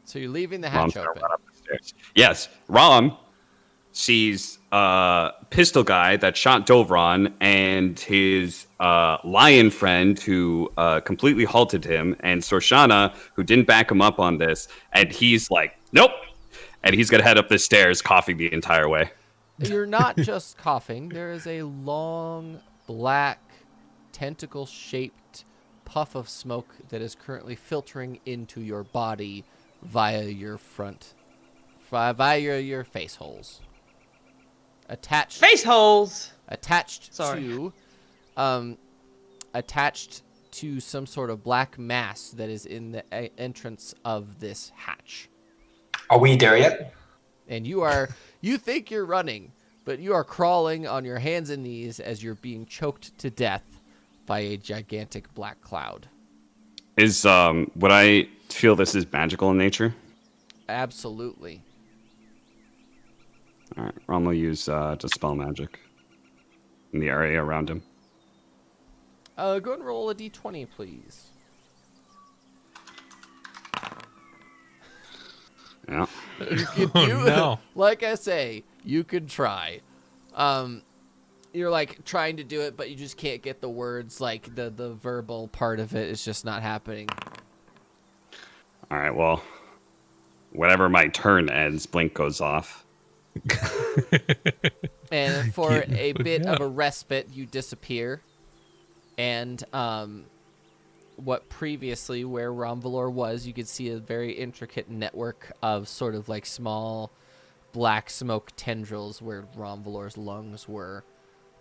So you're leaving the Rom's hatch gonna open. run up the stairs. Yes, Rom sees pistol guy that shot Dovron and his lion friend who completely halted him, and Sorshana who didn't back him up on this, and he's like, nope, and he's gonna head up the stairs coughing the entire way. You're not just coughing. There is a long, black, tentacle-shaped puff of smoke that is currently filtering into your body via your your face holes. Attached Face holes. attached Sorry. to some sort of black mass that is in the entrance of this hatch. Are we there yet? And you think you're running, but you are crawling on your hands and knees as you're being choked to death by a gigantic black cloud. Is would I feel this is magical in nature? Absolutely. All right, Rom will use dispel magic in the area around him. Go ahead and roll a d20, please. Yeah. No. Like I say, you could try. You're like trying to do it, but you just can't get the words. Like the verbal part of it is just not happening. All right. Well, whenever my turn ends, blink goes off. And for a bit of a respite, you disappear. And what previously where Romvalor was, you could see a very intricate network of sort of like small black smoke tendrils where Romvalor's lungs were,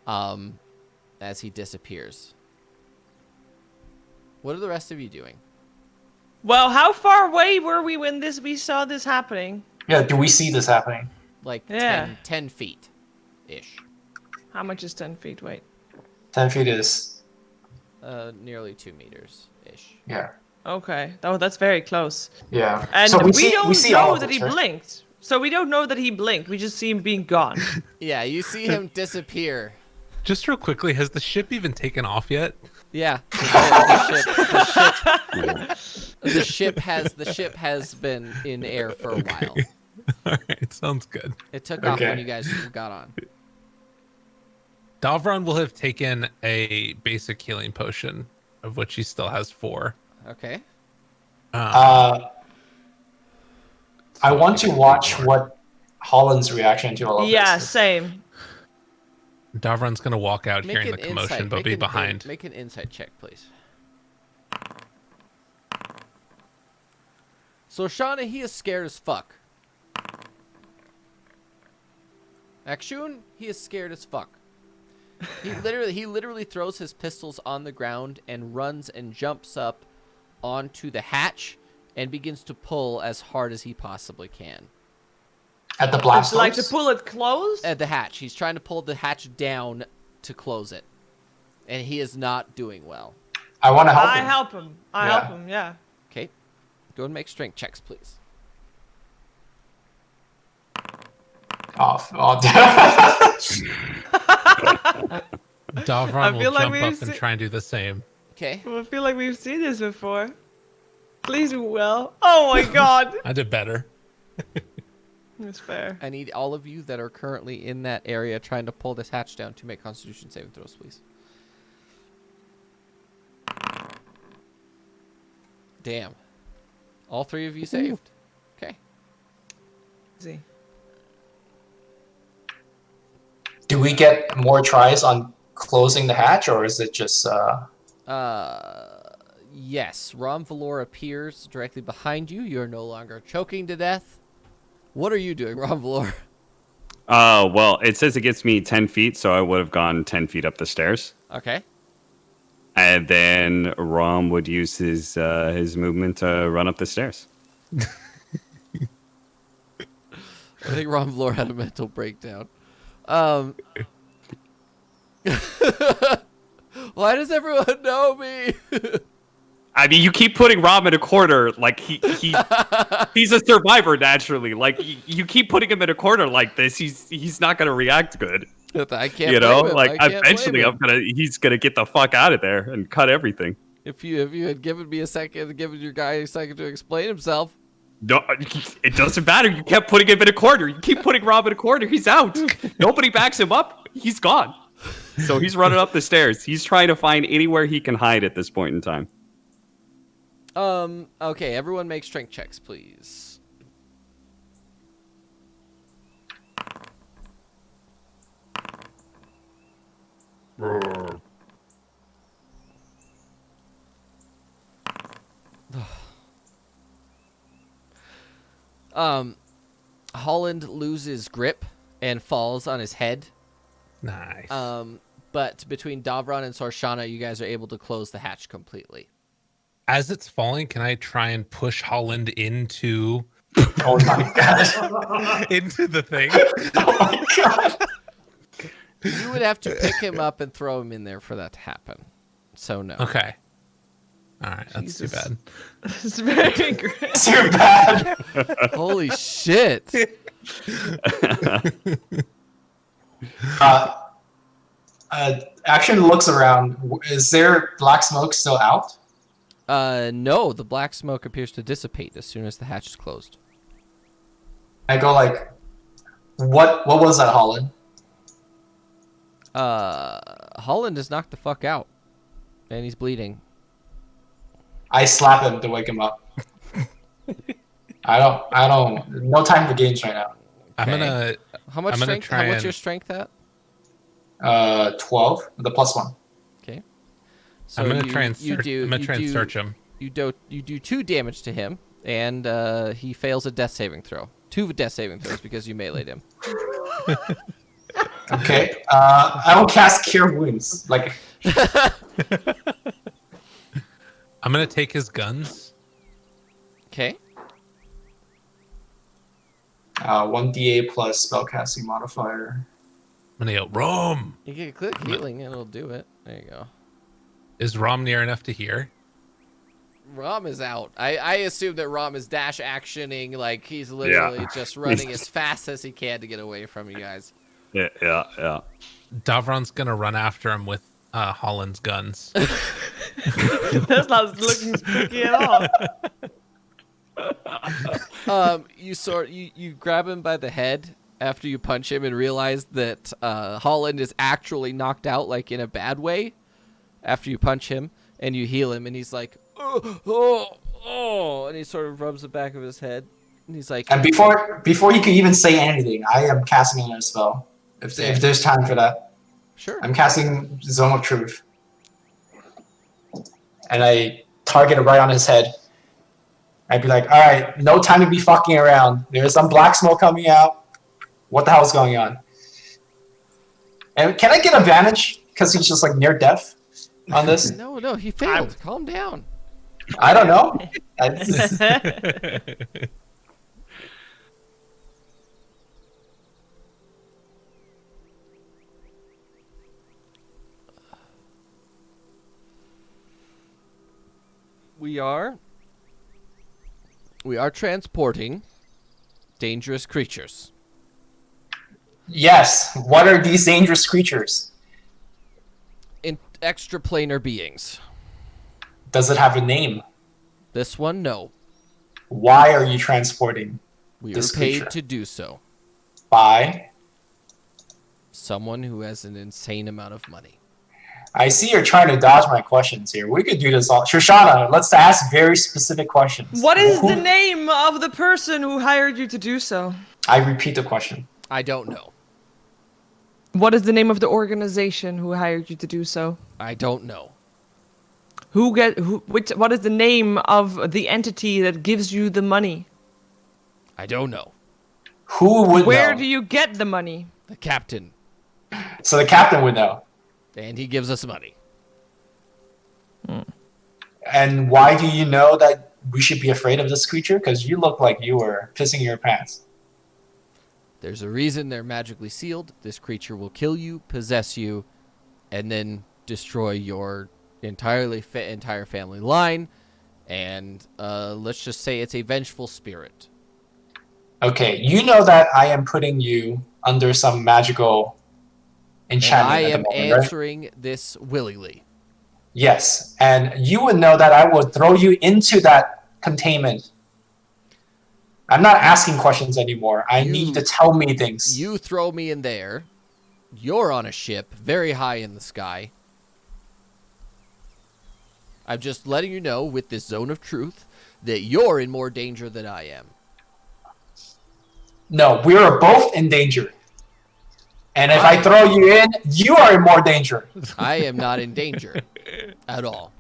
as he disappears. What are the rest of you doing? Well, how far away were we when we saw this happening? Yeah, do we see this happening? Like Yeah. 10 feet-ish. How much is 10 feet? Wait. 10 feet is, Nearly 2 meters-ish. yeah. Okay. Oh, that's very close. Yeah. And So we see don't all know of that this, he right? blinked. So we don't know that he blinked. We just see him being gone. Yeah, you see him disappear. Just real quickly, has the ship even taken off yet? Yeah, the ship has been in air for a while. All right, sounds good. It took off Okay. when you guys got on. Davron will have taken a basic healing potion, of which he still has 4. Okay. I want to watch what Holland's reaction to all of Yeah, this is. same. Davron's gonna walk out Make hearing an the commotion, insight. but Make be an- behind. Make an insight check, please. So Shauna, he is scared as fuck. Akshun, he is scared as fuck. He literally throws his pistols on the ground and runs and jumps up onto the hatch and begins to pull as hard as he possibly can. At the It's blast like to doors? pull it closed. At the hatch. He's trying to pull the hatch down to close it. And he is not doing well. I want to help I him. help him. I Yeah. help him. Yeah. Okay. Go and make strength checks, please. Oh, Davron feel will like jump we've up and se- try and do the same. Okay. I feel like we've seen this before. Please do well. Oh my god. I did better. That's fair. I need all of you that are currently in that area trying to pull this hatch down to make Constitution saving throws, please. Damn. All 3 of you saved. Okay. Easy. Do we get more tries on closing the hatch, or is it just? Yes. Rom Valor appears directly behind you. You're no longer choking to death. What are you doing, Rom Valor? Well, it says it gets me 10 feet, so I would have gone 10 feet up the stairs. Okay. And then Rom would use his movement to run up the stairs. I think Rom Valor had a mental breakdown. Why does everyone know me? I mean, you keep putting Rom in a corner, like he's a survivor naturally. Like you keep putting him in a corner like this, he's not gonna react good. I can't. You know, blame him. like I can't eventually blame him. he's gonna get the fuck out of there and cut everything. If you had given me a second, given your guy a second to explain himself. No, it doesn't matter. You kept putting him in a corner. You keep putting Rob in a corner. He's out. Nobody backs him up. He's gone. So he's running up the stairs. He's trying to find anywhere he can hide at this point in time. Okay, everyone make strength checks, please. Holland loses grip and falls on his head. Nice. But between Davron and Sorshana, you guys are able to close the hatch completely. As it's falling, can I try and push Holland into Oh my god! into the thing? Oh my god! You would have to pick him up and throw him in there for that to happen. So no. Okay. All right, that's Jesus. too bad. It's very great. Too bad. Holy shit. Action looks around. Is there black smoke still out? No, the black smoke appears to dissipate as soon as the hatch is closed. I go like, what was that, Holland? Holland is knocked the fuck out. And he's bleeding. I slap him to wake him up. I don't. No time for games right now. I'm Okay. gonna. How much I'm gonna strength? try What's and- your strength at? 12 with the +1. Okay. So I'm gonna you- try and. you Search, do- I'm gonna you try and do- search him. You do 2 damage to him, and he fails a death saving throw. 2 death saving throws because you meleeed him. Okay. I will cast Cure Wounds. Like, I'm gonna take his guns. Okay. 1d8 plus spellcasting modifier. I'm gonna yell, Rom! You can click healing and it'll do it. There you go. Is Rom near enough to hear? Rom is out. I assume that Rom is dash actioning, like he's literally just running as fast as he can to get away from you guys. Yeah. Davron's gonna run after him with Holland's guns. That's not looking spooky at all. You grab him by the head after you punch him and realize that Holland is actually knocked out, like in a bad way. After you punch him and you heal him, and he's like, oh, and he sort of rubs the back of his head, and he's like, And before you can even say anything, I am casting another spell. If there's time for that, sure. I'm casting Zone of Truth, and I target it right on his head. I'd be like, all right, no time to be fucking around. There's some black smoke coming out. What the hell is going on? And can I get advantage because he's just like near death on this? No, he failed. Calm down. I don't know. We are transporting dangerous creatures. Yes. What are these dangerous creatures? extraplanar beings. Does it have a name? This one, no. Why are you transporting We this were paid creature? to do so. By? Someone who has an insane amount of money. I see you're trying to dodge my questions here. We could do this all. Shoshana, let's ask very specific questions. What is the Who- name of the person who hired you to do so? I repeat the question. I don't know. What is the name of the organization who hired you to do so? I don't know. What is the name of the entity that gives you the money? I don't know. Who would Where know? do you get the money? The captain. So the captain would know. And he gives us money. And why do you know that we should be afraid of this creature? Because you look like you were pissing your pants. There's a reason they're magically sealed. This creature will kill you, possess you, and then destroy your entire family line. And let's just say it's a vengeful spirit. Okay, you know that I am putting you under some magical And enchantment I at the am moment, right? answering this willingly. Yes, and you would know that I would throw you into that containment. I'm not asking questions anymore. I need you to tell me things. You throw me in there. You're on a ship very high in the sky. I'm just letting you know with this zone of truth that you're in more danger than I am. No, we are both in danger. And if I throw you in, you are in more danger. I am not in danger at all.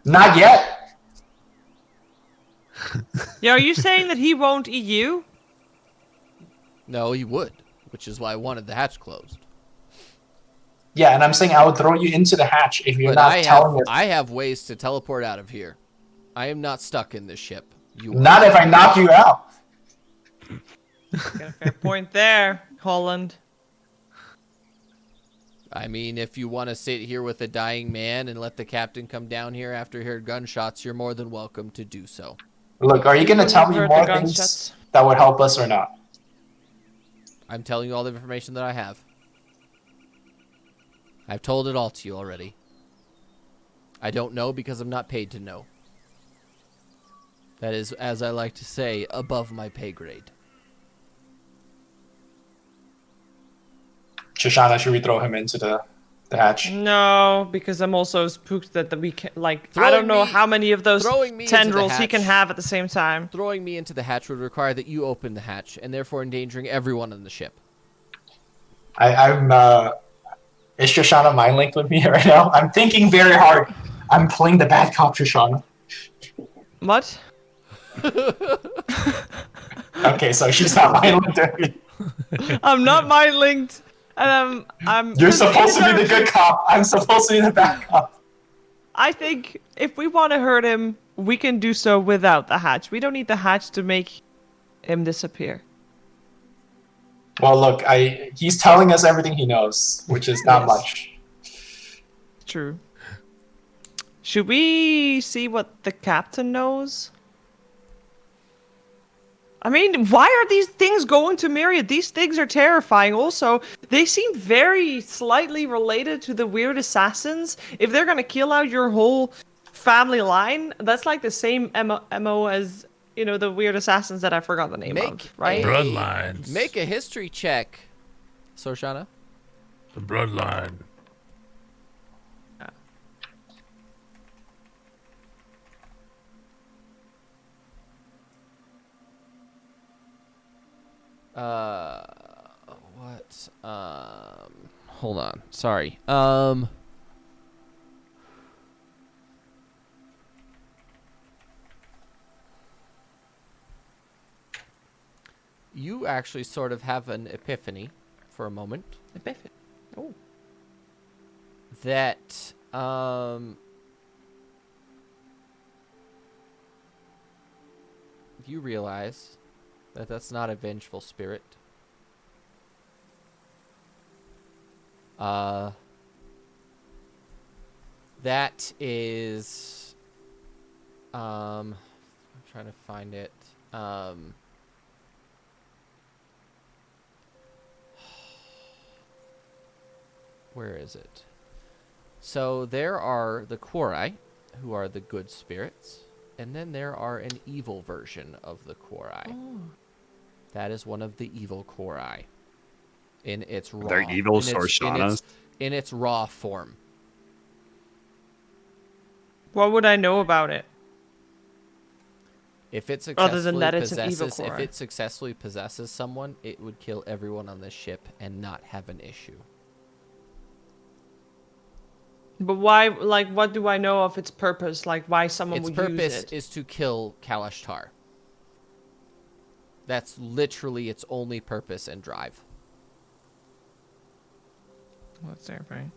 Not yet. Yeah, are you saying that he won't eat you? No, he would, which is why I wanted the hatch closed. Yeah, and I'm saying I would throw you into the hatch if you're But not telling us. I have ways to teleport out of here. I am not stuck in this ship. You are. Not if I knock you out. Got a fair point there, Holland. I mean, if you want to sit here with a dying man and let the captain come down here after he heard gunshots, you're more than welcome to do so. Look, are you going to tell me Heard more the things gunshots. that would help us or not? I'm telling you all the information that I have. I've told it all to you already. I don't know because I'm not paid to know. That is, as I like to say, above my pay grade. Shoshana, should we throw him into the hatch? No, because I'm also spooked that we can, I Throwing don't know me- how many of those throwing me into the tendrils he can hatch. have at the same time. Throwing me into the hatch would require that you open the hatch, and therefore endangering everyone on the ship. Is Shoshana mind linked with me right now? I'm thinking very hard. I'm playing the bad cop, Shoshana. What? Okay, so she's not mind linked with me. I'm not mind linked, and I'm. You're supposed to be the good cop. I'm supposed to be the bad cop. I think if we want to hurt him, we can do so without the hatch. We don't need the hatch to make him disappear. Well, look, he's telling us everything he knows, which is not Yes. much. True. Should we see what the captain knows? I mean, why are these things going to Myriad? These things are terrifying. Also, they seem very slightly related to the weird assassins. If they're gonna kill out your whole family line, that's like the same MO as, the weird assassins that I forgot the name of, right? Bloodlines. Make a history check, Sorshana. The bloodline. What? Hold on. Sorry. You actually sort of have an epiphany for a moment Oh. that, you realize that that's not a vengeful spirit. That is, I'm trying to find it. Where is it? So there are the Quori, who are the good spirits, and then there are an evil version of the Quori. Oh. That is one of the evil Quori in its raw, They're evil in Sorshanas. its raw form. What would I know about it? If it Other than successfully that, it's an evil possesses, if Quori. it successfully possesses someone, it would kill everyone on this ship and not have an issue. But why? Like, what do I know of its purpose? Like, why someone Its would purpose use it? is to kill Kalashtar. That's literally its only purpose and drive. That's terrifying.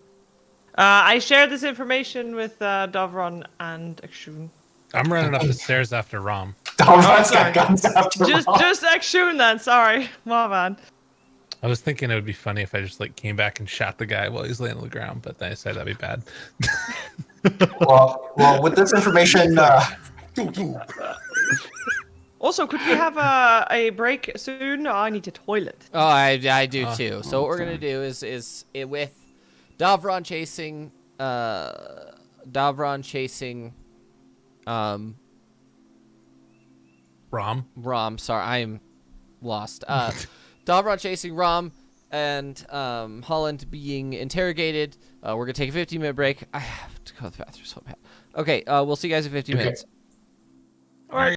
I shared this information with Dovron and Ekshun. I'm running up the stairs after Rom. Dalron's sorry. got guns after all. Just Ekshun then. Sorry, my bad. I was thinking it would be funny if I just like came back and shot the guy while he's laying on the ground, but then I said that'd be bad. Well, with this information, Also, could we have a break soon? Oh, I need to toilet. Oh, I do Oh, too. So what we're gonna do is with Davron chasing Rom. Sorry, I'm lost. Davron chasing Rom and Holland being interrogated. We're gonna take a 15-minute break. I have to go to the bathroom so bad. Okay, we'll see you guys in 15 Okay. minutes. All right.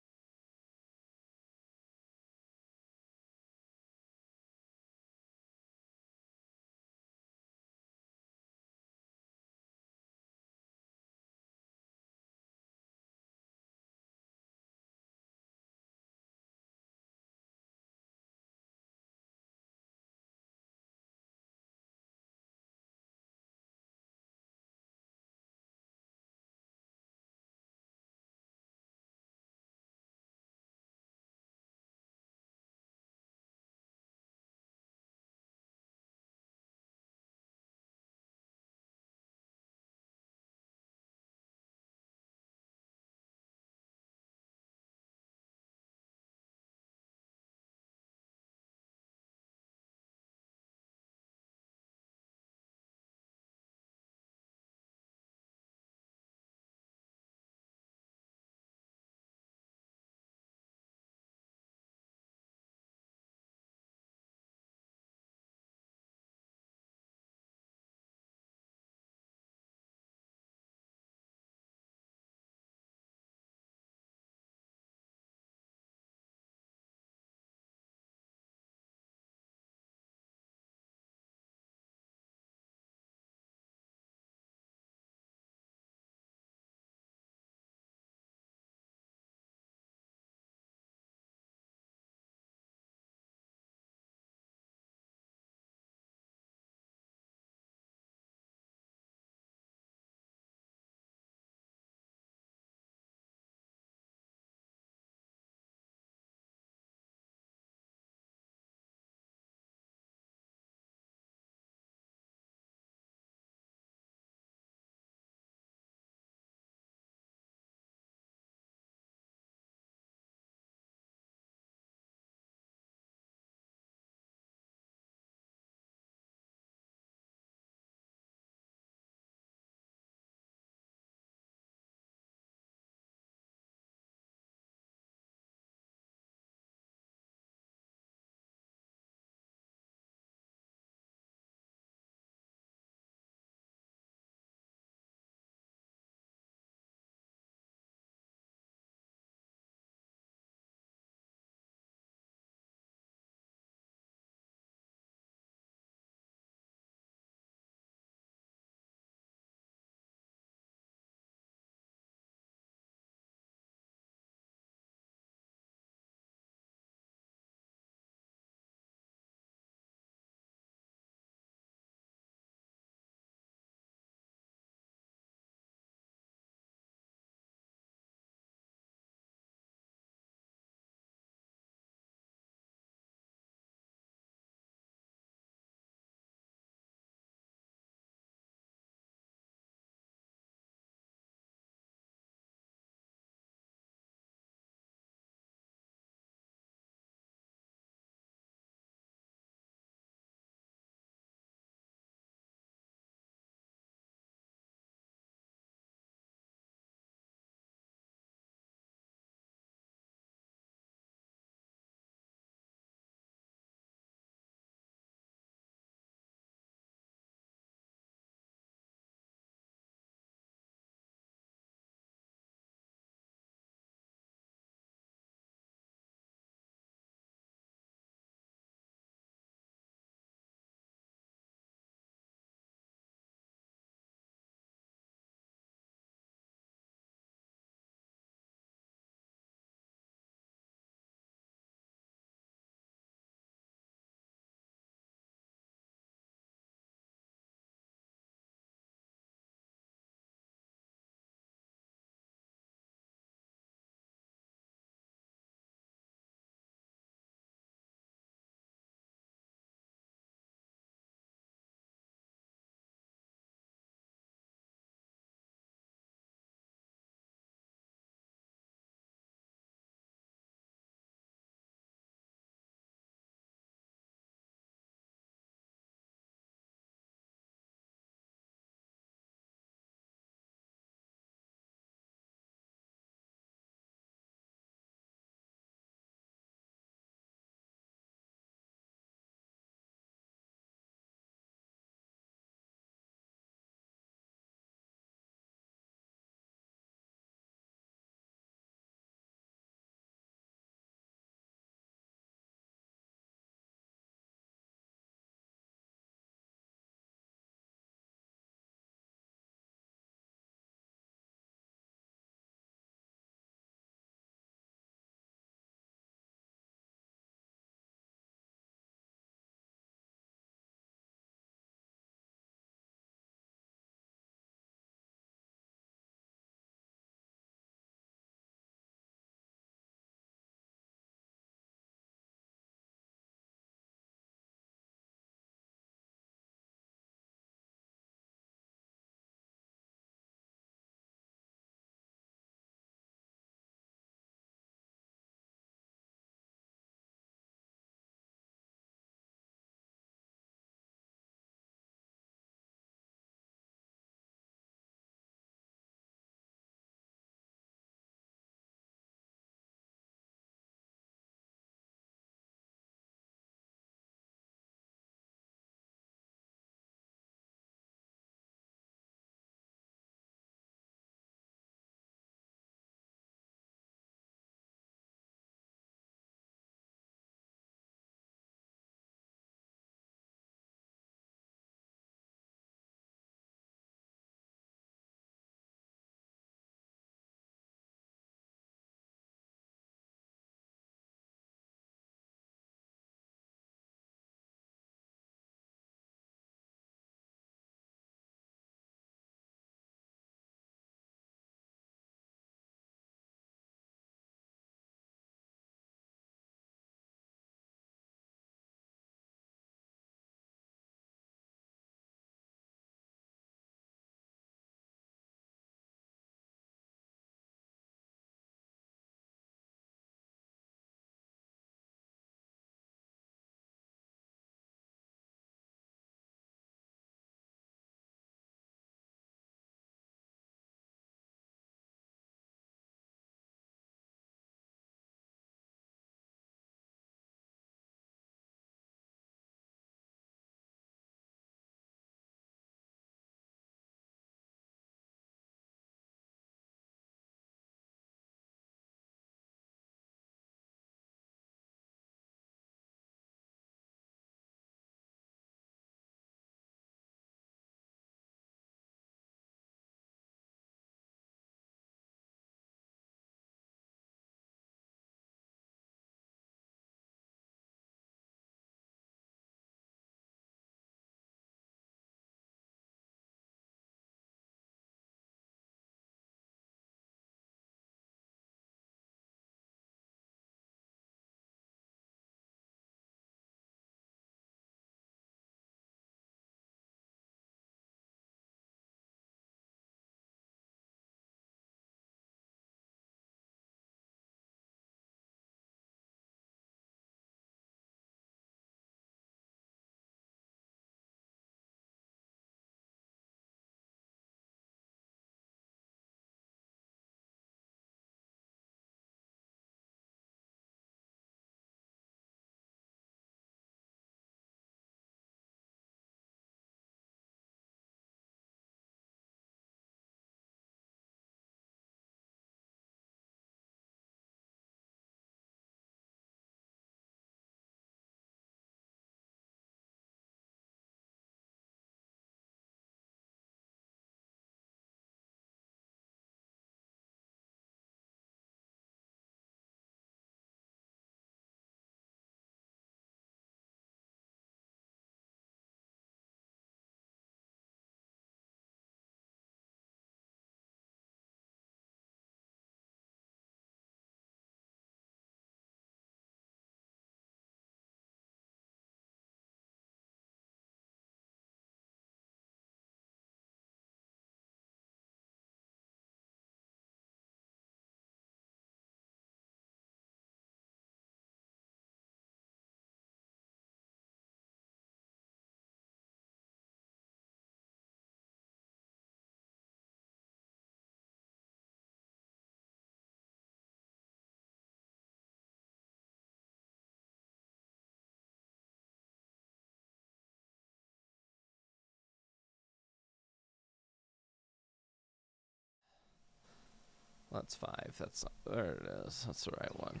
That's 5. That's not, there it is. That's the right one.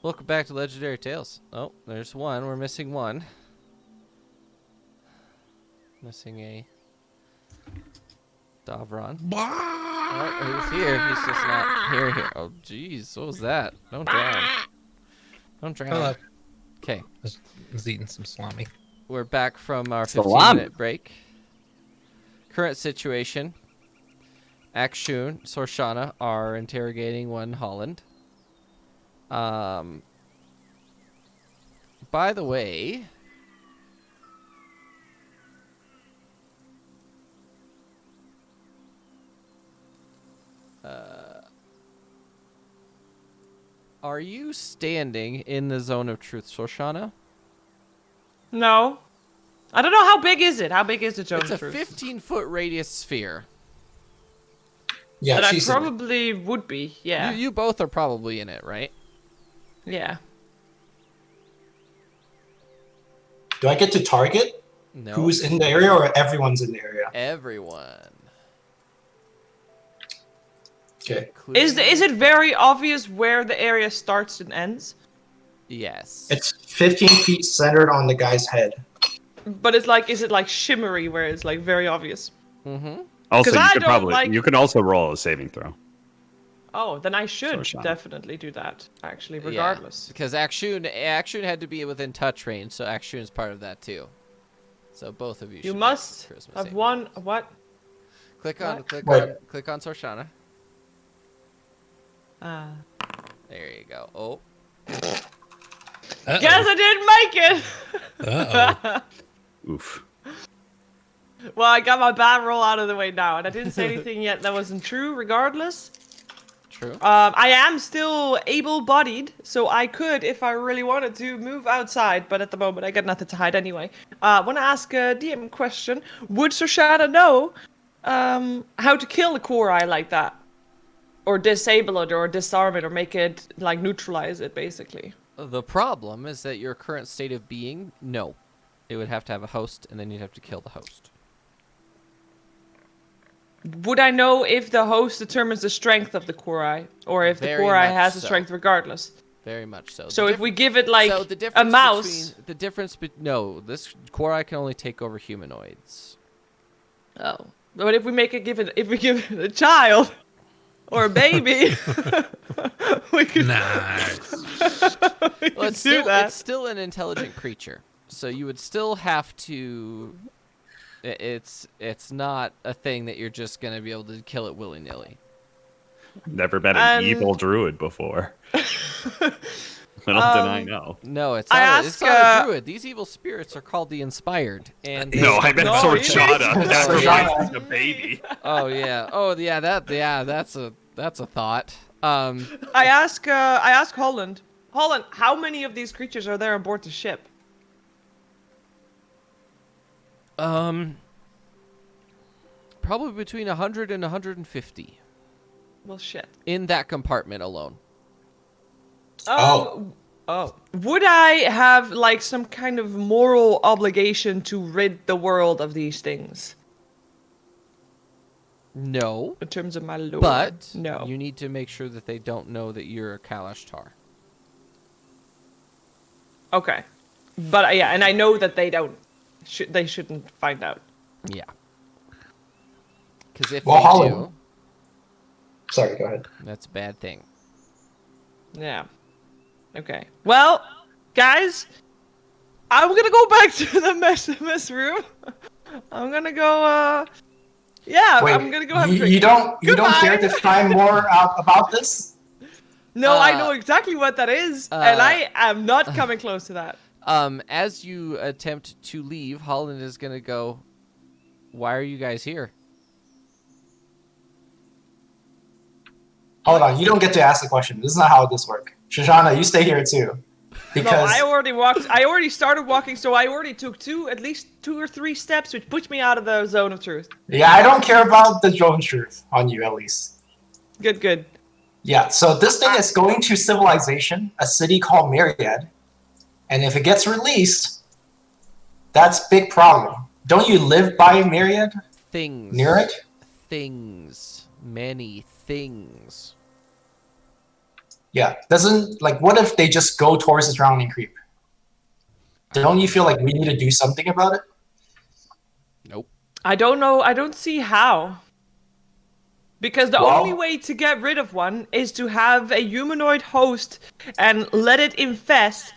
Welcome back to Legendary Tales. Oh, there's one. We're missing one. Missing a Davron. Oh, he's here. He's just not here. Oh, jeez. What was that? Don't drown. Don't drown. Hello. Okay. I was eating some salami. We're back from our Salami. 15-minute break. Current situation. Akshun, Sorshana are interrogating one Holland. By the way, are you standing in the zone of truth, Sorshana? No. I don't know, how big is it? How big is the zone It's of a truth? 15-foot radius sphere. Yeah, But I she's in it. probably would be, yeah. You both are probably in it, right? Yeah. Do I get to target No. who's in the area or everyone's in the area? Everyone. Okay. Is it very obvious where the area starts and ends? Yes. It's 15 feet centered on the guy's head. But it's like, is it like shimmery where it's like very obvious? Mm-hmm. Also, 'Cause you I could don't probably like- you can also roll a saving throw. Oh, then I should Sorshana. definitely do that, actually, regardless. Because Akshun had to be within touch range, so Akshun is part of that too. So both of you. You should make must charisma have saving. one, what? Click on What? Wait. Sorshana. There you go. Oh, Guess I didn't make it! Uh-oh. Oof. Well, I got my bad roll out of the way now, and I didn't say anything yet that wasn't true, regardless. true. I am still able-bodied, so I could, if I really wanted to, move outside, but at the moment I got nothing to hide anyway. I want to ask a DM question. Would Sorshana know how to kill a core eye like that? Or disable it, or disarm it, or make it, like, neutralize it, basically? The problem is that your current state of being, no. It would have to have a host, and then you'd have to kill the host. Would I know if the host determines the strength of the core eye? Or if the Very core eye much has the so. strength regardless? Very much so. So The if we give it, like, so the a difference mouse... between the difference, no, this core eye can only take over humanoids. Oh. But if we give it a child... Or a baby. We could, Nice. we Well, could do that. it's still an intelligent creature, so you would still have to. It's not a thing that you're just gonna be able to kill it willy nilly. Never met an And- evil druid before. Little did I know. No, it's I not. It's ask, not a druid. These evil spirits are called the Inspired, and they- No, I meant No, Sorshana. it That's is. right. The baby. Oh yeah. Oh yeah. That's a thought. I ask Holland. Holland, how many of these creatures are there on board the ship? Probably between 100 and 150 Well, shit. in that compartment alone. Oh. Oh. Would I have, like, some kind of moral obligation to rid the world of these things? No, In terms of my lore? but no. you need to make sure that they don't know that you're a Kalashtar. Okay. But, yeah, and I know that they don't. They shouldn't find out. Yeah. Because if Well, they Holland- do, Sorry, go ahead. that's a bad thing. Yeah. Okay. Well, guys, I'm gonna go back to the mess room. I'm gonna go. Yeah, Wait, I'm gonna go have a you, drink. you don't care Goodbye. to find more out about this? No, I Uh, know exactly what that is, and I am not coming close to that. As you attempt to leave, Holland is gonna go. Why are you guys here? Hold on, you don't get to ask the question. This is not how this works. Shoshana, you stay here too. No, Because I already started walking, so I already took at least 2 or 3 steps, which puts me out of the zone of truth. yeah, I don't care about the drone truth on you at least. Good. Yeah, so this thing is going to civilization, a city called Myriad, and if it gets released, that's big problem. Don't you live by Myriad? Things. Near it? Things. many things. Yeah. Doesn't like what if they just go towards the drowning creep? Don't you feel like we need to do something about it? Nope. I don't know. I don't see how. Because the Well- only way to get rid of one is to have a humanoid host and let it infest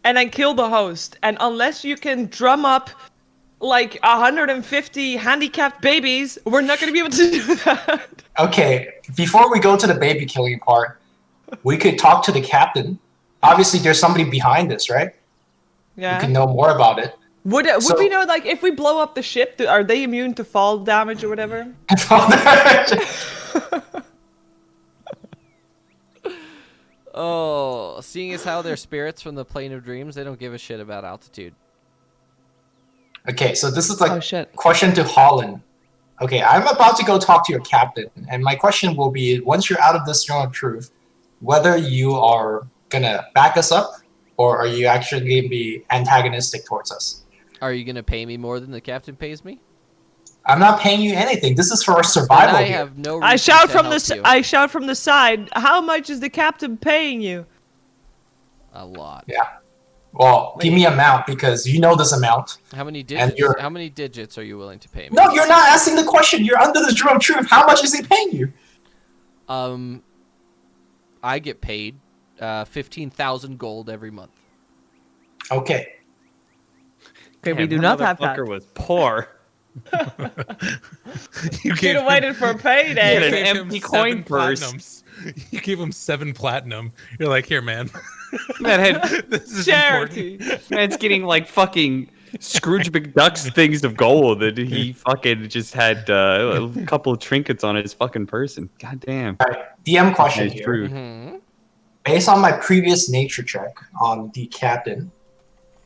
and then kill the host. And unless you can drum up like 150 handicapped babies, we're not going to be able to do that. Okay, before we go to the baby killing part, we could talk to the captain. Obviously, there's somebody behind this, right? We Yeah. could know more about it. Would So- we know, like, if we blow up the ship, are they immune to fall damage or whatever? Oh, seeing as how they're spirits from the plane of dreams, they don't give a shit about altitude. Okay, so this is like Oh, shit. question to Holland. Okay, I'm about to go talk to your captain, and my question will be: once you're out of this zone of truth, whether you are gonna back us up, or are you actually gonna be antagonistic towards us? Are you gonna pay me more than the captain pays me? I'm not paying you anything. This is for our survival Then I here. have no reason I shout to from help the you. I shout from the side. How much is the captain paying you? A lot. Yeah. Well, give me amount because you know this amount. How many And digits? you're- How many digits are you willing to pay me? No, you're not asking the question. You're under the zone of truth. How much is he paying you? I get paid 15,000 gold every month. Okay. Okay, we do not have that. Motherfucker was poor. You Should have waited for payday. Get an gave him empty 7 coin purse. platinums. You gave him 7 platinum. You're like, here, man. Man had This is Charity. important. man's getting like fucking Scrooge McDuck's things of gold, and he fucking just had a couple of trinkets on his fucking person. God damn. All right. DM question That's here. true. Mm-hmm. Based on my previous nature check on the captain,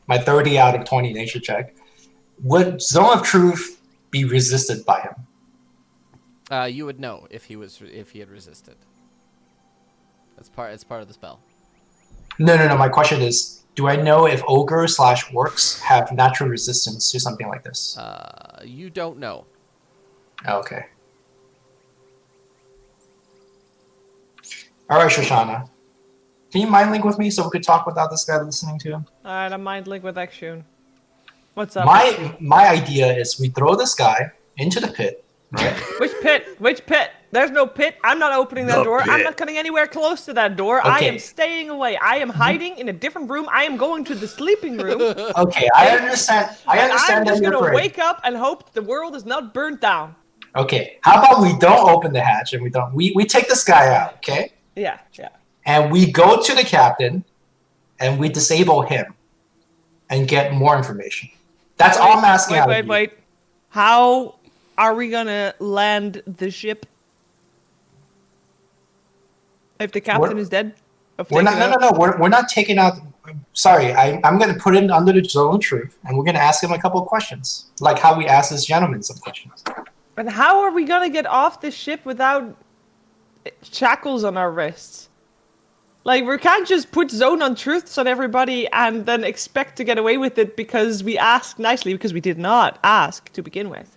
my 30 out of 20 nature check, would Zone of Truth be resisted by him? You would know if he had resisted. It's part of the spell. No. My question is, do I know if ogre/orcs have natural resistance to something like this? You don't know. Okay. All right, Shoshana. Can you mind link with me so we could talk without this guy listening to him? Alright, I'm mind link with Exune. What's up? My idea is we throw this guy into the pit, right? Which pit? Which pit? There's no pit. I'm not opening that The door. I'm pit. not coming anywhere close to that door. I Okay. am staying away. I am hiding in a different room. I am going to the sleeping room. Okay, I understand. I And I'm understand that just you're gonna afraid. wake up and hope the world is not burnt down. Okay, how about we don't open the hatch and we take this guy out, okay? Yeah. And we go to the captain and we disable him and get more information. That's all I'm asking out of you. Wait. How are we gonna land the ship? If the captain We're- is dead? If We're not. taken out? No. We're not taking out. Sorry, I'm going to put him under the zone of truth, and we're going to ask him a couple of questions, like how we asked this gentleman some questions. But how are we gonna get off the ship without shackles on our wrists? Like, we can't just put zone on truths on everybody and then expect to get away with it because we asked nicely, because we did not ask to begin with.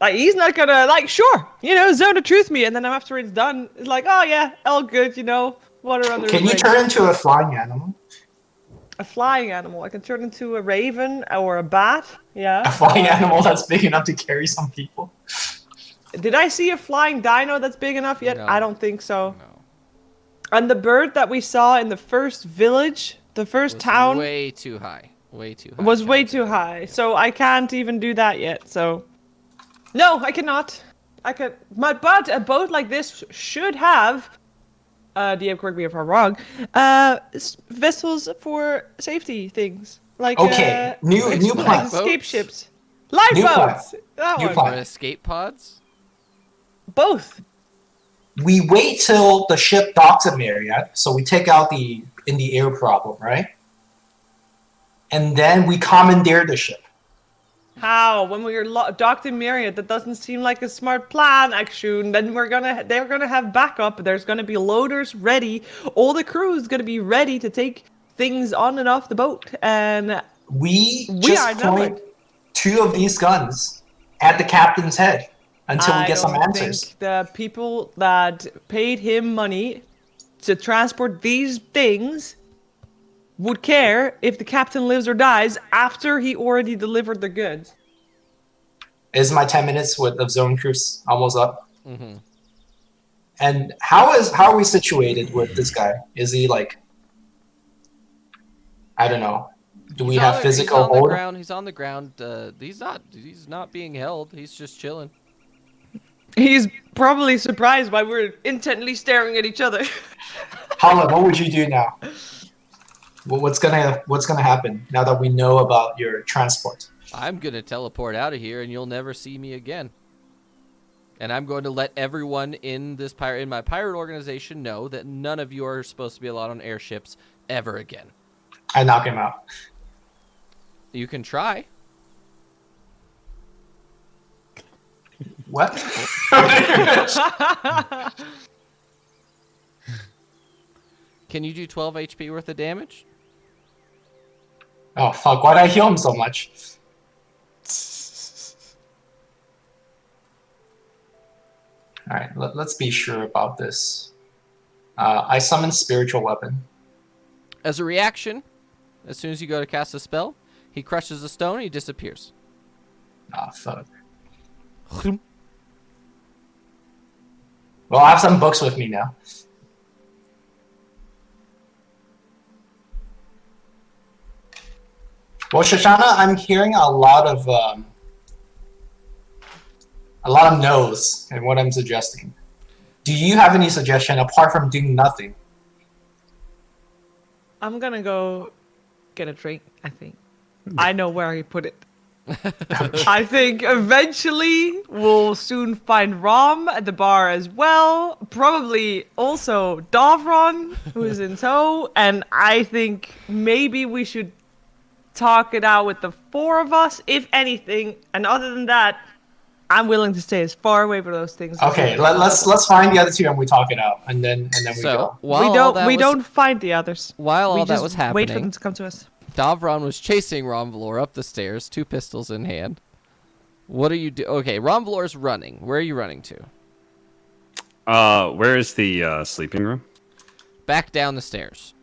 Like, he's not gonna, like, sure, zone of truth me, and then after it's done, it's like, oh yeah, all good, water under Can the you bridge. turn into a flying animal? A flying animal. I can turn into a raven or a bat. A Yeah. flying animal that's big enough to carry some people? Did I see a flying dino that's big enough yet? No. I don't think so. No. And the bird that we saw in the first village, the first Was town, way too high. Way too high. was way chance. too high. So I can't even do that yet. So, no, I cannot. But a boat like this should have. DM, correct me if I'm wrong. Vessels for safety things, like Okay, new like plan. escape Boats? ships, New lifeboats. That New one. plan. Or escape pods? Both. We wait till the ship docks at Myriad, so we take out the in the air problem, right? And then we commandeer the ship. How? When we are docked in Myriad, that doesn't seem like a smart plan, Akshun. Then they're gonna have backup. There's gonna be loaders ready. All the crew is gonna be ready to take things on and off the boat. And We We just are point numbered. 2 of these guns at the captain's head. until we get some I don't answers. think the people that paid him money to transport these things would care if the captain lives or dies after he already delivered the goods. Is my 10 minutes with of zone truce almost up? Mm-hmm. And how are we situated with this guy? Is he like, I don't know. Do we have physical He's on the hold? ground. He's on the ground. He's not being held. He's just chilling. He's probably surprised why we're intently staring at each other. Hala, what would you do now? What's gonna happen now that we know about your transport? I'm gonna teleport out of here, and you'll never see me again. And I'm going to let everyone in my pirate organization know that none of you are supposed to be allowed on airships ever again. I knock him out. You can try. What? Can you do 12 HP worth of damage? Oh fuck! Why'd I heal him so much? All right, let's be sure about this. I summon spiritual weapon. As a reaction, as soon as you go to cast a spell, he crushes a stone and he disappears. Ah, fuck. Well, I have some books with me now. Well, Shoshana, I'm hearing a lot of no's in what I'm suggesting. Do you have any suggestion apart from doing nothing? I'm gonna go get a drink, I think. I know where he put it. I think eventually we'll soon find Rom at the bar as well. Probably also Davron, who is in tow. And I think maybe we should talk it out with the four of us, if anything. And other than that, I'm willing to stay as far away from those things. Okay, let's find the other two and we talk it out, and then we go. We don't find the others. While We all that just was wait for them happening, to come to us. Davron was chasing Ronvalor up the stairs, 2 pistols in hand. What are you do? Okay, Ronvalor's running. Where are you running to? Where is the sleeping room? Back down the stairs.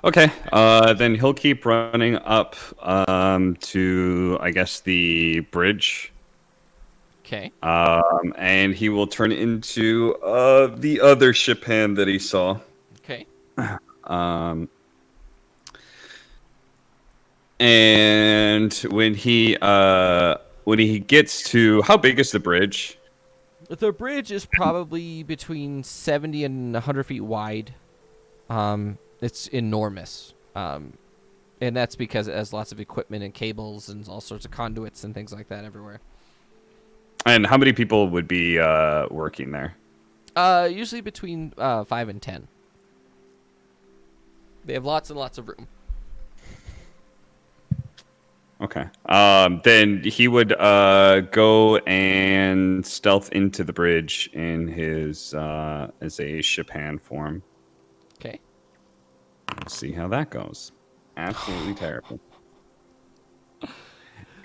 Okay, then he'll keep running up to, I guess, the bridge. Okay. And he will turn into the other ship hand that he saw. Okay. And when he gets to, how big is the bridge? The bridge is probably between 70 and 100 feet wide. It's enormous. And that's because it has lots of equipment and cables and all sorts of conduits and things like that everywhere. And how many people would be working there? Usually between 5 and 10. They have lots and lots of room. Okay. Then he would go and stealth into the bridge in his as a ship hand form. Okay. Let's see how that goes. Absolutely terrible.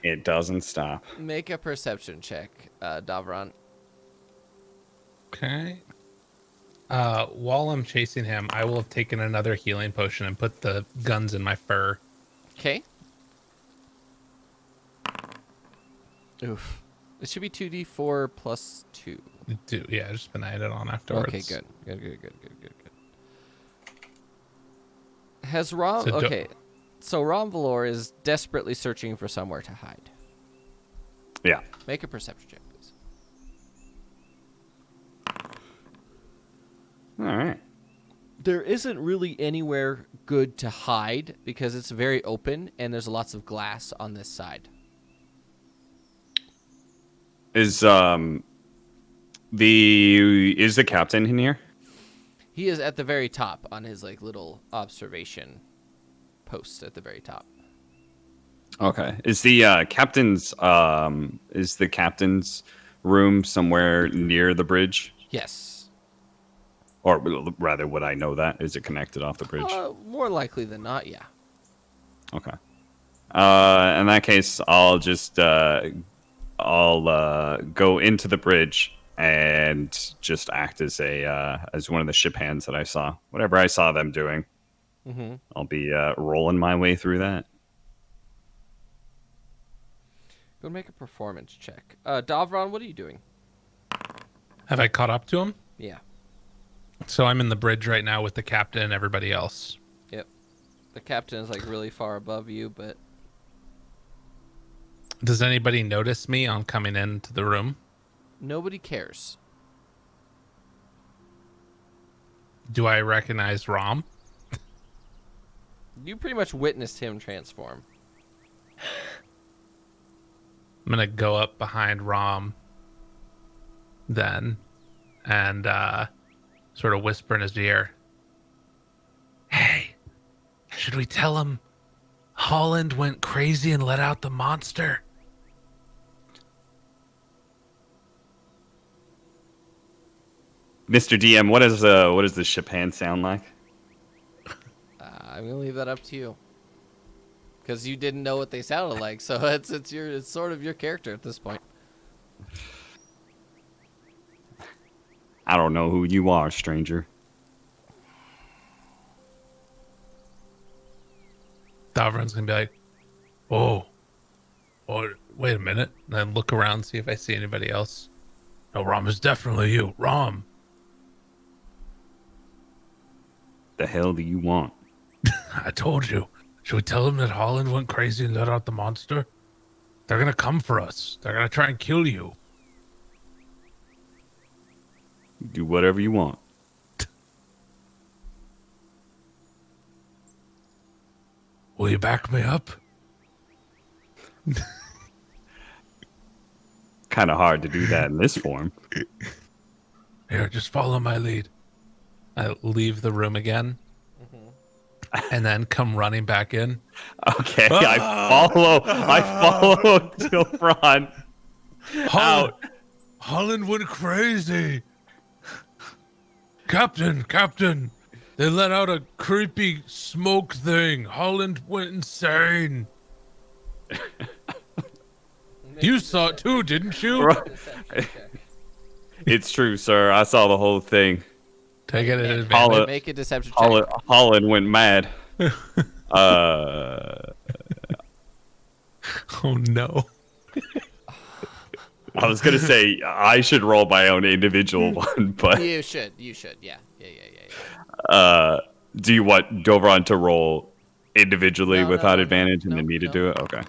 It doesn't stop. Make a perception check, Davron. Okay. While I'm chasing him, I will have taken another healing potion and put the guns in my fur. Okay. Oof. It should be 2d4 plus 2. Yeah, just been added on afterwards. Okay, good. Good. Has Rom... So okay. So Ronvalor is desperately searching for somewhere to hide. Yeah. Make a perception check, please. All right. There isn't really anywhere good to hide because it's very open and there's lots of glass on this side. Is the captain in here? He is at the very top on his like little observation post at the very top. Okay. Is the captain's room somewhere near the bridge? Yes. Or rather, would I know that? Is it connected off the bridge? More likely than not, yeah. Okay. In that case, I'll just I'll go into the bridge and just act as as one of the ship hands that I saw. Whatever I saw them doing, Mm-hmm. I'll be rolling my way through that. Go make a performance check. Davron, what are you doing? Have I caught up to him? Yeah. So I'm in the bridge right now with the captain and everybody else. Yep. The captain is like really far above you, but Does anybody notice me on coming into the room? nobody cares. Do I recognize Rom? You pretty much witnessed him transform. I'm gonna go up behind Rom then and sort of whisper in his ear. Hey, should we tell him Holland went crazy and let out the monster? Mr. DM, what does the ship hand sound like? I'm gonna leave that up to you, because you didn't know what they sounded like. So it's sort of your character at this point. I don't know who you are, stranger. Davron's gonna be like, oh, wait a minute. And then look around, see if I see anybody else. No, Rom, is definitely you. Rom. The hell do you want? I told you. Should we tell them that Holland went crazy and let out the monster? They're gonna come for us. They're gonna try and kill you. Do whatever you want. Will you back me up? Kind of hard to do that in this form. Here, just follow my lead. I leave the room again, and then come running back in. Okay, I follow Dilfron out. Holland went crazy. Captain, they let out a creepy smoke thing. Holland went insane. You saw it too, didn't you? It's true, sir. I saw the whole thing. Take it in advantage. Make a deception check. Holland went mad. Oh no. I was gonna say I should roll my own individual one, but You should. Yeah. do you want Dovron to roll individually No, without no, advantage and no, then me to no. do it? Okay. I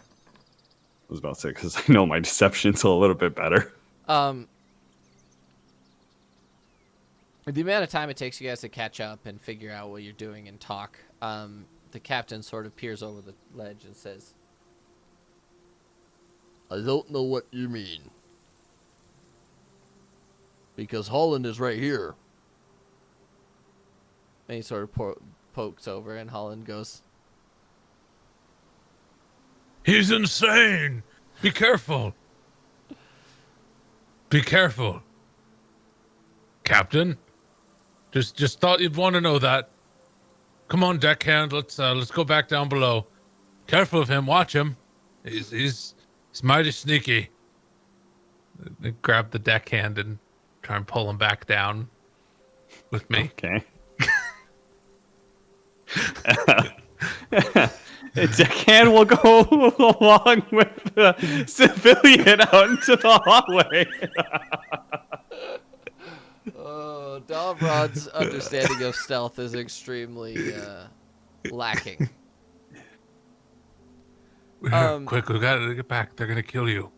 was about to say because I know my deception's a little bit better. The amount of time it takes you guys to catch up and figure out what you're doing and talk, the captain sort of peers over the ledge and says, I don't know what you mean. Because Holland is right here. And he sort of pokes over, and Holland goes, He's insane. Be careful. Be careful. Captain, just thought you'd want to know that. Come on, deckhand. Let's go back down below. Careful of him. Watch him. He's mighty sneaky. They grab the deckhand and try and pull him back down with me. Okay. Deckhand will go along with the civilian out into the hallway. Oh, Davron's understanding of stealth is extremely lacking. Quick, we gotta get back. They're gonna kill you.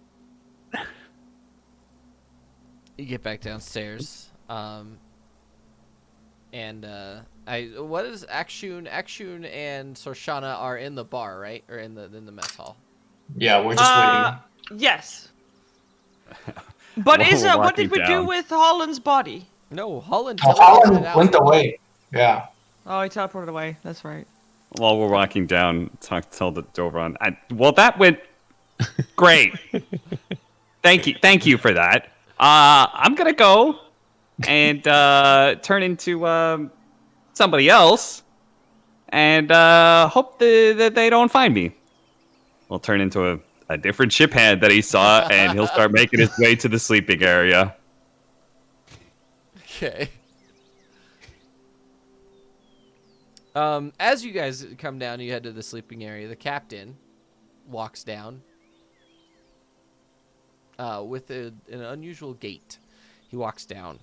You get back downstairs, and what is Akshun? Akshun and Sorshana are in the bar, right, or in the mess hall? Yeah, we're just waiting. Yes. But We're what did we walking do down. with Holland's body? No, Holland. Oh, teleported Holland out. went away. Yeah. Oh, he teleported away. That's right. While we're walking down, tell the Dovron. Well, that went great. Thank you for that. I'm gonna go and turn into somebody else, and hope that they don't find me. I'll turn into a different ship hand that he saw, and he'll start making his way to the sleeping area. Okay. As you guys come down, you head to the sleeping area. The captain walks down with an unusual gait. He walks down.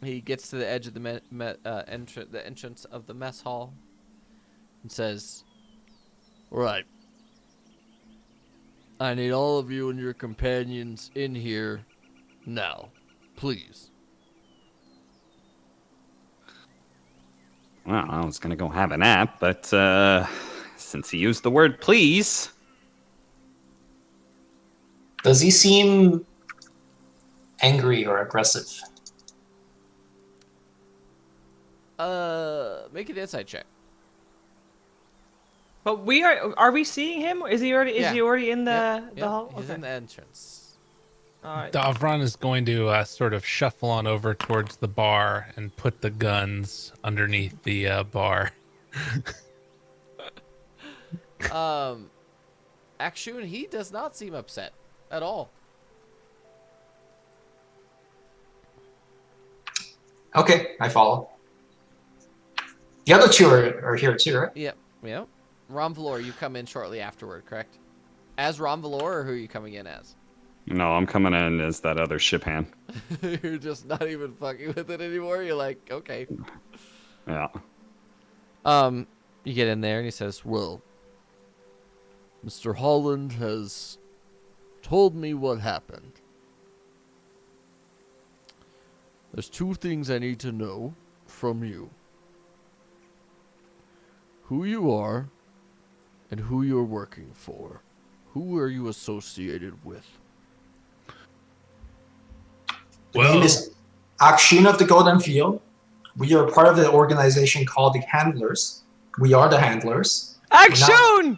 He gets to the edge of the the entrance of the mess hall and says, "Right. I need all of you and your companions in here now, please." Well, I was going to go have a nap, but since he used the word please... Does he seem angry or aggressive? Make an insight check. But are we seeing him? Is he already in the Yep, hall? He's Okay. in the entrance. All right. Davron is going to sort of shuffle on over towards the bar and put the guns underneath the bar. Akshun, he does not seem upset at all. Okay, I follow. The other two are here too, right? Yep. Romvalor, you come in shortly afterward, correct? As Romvalor, or who are you coming in as? No, I'm coming in as that other ship hand. You're just not even fucking with it anymore. You're like, okay. Yeah. You get in there and he says, "Well, Mr. Holland has told me what happened. There's two things I need to know from you. Who you are and who you're working for. Who are you associated with?" The name is Akshin of the Golden Field. We are part of the organization called the Handlers. We are the Handlers. Akshun!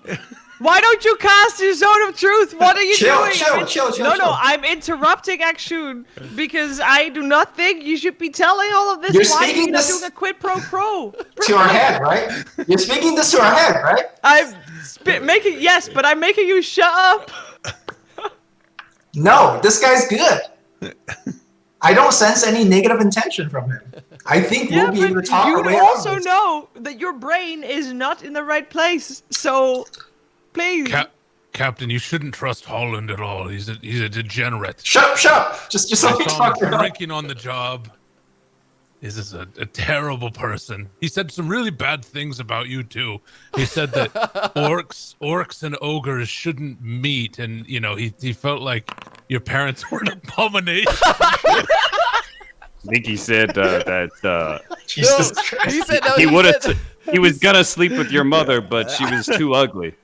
Why don't you cast your zone of truth? What are you doing? Chill. No, I'm interrupting Akshun because I do not think you should be telling all of this. You're Why are speaking you not this- doing a quid pro quo? To our head, right? You're speaking this to our head, right? I'm I'm making you shut up. No, this guy's good. I don't sense any negative intention from him. I think we'll be able to talk our you way out of also this. know that your brain is not in the right place. So, please. Captain, you shouldn't trust Holland at all. He's a degenerate. Shut up. Just I let me saw talk. him drinking on the job. This is a terrible person. He said some really bad things about you too. He said that orcs and ogres shouldn't meet, and he felt like your parents were an abomination. I think he said that Jesus Christ. He said no. he would said- have. He was gonna sleep with your mother, but she was too ugly.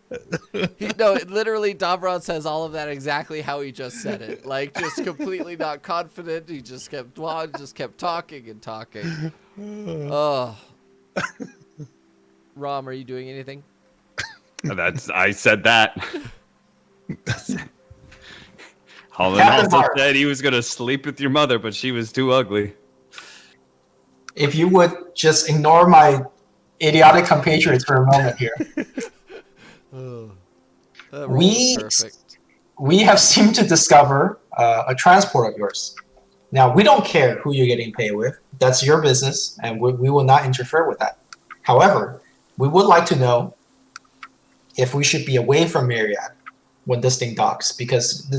Literally, Davron says all of that exactly how he just said it. Like, just completely not confident. He just kept talking and talking. Oh. Rom, are you doing anything? I said that. Holland Captain also Hart. said he was gonna sleep with your mother, but she was too ugly. If you would just ignore my idiotic compatriots for a moment here. That roll We- was perfect. We have seemed to discover a transport of yours. Now, we don't care who you're getting paid with. That's your business, and we will not interfere with that. However, we would like to know if we should be away from Myriad when this thing docks, because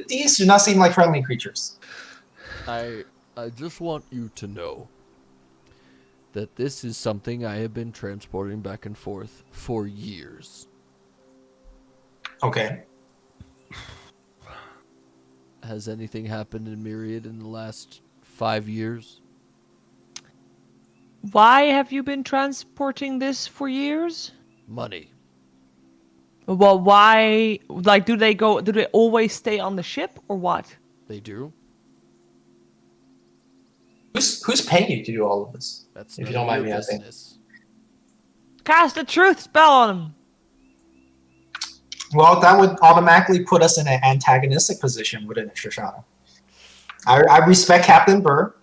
these do not seem like friendly creatures. I just want you to know that this is something I have been transporting back and forth for years. Okay. Has anything happened in Myriad in the last 5 years? Why have you been transporting this for years? Money. Well, why? Like, do they always stay on the ship or what? They do? Who's paying you to do all of this? That's If you none don't of mind your me asking. business. Cast a truth spell on him. Well, that would automatically put us in an antagonistic position within Shoshana. I respect Captain Burr,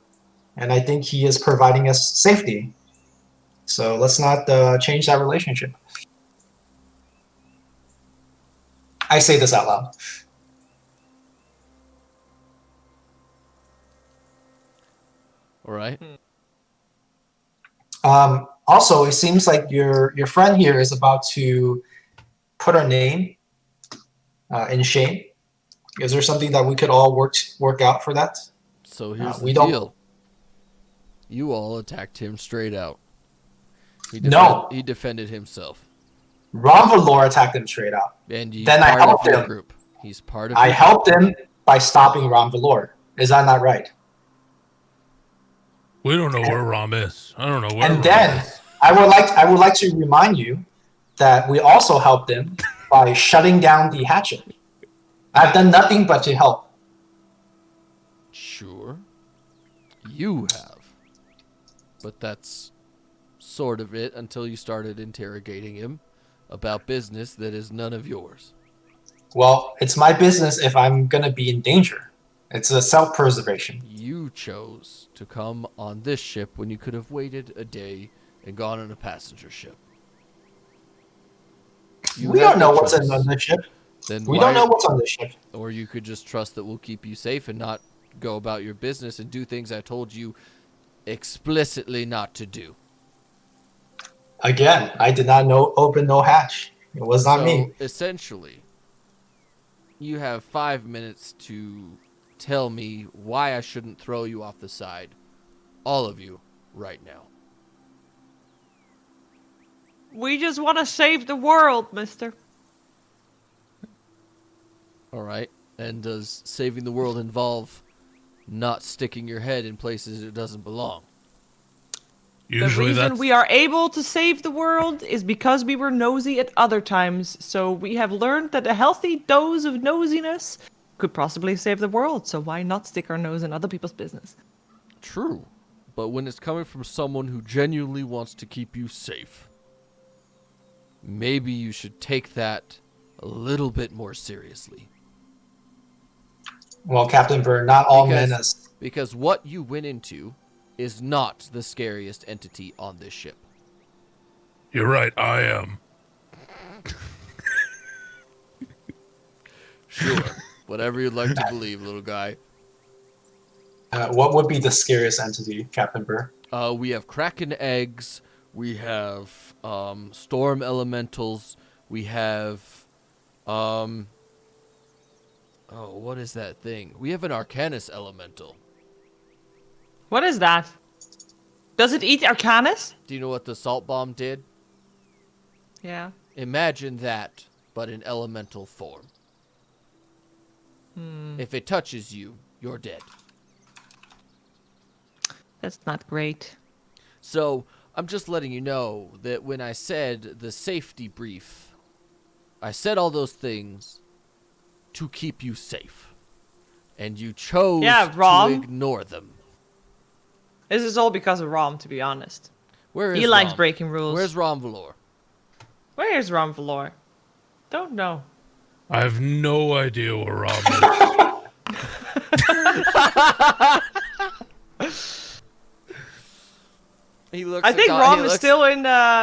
and I think he is providing us safety. So let's not change that relationship. I say this out loud. All right. Also, it seems like your friend here is about to put her name in shame. Is there something that we could all work out for that? So here's We the don't- deal. You all attacked him straight out. No. He defended himself. Ron attacked him straight out. And he's Then I part of helped your him. group. He's part of I your helped him by stopping Ron. Is that not right? We don't know where Rom is. I don't know where And Rom then is. I would like to remind you that we also helped him by shutting down the hatchet. I've done nothing but to help. Sure. You have. But that's sort of it until you started interrogating him about business that is none of yours. Well, it's my business if I'm gonna be in danger. It's a self-preservation. You chose to come on this ship when you could have waited a day and gone on a passenger ship. You We had don't the know what's choice. on the ship. Then We why- don't know what's on the ship. Or you could just trust that we'll keep you safe and not go about your business and do things I told you explicitly not to do. Again, I did not open no hatch. It was not So, me. essentially, you have 5 minutes to tell me why I shouldn't throw you off the side. All of you, right now. We just want to save the world, mister. All right. And does saving the world involve not sticking your head in places it doesn't belong? The Usually reason that's we are able to save the world is because we were nosy at other times. So we have learned that a healthy dose of nosiness could possibly save the world. So why not stick our nose in other people's business? True. But when it's coming from someone who genuinely wants to keep you safe, maybe you should take that a little bit more seriously. Well, Captain Bird, not all Because- men as Because what you went into is not the scariest entity on this ship. you're right. I am. Sure. Whatever you'd like to believe, little guy. what would be the scariest entity, Captain Burr? We have kraken eggs. We have storm elementals. We have what is that thing? We have an Arcanus elemental. What is that? Does it eat Arcanus? Do you know what the salt bomb did? Yeah. Imagine that, but in elemental form. If it touches you, you're dead. That's not great. So, I'm just letting you know that when I said the safety brief, I said all those things to keep you safe. And you chose Yeah, to Rom. ignore them. This is all because of Rom, to be honest. Where is He likes Rom? breaking rules. Where's Rom Valor? Where's Rom Valor? Don't know. I have no idea where Rom is. He looks I at think Dom- Rom he is looks- still in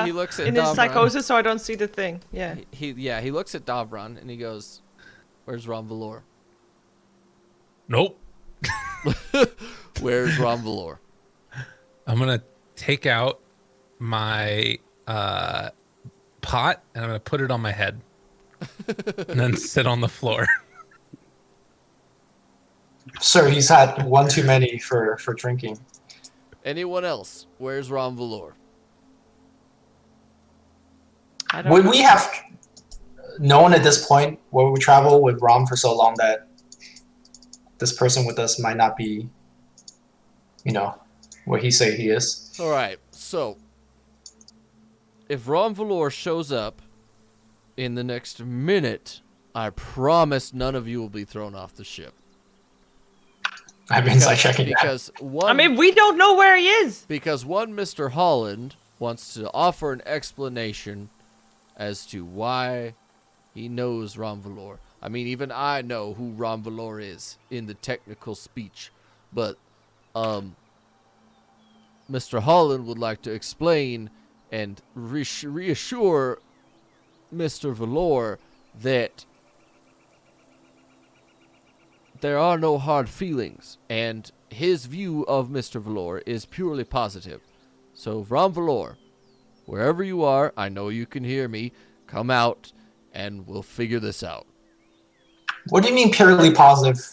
he looks at in his Dom, psychosis, so I don't see the thing. Yeah. He looks at Davron and he goes, "Where's Rom Valor? Nope. Where's Rom Valor?" I'm gonna take out my pot and I'm gonna put it on my head, and then sit on the floor. Sir, he's had one too many for drinking. Anyone else? Where's Rom Valor? I don't Would know. we have known at this point where we travel with Rom for so long that this person with us might not be, what he say he is? All right. So, if Rom Valor shows up in the next minute, I promise none of you will be thrown off the ship. I've been inside checking that. Because one I mean, we don't know where he is. Because one Mr. Holland wants to offer an explanation as to why he knows Rom Valor. I mean, even I know who Rom Valor is in the technical speech. But Mr. Holland would like to explain and reassure Mr. Valor that there are no hard feelings, and his view of Mr. Valor is purely positive. So, Ron Valor, wherever you are, I know you can hear me. Come out, and we'll figure this out. What do you mean purely positive?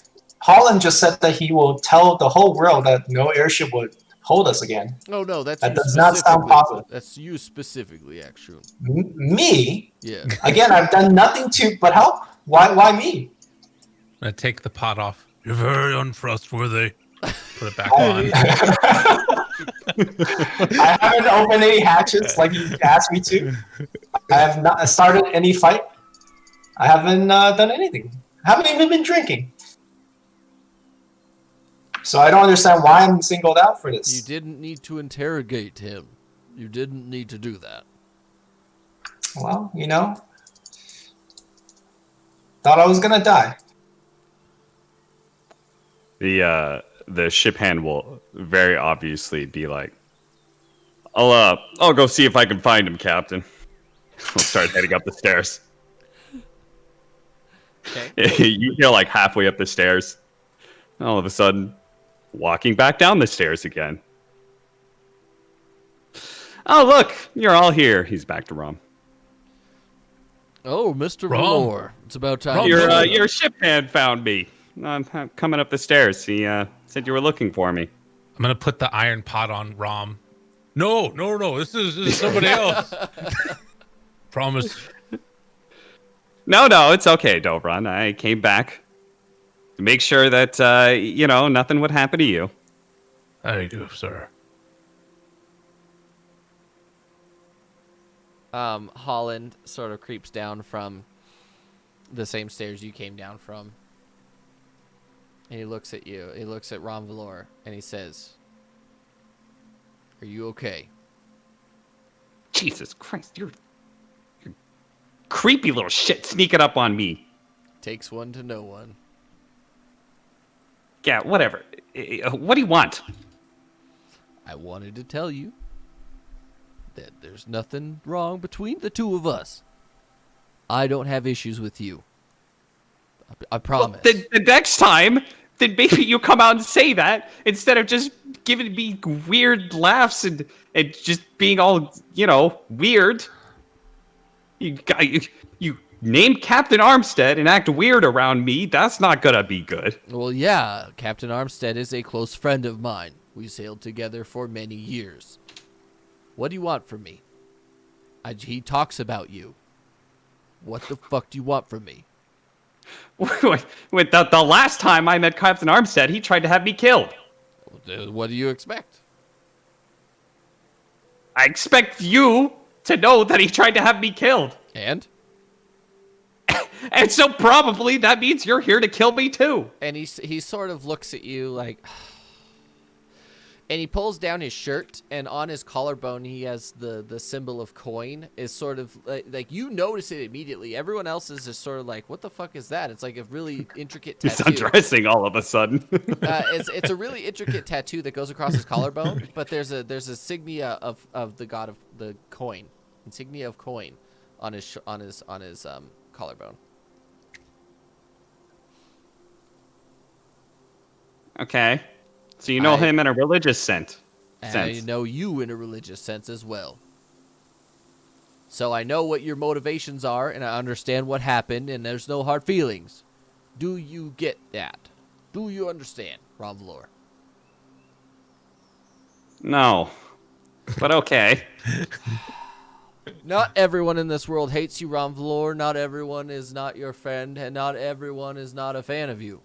Holland just said that he will tell the whole world that no airship would hold us again. Oh, no, that's That you does not sound specifically. positive. That's you specifically, Akshun. Me? Yeah. Again, I've done nothing to but help. Why me? I'm gonna take the pot off. You're very untrustworthy. Put it back I on. haven't opened any hatches like you asked me to. I have not started any fight. I haven't done anything. I haven't even been drinking. So I don't understand why I'm singled out for this. You didn't need to interrogate him. You didn't need to do that. Well, thought I was gonna die. The ship hand will very obviously be like, I'll go see if I can find him, Captain. We'll start heading up the stairs. Okay. You hear like halfway up the stairs, all of a sudden, walking back down the stairs again. Oh, look, you're all here. He's back to Rom. Oh, Mr. Rom. Valor. It's about time. Rom, you you're, showed up. Your ship hand found me. I'm coming up the stairs. He said you were looking for me. I'm gonna put the iron pot on Rom. No. This is somebody else. Promise. No, it's okay, Dobron. I came back to make sure that nothing would happen to you. Thank you, sir. Holland sort of creeps down from the same stairs you came down from. And he looks at you. He looks at Ron Valor, and he says, "Are you okay?" Jesus Christ, you're creepy little shit sneaking up on me. Takes one to know one. Yeah, whatever. What do you want? I wanted to tell you that there's nothing wrong between the two of us. I don't have issues with you. I promise. Well, the next time, then maybe you come out and say that instead of just giving me weird laughs and just being all, weird. You name Captain Armstead and act weird around me. That's not gonna be good. Well, yeah, Captain Armstead is a close friend of mine. We sailed together for many years. What do you want from me? He talks about you. What the fuck do you want from me? With the last time I met Captain Armstead, he tried to have me killed. What do you expect? I expect you to know that he tried to have me killed. And? And so probably that means you're here to kill me too. And he sort of looks at you like... And he pulls down his shirt, and on his collarbone he has the symbol of coin. Is sort of like you notice it immediately. Everyone else is just sort of like, what the fuck is that? It's like a really intricate tattoo. He's undressing all of a sudden. It's a really intricate tattoo that goes across his collarbone, but there's a insignia of the god of the coin, insignia of coin on his collarbone. Okay. So you know him in a religious sense. I know you in a religious sense as well. So I know what your motivations are, and I understand what happened, and there's no hard feelings. Do you get that? Do you understand, Ron Valor? No. But okay. Not everyone in this world hates you, Ron Valor. Not everyone is not your friend, and not everyone is not a fan of you.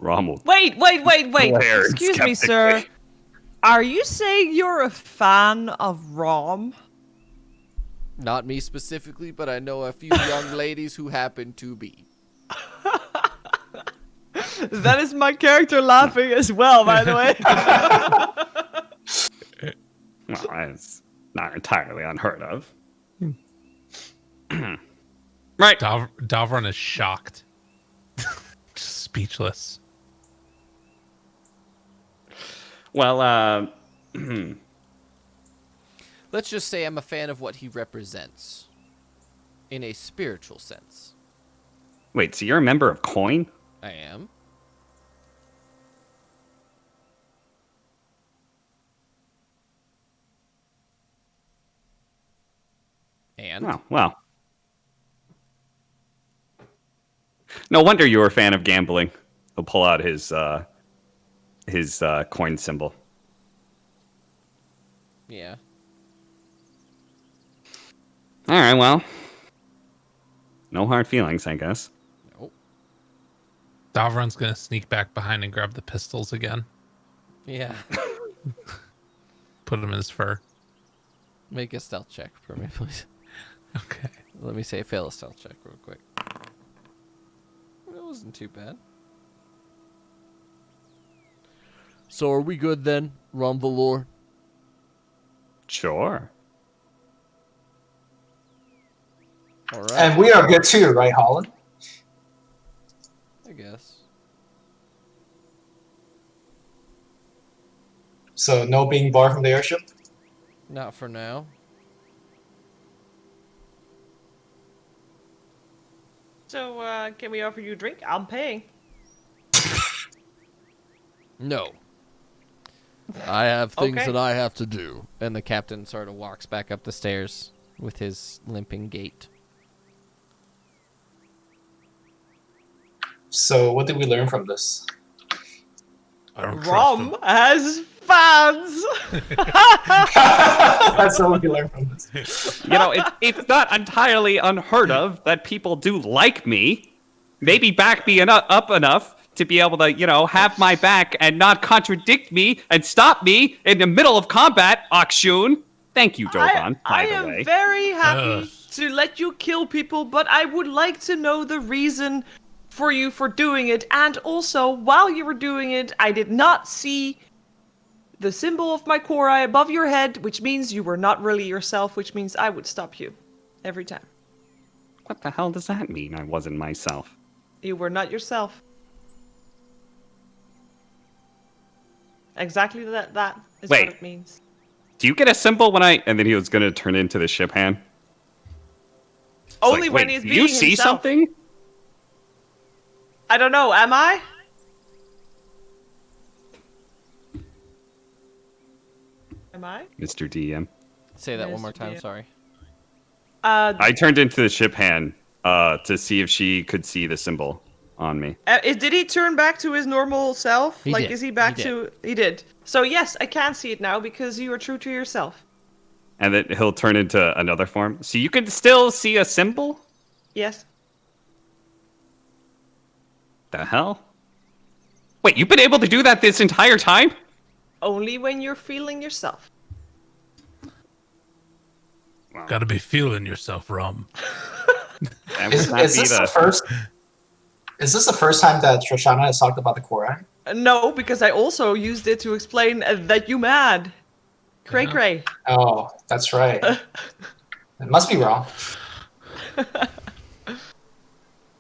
Rommel. Wait. Glare Excuse me, skeptically. sir. Are you saying you're a fan of Rom? Not me specifically, but I know a few young ladies who happen to be. That is my character laughing as well, by the way. Well, that's not entirely unheard of. Right. Davron is shocked. Speechless. Well, Let's just say I'm a fan of what he represents. In a spiritual sense. Wait, so you're a member of Coin? I am. And Oh, well. No wonder you were a fan of gambling. He'll pull out his coin symbol. yeah. All right, well. No hard feelings, I guess. Nope. Davron's gonna sneak back behind and grab the pistols again. Yeah. Put them in his fur. Make a stealth check for me, please. Okay. Let me say fail a stealth check real quick. That wasn't too bad. So are we good then, Rumbalore? Sure. All right. And we are good too, right, Holland? I guess. So no being barred from the airship? Not for now. So, can we offer you a drink? I'm paying. No. I have things Okay. that I have to do. And the captain sort of walks back up the stairs with his limping gait. So what did we learn from this? I don't trust Rom him. has fans. That's what we learned from this. You know, it's not entirely unheard of that people do like me. Maybe back me up enough to be able to, have my back and not contradict me and stop me in the middle of combat, Akshun. Thank you, Jovan, I by the am way. very happy Ugh. to let you kill people, but I would like to know the reason for you for doing it. And also, while you were doing it, I did not see the symbol of my core eye above your head, which means you were not really yourself, which means I would stop you every time. What the hell does that mean? I wasn't myself. You were not yourself. Exactly that is Wait. what it means. Do you get a symbol when I... And then he was going to turn into the ship hand. It's Only like, when wait, he's do being you see himself. something? I don't know, am I? Am I? Mr. DM. Say that one Yes, more time, yeah. sorry. I turned into the ship hand to see if she could see the symbol on me. Did he turn back to his normal self? He did. Is he back He to... He did. So yes, I can see it now because you are true to yourself. And then he'll turn into another form. So you can still see a symbol? Yes. The hell? Wait, you've been able to do that this entire time? Only when you're feeling yourself. Gotta be feeling yourself, Rom. That Is would not this be the first? Is this the first time that Shoshana has talked about the core eye? No, because I also used it to explain that you mad. Cray Yeah. cray. Oh, that's right. It must be wrong. Well, I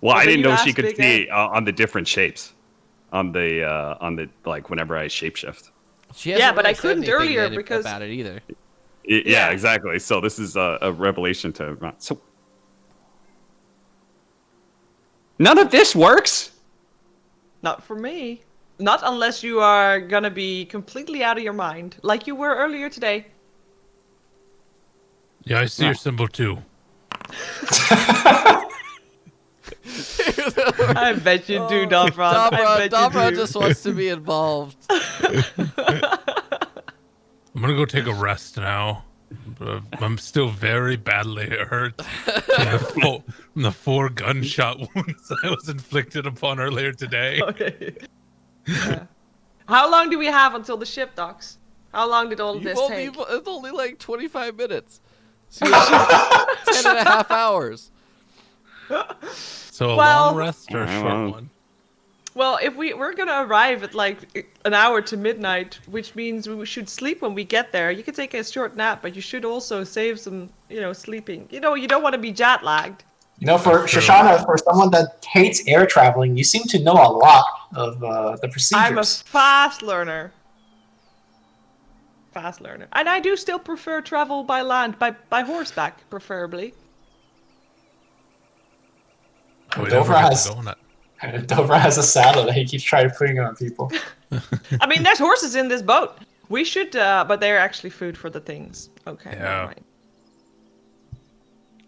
Well, didn't you know she asked could Big see on the different shapes. On the like whenever I shapeshift. She Yeah, hasn't but I really said couldn't anything earlier yet because- about it either. Yeah, Yeah. exactly. So this is a revelation to Ron. So none of this works? Not for me. Not unless you are gonna be completely out of your mind, like you were earlier today. Yeah, I see your symbol too. I bet you do, Davron. I bet Dabra you do. just wants to be involved. I'm gonna go take a rest now. I'm still very badly hurt from the 4 gunshot wounds I was inflicted upon earlier today. Okay. Yeah. How long do we have until the ship docks? How long did all of this take? It's only like 25 minutes. So you have 10 and a half hours. So a Well- long rest or a Yeah, short well. one? Well, if we're gonna arrive at like an hour to midnight, which means we should sleep when we get there. You could take a short nap, but you should also save some, sleeping. You don't want to be jet lagged. For Shoshana, for someone that hates air traveling, you seem to know a lot of the procedures. I'm a fast learner. Fast learner, and I do still prefer travel by land, by horseback, preferably. We Dover never get has to go on that. Dover has a saddle that he keeps trying putting on people. I mean, there's horses in this boat. We should, but they're actually food for the things. Okay, Yeah. never mind.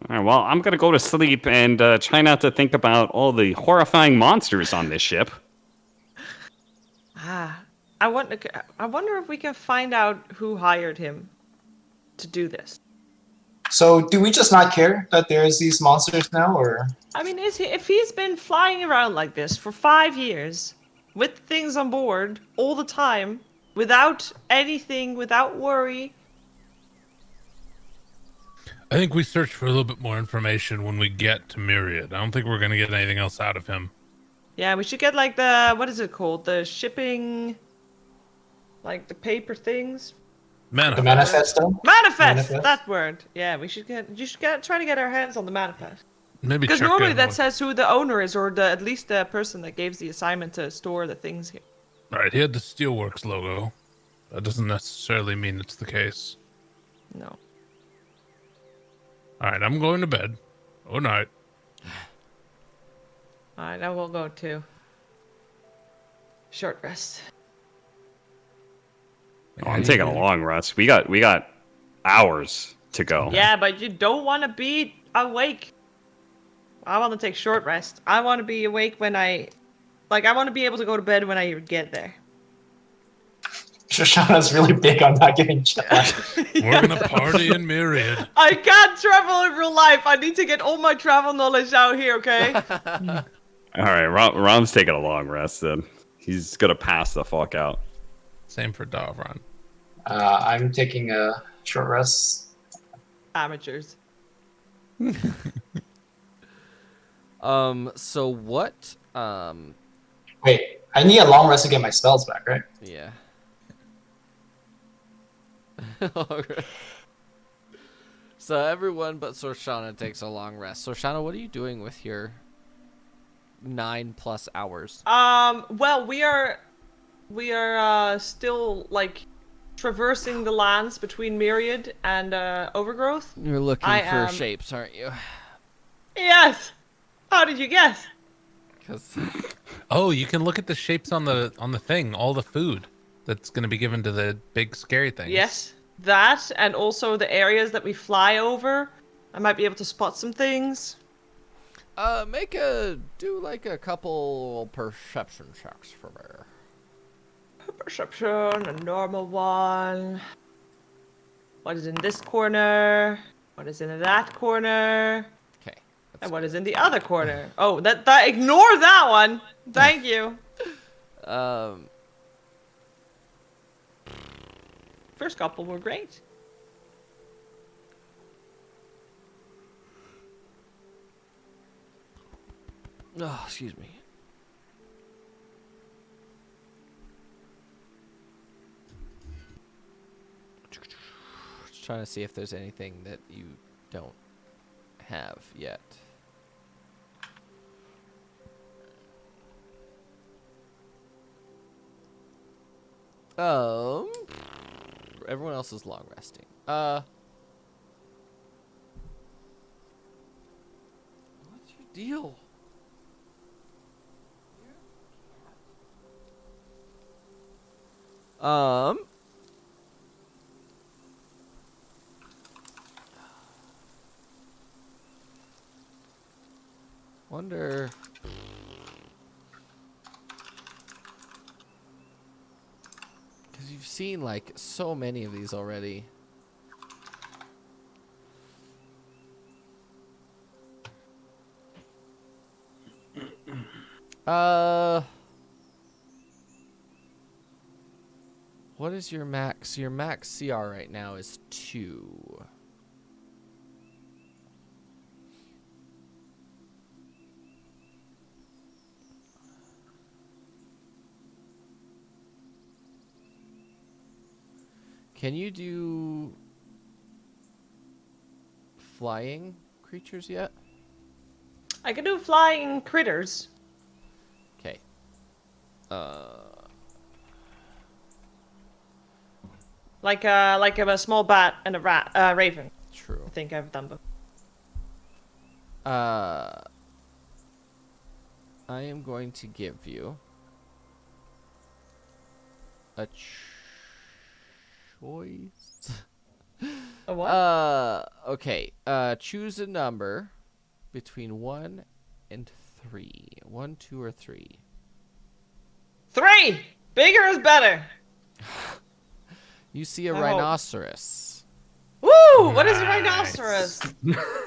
All right, well, I'm gonna go to sleep and try not to think about all the horrifying monsters on this ship. I wonder if we can find out who hired him to do this. So do we just not care that there's these monsters now, or? I mean, if he's been flying around like this for 5 years, with things on board all the time, without anything, without worry. I think we search for a little bit more information when we get to Myriad. I don't think we're going to get anything else out of him. Yeah, we should get like the, what is it called? The shipping, like the paper things. The manifesto? Manifest! That word. Yeah, you should try to get our hands on the manifest. Maybe Because check normally in that with- says who the owner is, or at least the person that gave the assignment to store the things here. All right, he had the Steelworks logo. That doesn't necessarily mean it's the case. No. All right, I'm going to bed. Good night. Alright, I will go too. Short rest. Oh, I'm taking a long rest. We got hours to go. Yeah, but you don't want to be awake. I want to take short rest. I want to be awake when I want to be able to go to bed when I get there. Shoshana's really big on not getting jet lag. We're going to party in Myriad. I can't travel in real life. I need to get all my travel knowledge out here, okay? All right, Rom's taking a long rest then. He's gonna pass the fuck out. Same for Davron. I'm taking a short rest. Amateurs. So what? Wait, I need a long rest to get my spells back, right? Yeah. So everyone but Sorshana takes a long rest. Sorshana, what are you doing with your 9+ hours? Well, we are still like traversing the lands between Myriad and Overgrowth. You're looking I for am- shapes, aren't you? Yes. How did you guess? 'Cause Oh, you can look at the shapes on the thing, all the food that's going to be given to the big scary things. Yes, that, and also the areas that we fly over. I might be able to spot some things. do like a couple perception checks for me. Perception, a normal one. What is in this corner? What is in that corner? Okay. And what is in the other corner? Oh, that ignore that one. Thank you. First couple were great. Oh, excuse me. Just trying to see if there's anything that you don't have yet. Everyone else is long resting. What's your deal? Wonder. Because you've seen like so many of these already. What is your max? Your max CR right now is 2. Can you do flying creatures yet? I can do flying critters. Okay. Like a small bat and a raven. True. I think I've done both. I am going to give you a choice. A what? Okay. Choose a number between 1 and 3. 1, 2, or 3. 3! Bigger is better. You see a I hope. rhinoceros. Woo! What is a Nice. rhinoceros?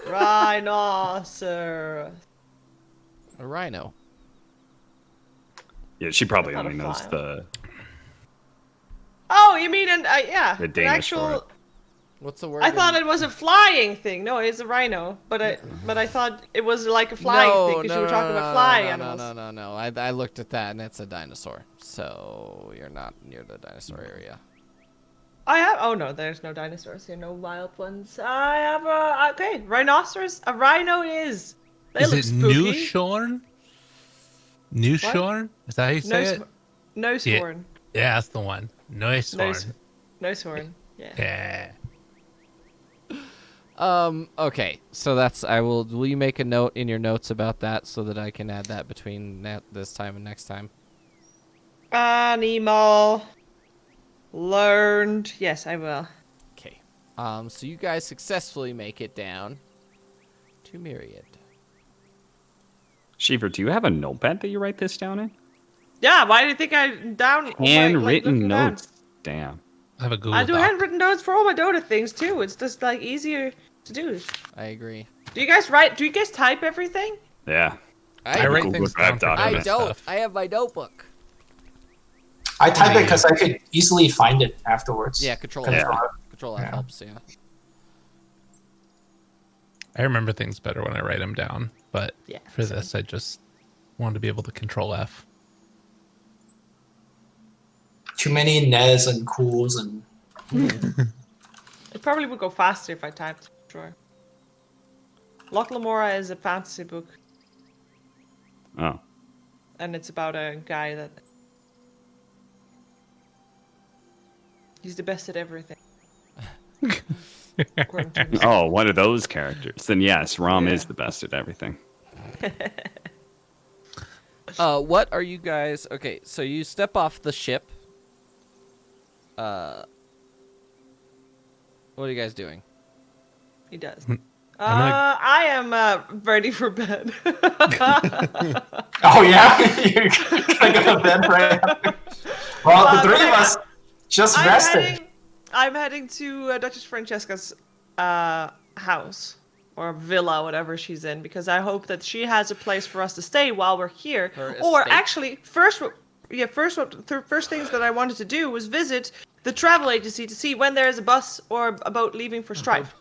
Rhinoceros. A rhino. Yeah, she probably Not a only knows file. the Oh, you mean yeah, The an Danish for actual. What's the word? I thought it was a flying thing. No, it's a rhino. But I thought it was like a flying thing because you were talking about flying animals. No. I looked at that and it's a dinosaur. So you're not near the dinosaur area. I have. Oh no, there's no dinosaurs here. No wild ones. I have a. Okay, rhinoceros. A rhino is. They Is look it spooky. New Shorn? New Shorn? Is that how you say it? No sworn. Yeah, that's the one. Nice No, one. no sworn. Yeah. Yeah. Okay. So that's will you make a note in your notes about that so that I can add that between this time and next time? Animal. Learned. Yes, I will. Okay. So you guys successfully make it down to Myriad. Sheever, do you have a notepad that you write this down in? Yeah, why do you think I down Handwritten looking down? notes. Damn. I have a Google I do Doc. handwritten notes for all my Dota things too. It's just like easier to do. I agree. Do you guys write? Do you guys type everything? Yeah. I write Google things Drive down for doc. I Dota don't. stuff. I have my notebook. I type it because I could easily find it afterwards. Yeah, Control Yeah. F. Control F Yeah. helps. Yeah. I remember things better when I write them down, but Yeah, for same. this, I just wanted to be able to Control F. Too many Nez and Cools and It probably would go faster if I typed. Sure. Loch Lamora is a fantasy book, Oh. and it's about a guy that he's the best at everything. According to himself. Oh, one of those characters. Then yes, Rom Yeah. is the best at everything. What are you guys? Okay, so you step off the ship. What are you guys doing? He does. gonna- I am ready for bed. oh yeah, you're gonna go to bed right after. Well, the three of us just rested. I'm heading to Duchess Francesca's house or villa, whatever she's in, because I hope that she has a place for us to stay while we're here. Her Or estate? actually, first things that I wanted to do was visit the travel agency to see when there is a bus or a boat leaving for Strife.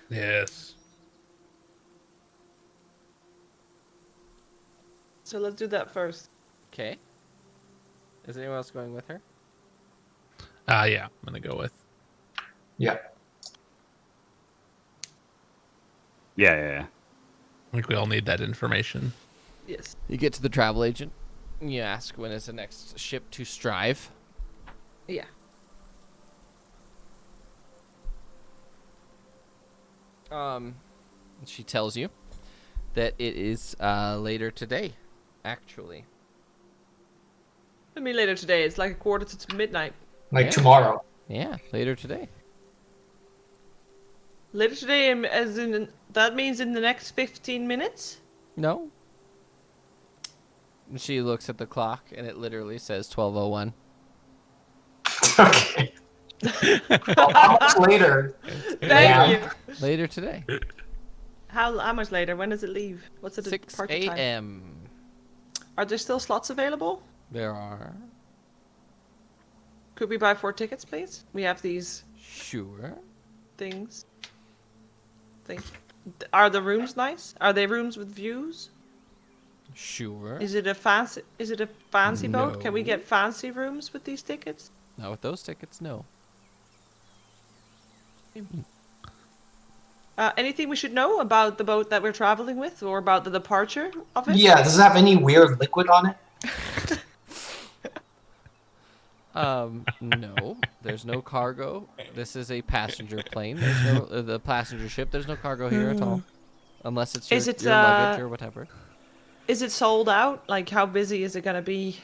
Yes. So let's do that first. Okay. Is anyone else going with her? Yeah, I'm gonna go with. Yeah. Yeah. I think we all need that information. Yes. You get to the travel agent. And you ask when is the next ship to Strive. Yeah. She tells you that it is later today, actually. I mean, later today. It's like 1:45 to midnight. Like Yeah. tomorrow. Yeah, later today. Later today, as in that means in the next 15 minutes. No. And she looks at the clock and it literally says 12:01. Okay. Well, how much later? Thank you. Later today. How much later? When does it leave? What's the 6 departure time? a.m. Are there still slots available? There are. Could we buy 4 tickets, please? We have these Sure. things. Are the rooms nice? Are they rooms with views? Sure. Is it a fancy boat? Can we No. get fancy rooms with these tickets? Not with those tickets, no. Anything we should know about the boat that we're traveling with, or about the departure of it? Yeah, does it have any weird liquid on it? No. There's no cargo. This is a passenger plane. There's no the passenger ship. There's no cargo here at all, unless it's your, Is it, your luggage or whatever. Is it sold out? Like, how busy is it gonna be?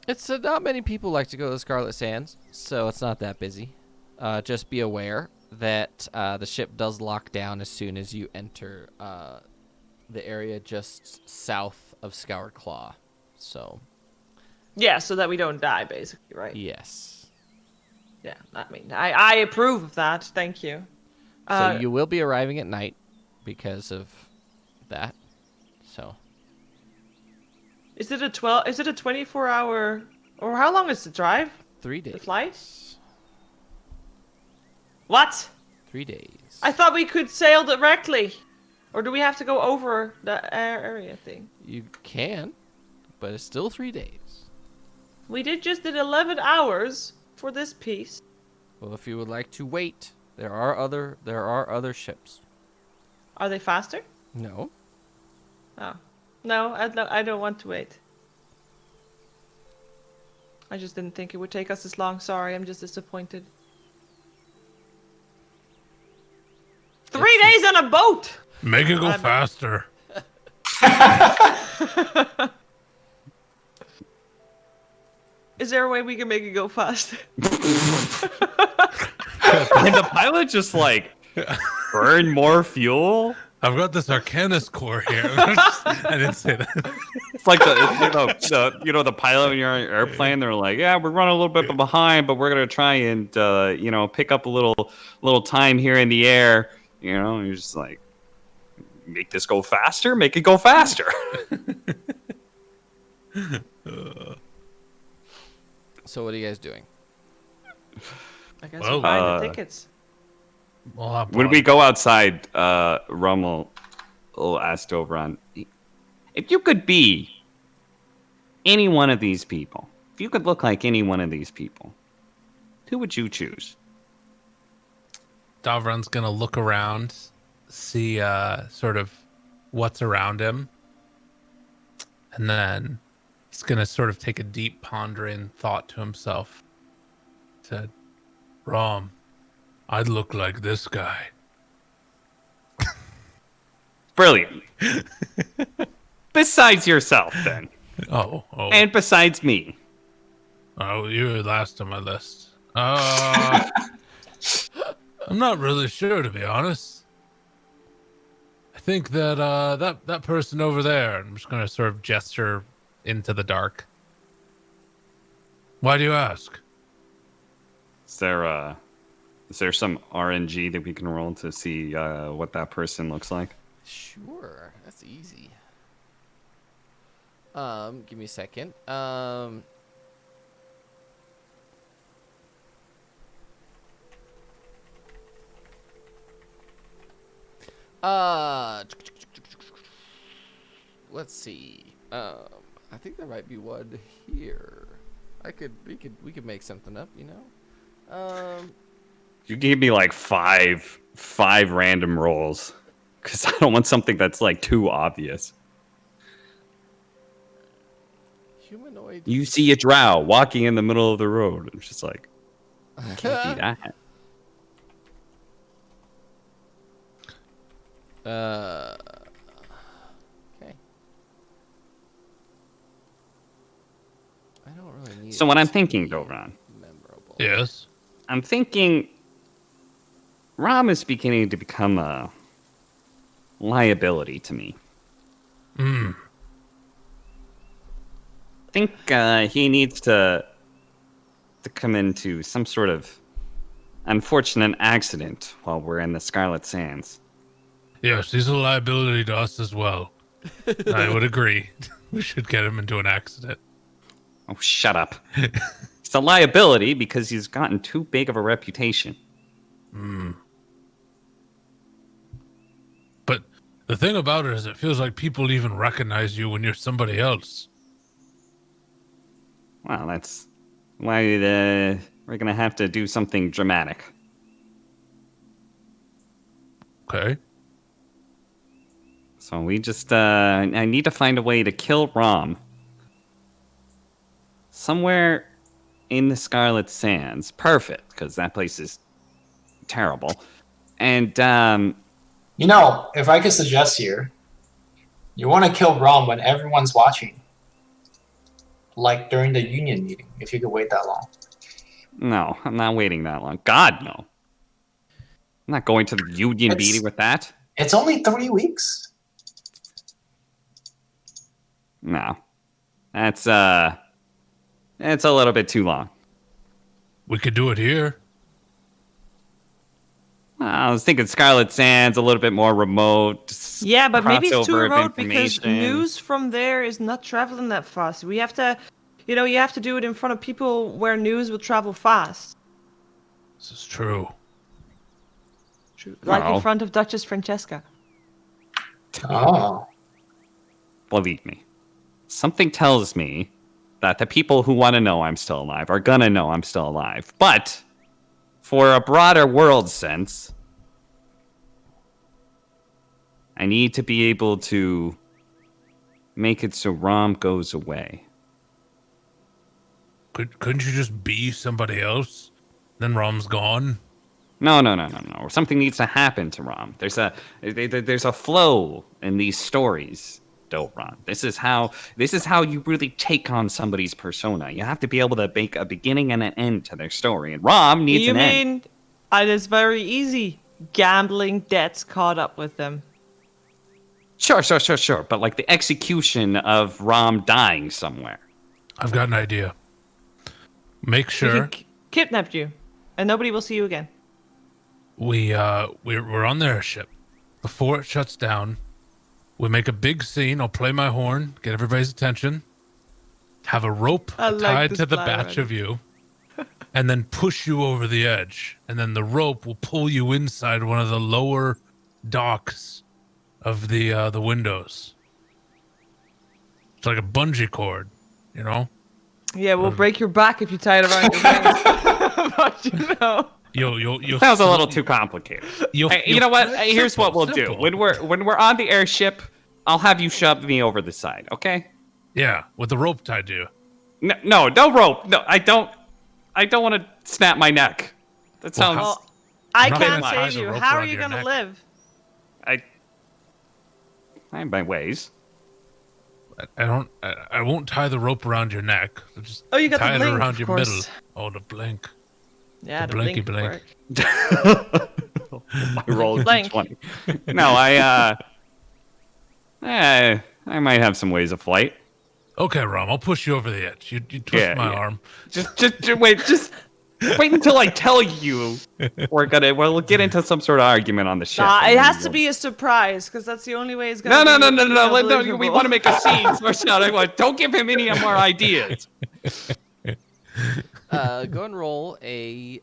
It's not many people like to go to the Scarlet Sands, so it's not that busy. Just be aware that the ship does lock down as soon as you enter the area just south of Scoured Claw. So, Yeah, so that we don't die, basically, right? yes. Yeah, I mean, I approve of that. Thank you. So you will be arriving at night because of that. So, Is it a 24-hour, or how long is the drive? 3 days. The flight? What? 3 days. I thought we could sail directly. Or do we have to go over the area thing? You can, but it's still 3 days. We did 11 hours for this piece. Well, if you would like to wait, there are other ships. Are they faster? No. Oh. No, I don't want to wait. I just didn't think it would take us this long. Sorry, I'm just disappointed. 3 days on a boat! Make it go faster. Is there a way we can make it go faster? And the pilot just like burn more fuel. I've got this Arcanist core here. I didn't say that. It's like the pilot when you're on an airplane. They're like, yeah, we're running a little bit behind, but we're gonna try and pick up a little time here in the air. And you're just like, make this go faster. Make it go faster. So what are you guys doing? I guess Well, we're buying the tickets. When we go outside, Rommel asked Overon, if you could be any one of these people, if you could look like any one of these people, who would you choose? Davron's gonna look around, see sort of what's around him, and then he's gonna sort of take a deep pondering thought to himself. Said, Rom, I'd look like this guy. Brilliant. Besides yourself, then. Oh. And besides me. Oh, you're last on my list. I'm not really sure, to be honest. I think that that person over there, I'm just gonna sort of gesture into the dark. Why do you ask? Is there some RNG that we can roll to see what that person looks like? Sure, that's easy. Give me a second. Let's see. I think there might be one here. We could make something up, You give me like five random rolls, because I don't want something that's like too obvious. Humanoid. You see a drow walking in the middle of the road. It's just like, can't be that. Okay. I don't really need. So what I'm it to thinking, be Dovron, memorable. Yes. I'm thinking Rom is beginning to become a liability to me. I think he needs to come into some sort of unfortunate accident while we're in the Scarlet Sands. Yes, he's a liability to us as well. I would agree. We should get him into an accident. Oh, shut up. He's a liability because he's gotten too big of a reputation. But the thing about it is it feels like people even recognize you when you're somebody else. Well, that's why we're going to have to do something dramatic. Okay. So we just, I need to find a way to kill Rom. Somewhere in the Scarlet Sands. Perfect, because that place is terrible. And, If I could suggest here, You want to kill Rom when everyone's watching. Like during the union meeting, if you could wait that long. No, I'm not waiting that long. God, no. I'm not going to the union meeting with that. It's only 3 weeks. No. That's a little bit too long. We could do it here. I was thinking Scarlet Sands, a little bit more remote. Yeah, but maybe it's too crossover of remote because information. news from there is not traveling that fast. We have to, you have to do it in front of people where news will travel fast. This is true. Like Oh. in front of Duchess Francesca. Oh. Believe me. Something tells me that the people who want to know I'm still alive are gonna know I'm still alive. But for a broader world sense, I need to be able to make it so Rom goes away. Couldn't you just be somebody else? Then Rom's gone. No. Something needs to happen to Rom. There's a flow in these stories, Dovron. This is how you really take on somebody's persona. You have to be able to make a beginning and an end to their story, and Rom needs You an end. mean it's very easy. Gambling debts caught up with them. Sure. But like the execution of Rom dying somewhere. I've got an idea. Make We sure can kidnap you, and nobody will see you again. we're on the airship. Before it shuts down, we make a big scene. I'll play my horn, get everybody's attention. Have a rope I like tied this to the plan batch already. of you, and then push you over the edge. And then the rope will pull you inside one of the lower docks of the windows. It's like a bungee cord, you know. Yeah, we'll break your back if you tie it around your waist. But You'll Sounds a little too complicated. You'll, Hey, you you'll- know what? Hey, here's what we'll simple. do. When we're on the airship, I'll have you shove me over the side, okay? Yeah, with the rope tied to you. No rope. No, I don't want to snap my neck. That sounds. Well, I not can't gonna tie save the you. rope How are around you your gonna neck. live? I have my ways. I won't tie the rope around your neck. I'll just Oh, you got the tie it blink, around of your course. middle. Oh, the blink. Yeah, The the blinky blink. blink. work. I rolled Blank. 20. No, I might have some ways of flight. Okay, Rom, I'll push you over the edge. You twist Yeah, my yeah. arm. Just wait until I tell you. We'll get into some sort of argument on the ship. Nah, and it then has we'll- to be a surprise, because that's the only way it's gonna No. be. We want to make a scene. Don't give him any more ideas. Go and roll a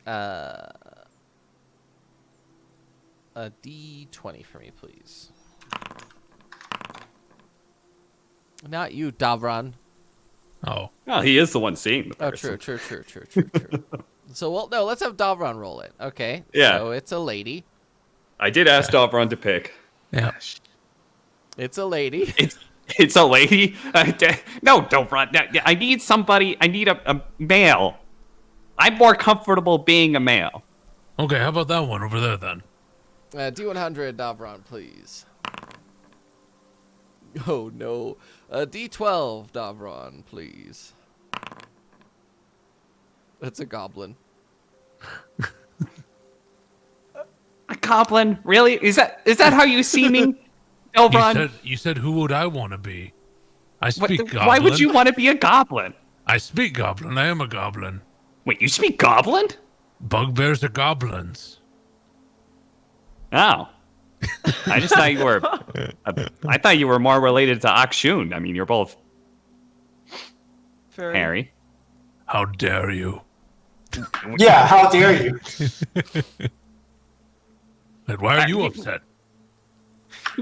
D20 for me, please. Not you, Davron. Oh, Well, he is the one seeing the Oh, person. true. So, well, no, let's have Davron roll it. Okay. Yeah. So it's a lady. I did ask Davron to pick. yeah. It's a lady. It's a lady. No, don't run. I need somebody. I need a male. I'm more comfortable being a male. Okay, how about that one over there then? D100, Davron, please. Oh, no. D12, Davron, please. That's a goblin. A goblin? Really? Is that how you see me, Elron? You said who would I want to be? I speak goblin. Why would you want to be a goblin? I speak goblin. I am a goblin. Wait, you speak goblin? Bugbears are goblins. Oh. I just thought you were. I thought you were more related to Akshun. I mean, you're both Furry. hairy. How dare you? Yeah, how dare you? Wait, why are you upset?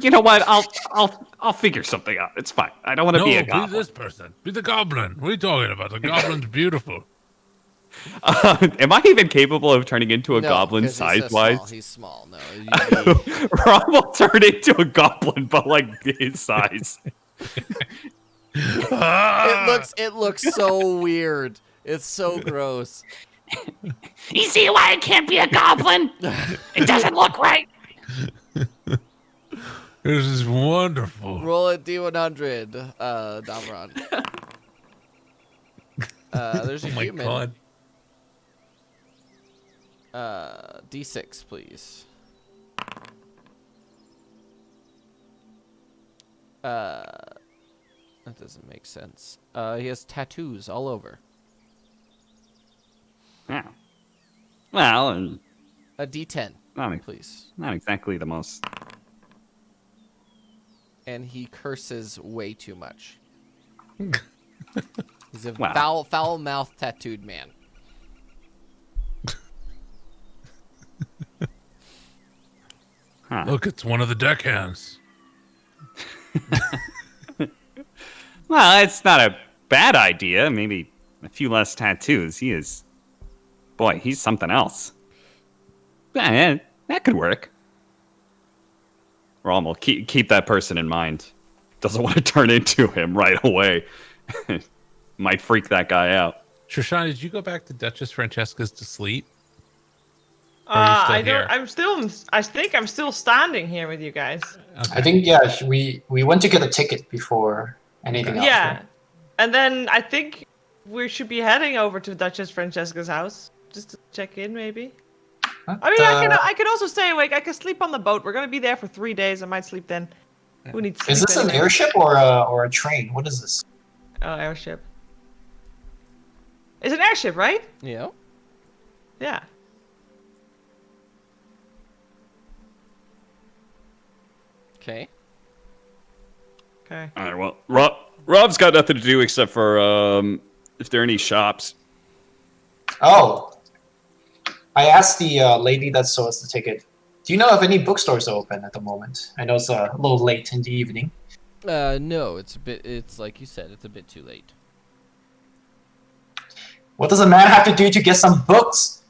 You know what? I'll figure something out. It's fine. I don't want to No, be a be goblin. this person. Be the goblin. What are you talking about? The goblin's beautiful. Am I even capable of turning into a No, goblin 'cause size-wise? He's small. No. you'd be- Rob will turn into a goblin, but like his size. it looks so weird. It's so gross. You see why I can't be a goblin? It doesn't look right. This is wonderful. Roll a D100, Davron. There's a Oh my human. god. D6, please. That doesn't make sense. He has tattoos all over. Yeah. Well, A D10, not, please. not exactly the most. And he curses way too much. He's a Wow. foul-mouthed tattooed man. Huh. Look, it's one of the deckhands. Well, it's not a bad idea. Maybe a few less tattoos. He is. Boy, he's something else. Yeah, that could work. Rom will keep that person in mind. Doesn't want to turn into him right away. Might freak that guy out. Shoshana, did you go back to Duchess Francesca's to sleep? Or are you still I here? don't. I think I'm still standing here with you guys. Okay. I think we went to get a ticket before anything else. Yeah, Right? and then I think we should be heading over to Duchess Francesca's house just to check in, maybe. But, I mean, I can also stay awake. I can sleep on the boat. We're gonna be there for 3 days. I might sleep then. Who needs sleep Is this an anyway? airship or a train? What is this? Oh, airship. It's an airship, right? Yeah. Yeah. Okay. Okay. All right. Well, Rob's got nothing to do except for if there are any shops. Oh, I asked the lady that sold us the ticket. Do you know if any bookstores are open at the moment? I know it's a little late in the evening. No, it's like you said, it's a bit too late. What does a man have to do to get some books?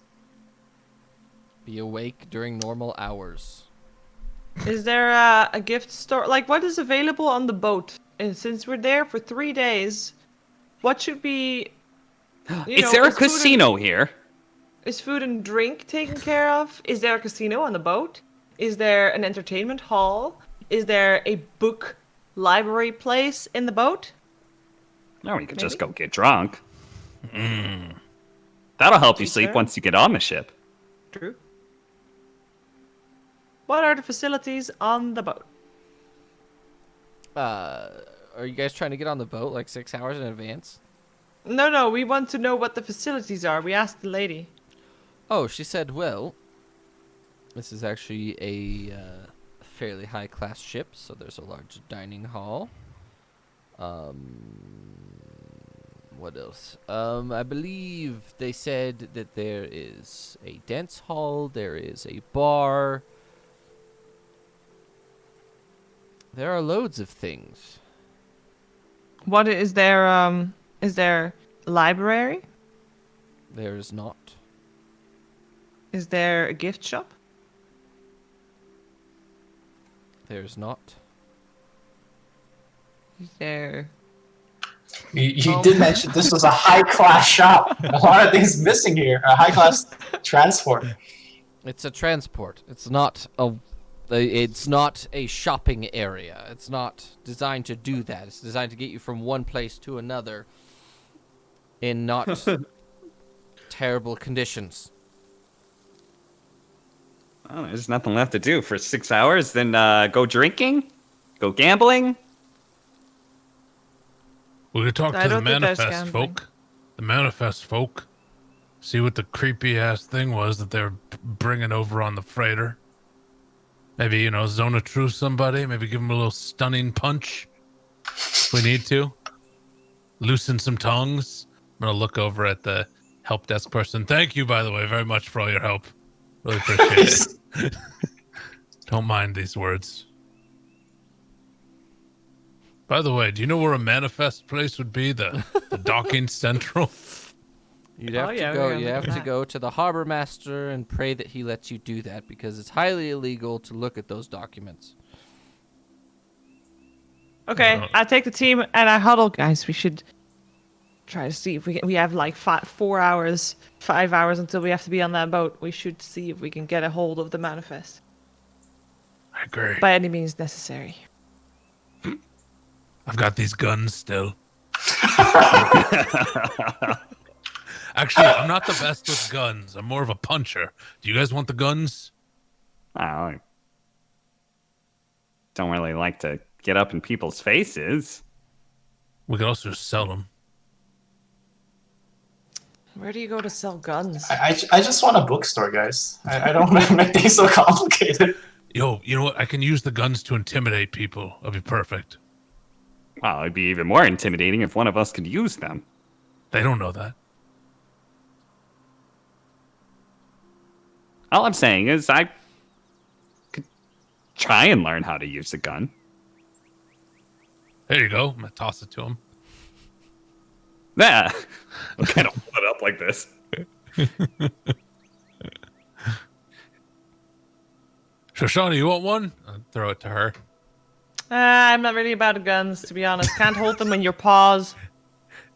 Be awake during normal hours. Is there a gift store? Like, what is available on the boat? And since we're there for 3 days, what should be? Is there a is food and- casino here? Is food and drink taken care of? Is there a casino on the boat? Is there an entertainment hall? Is there a book library place in the boat? No, we could just Maybe. go get drunk. That'll help you sleep Sure. once you get on the ship. True. What are the facilities on the boat? Are you guys trying to get on the boat like 6 hours in advance? No, we want to know what the facilities are. We asked the lady. Oh, she said, well, this is actually a fairly high-class ship, so there's a large dining hall. What else? I believe they said that there is a dance hall, there is a bar. There are loads of things. What is there? Is there a library? There is not. Is there a gift shop? There's not. Is there? You did mention this was a high-class shop. A lot of things missing here. A high-class transport. It's a transport. It's not a shopping area. It's not designed to do that. It's designed to get you from one place to another in not terrible conditions. Well, there's nothing left to do for 6 hours. Then go drinking, go gambling. We could talk I to the don't think there's manifest gambling. folk. The manifest folk. See what the creepy ass thing was that they're bringing over on the freighter. Maybe, zone of truth somebody. Maybe give them a little stunning punch if we need to. Loosen some tongues. I'm going to look over at the help desk person. Thank you, by the way, very much for all your help. Really appreciate it. Don't mind these words. By the way, do you know where a manifest place would be? The docking central? You'd Oh, have yeah, to go. we're gonna You look have at to that. go to the harbor master and pray that he lets you do that because it's highly illegal to look at those documents. Okay, I take the team and I huddle, guys. We should try to see if we have like 4 hours, 5 hours until we have to be on that boat. We should see if we can get a hold of the manifest. I agree. by any means necessary. I've got these guns still. Actually, I'm not the best with guns. I'm more of a puncher. Do you guys want the guns? I don't really like to get up in people's faces. We could also just sell them. Where do you go to sell guns? I just want a bookstore, guys. I don't want to make things so complicated. Yo, you know what? I can use the guns to intimidate people. That'll be perfect. Well, it'd be even more intimidating if one of us could use them. They don't know that. All I'm saying is I could try and learn how to use a gun. There you go. I'm gonna toss it to him. Yeah. Okay, don't put it up like this. Shoshana, you want one? I'll throw it to her. I'm not really about guns, to be honest. Can't hold them in your paws.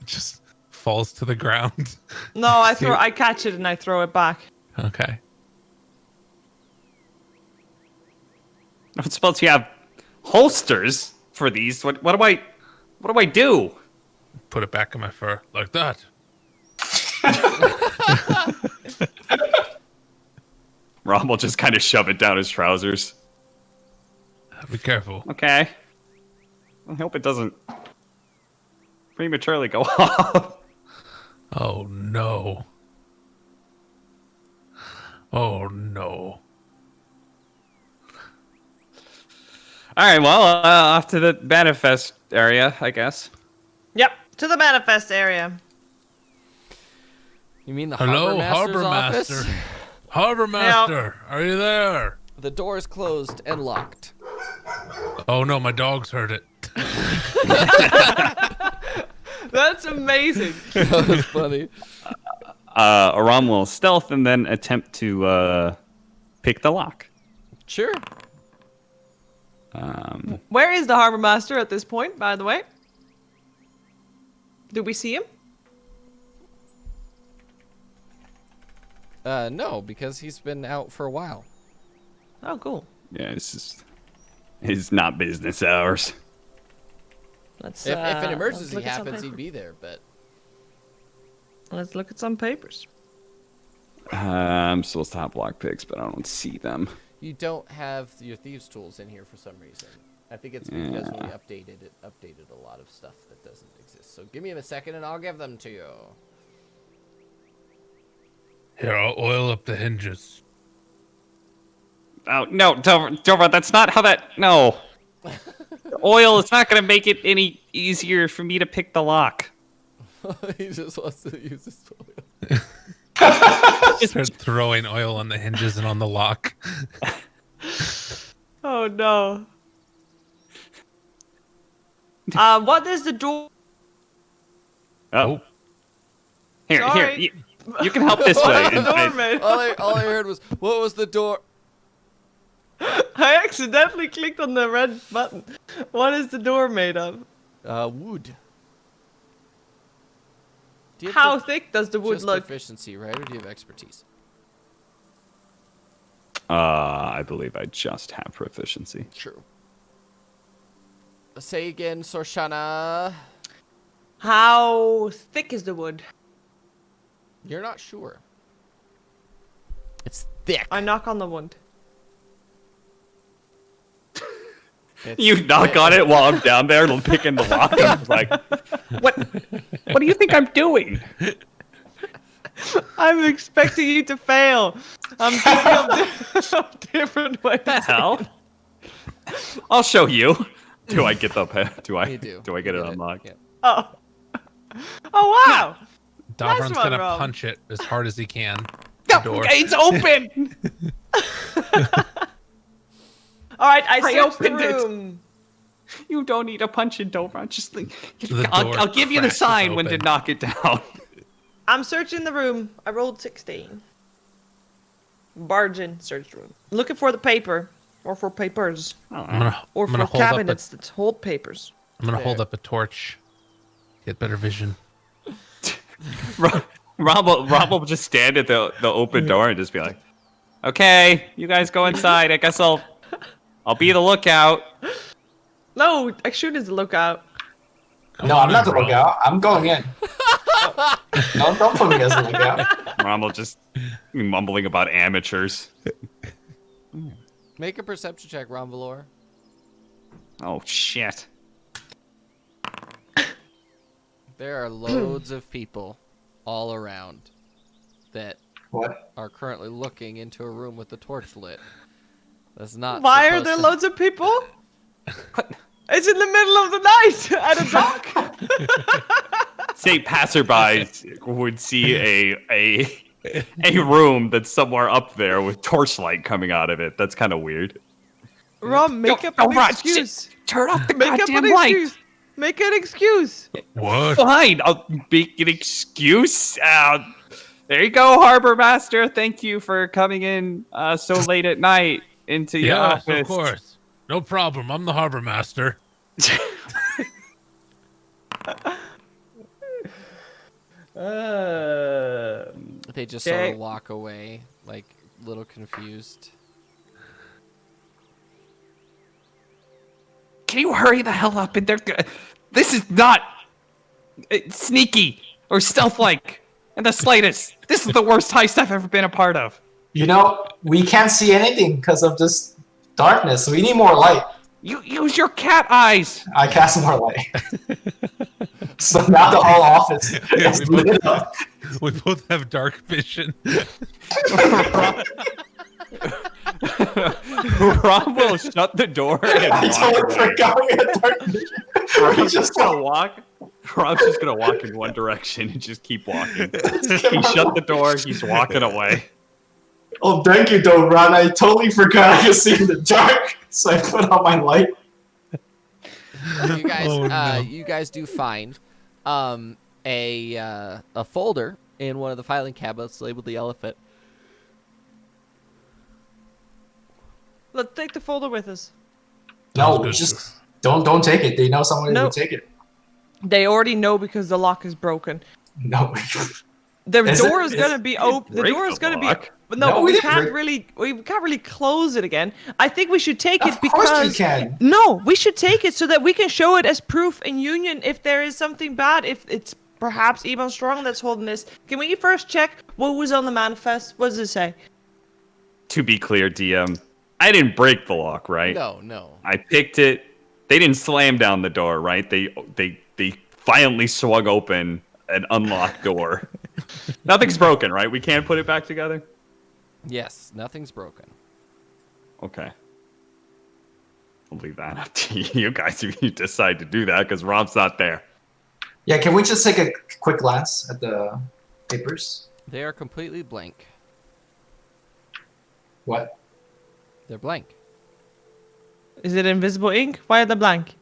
It just falls to the ground. No, I catch it and I throw it back. Okay. I'm supposed to have holsters for these. What do I do? Put it back in my fur like that. Rob will just kind of shove it down his trousers. Be careful. Okay. I hope it doesn't prematurely go off. Oh no. Oh no. All right, well, off to the manifest area, I guess. Yep, to the manifest area. You mean the Hello, Harbor Harbor Master's Master. office? Harbor Master, are you there? The door is closed and locked. Oh no, my dogs heard it. That's amazing. That was funny. Aram will stealth and then attempt to pick the lock. Sure. Where is the harbor master at this point, by the way? Do we see him? No, because he's been out for a while. Oh, cool. Yeah, it's not business hours. Let's. If an let's emergency look at some happens, he'd papers. be there, but Let's look at some papers. I'm supposed to have lockpicks, but I don't see them. you don't have your thieves' tools in here for some reason. I think it's because we updated a lot of stuff that doesn't exist. So give me a second and I'll give them to you. Here, I'll oil up the hinges. Oh, no, Dover, that's not how that... No. The oil is not going to make it any easier for me to pick the lock. He just wants to use his tool. Start throwing oil on the hinges and on the lock. Oh no. What is the door? Oh. Here, Sorry. you can help this way. What is the door made? All I heard was, what was the door? I accidentally clicked on the red button. What is the door made of? Wood. Do you have How thick does the wood just look? proficiency, right? Or do you have expertise? I believe I just have proficiency. True. Say again, Sorshana. How thick is the wood? You're not sure. It's thick. I knock on the wood. It's You knock thick. on it while I'm down there picking the lock. I'm like, what do you think I'm doing? I'm expecting you to fail. I'm thinking of different ways. The hell? I'll show you. Do I get the do I You do. do I get You it unlocked? Yeah. Oh. Oh wow. Davron's one, gonna Rob. punch it as hard as he can. No, The door. it's open. All right, I I searched the opened it. room. You don't need a punch in Dover. Just like, The I'll door give you the crashes sign when to open. knock it down. I'm searching the room. I rolled 16. Barge in, search room. Looking for the paper, or for papers, I'm gonna or hold for up a- cabinets that hold papers. I'm gonna hold There. up a torch. Get better vision. Rob will just stand at the open door and just be like, "Okay, you guys go inside. I guess I'll I'll be the lookout. No, Akshun is the lookout. No, I'm not the lookout. I'm going in. Don't put me as the lookout. Rommel just mumbling about amateurs. Make a perception check, Ronvalor. Oh shit. There are loads of people all around that What? are currently looking into a room with the torch lit. That's not. Why are supposed there to- loads of people? It's in the middle of the night at a dock. Say passerbys would see a room that's somewhere up there with torchlight coming out of it. That's kind of weird. Rom, make up Don't an run. excuse. Turn off the Make up goddamn an light. excuse. Make an excuse. What? Fine, I'll make an excuse. There you go, Harbor Master. Thank you for coming in so late at night into your Yes, office. of course. No problem. I'm the harbor master. They just sort Okay. of walk away, like a little confused. Can you hurry the hell up? And this is not sneaky or stealth-like in the slightest. This is the worst heist I've ever been a part of. You know, we can't see anything because of this darkness. We need more light. You use your cat eyes. I cast more light. So now the whole office is we both- lit up. We both have dark vision. Rob will shut the door and I walk totally away. forgot we had dark vision. Rob's just gonna walk. Rob's just gonna walk in one direction and just keep walking. He shut the door. He's walking away. Oh, thank you, Dobran. I totally forgot I could see in the dark, so I put on my light. You guys, Oh, no. you guys do find a folder in one of the filing cabinets labeled the elephant. Let's take the folder with us. No, good. just don't take it. They know someone No. will take it. They already know because the lock is broken. No. The Is door it- is is- gonna be open. The break door the is gonna be. lock? But no, No, but we we didn't can't break- really close it again. I think we should take it Of course we because can. no, we should take it so that we can show it as proof in union if there is something bad. If it's perhaps even strong that's holding this. Can we first check what was on the manifest? What does it say? To be clear, DM, I didn't break the lock, right? No. I picked it. They didn't slam down the door, right? They violently swung open an unlocked door. Nothing's broken, right? We can't put it back together? Yes, nothing's broken. Okay. I'll leave that up to you guys if you decide to do that, because Rob's not there. Yeah, can we just take a quick glance at the papers? They are completely blank. What? They're blank. Is it invisible ink? Why are they blank?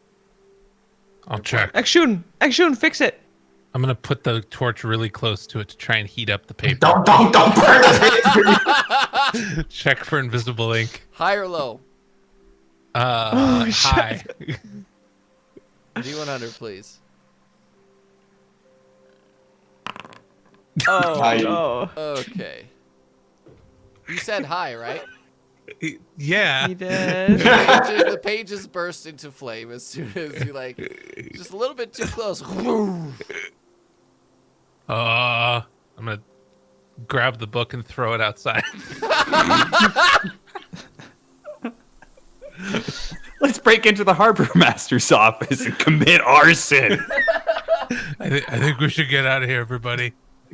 I'll check. Akshun, fix it. I'm gonna put the torch really close to it to try and heat up the paper. Don't burn the Check for invisible ink. High or low? High. D100, please. Oh I- no, Okay. You said high, right? Yeah. he did. The pages burst into flame as soon as you just a little bit too close. I'm gonna grab the book and throw it outside. Let's break into the harbor master's office and commit arson. I think we should get out of here, everybody.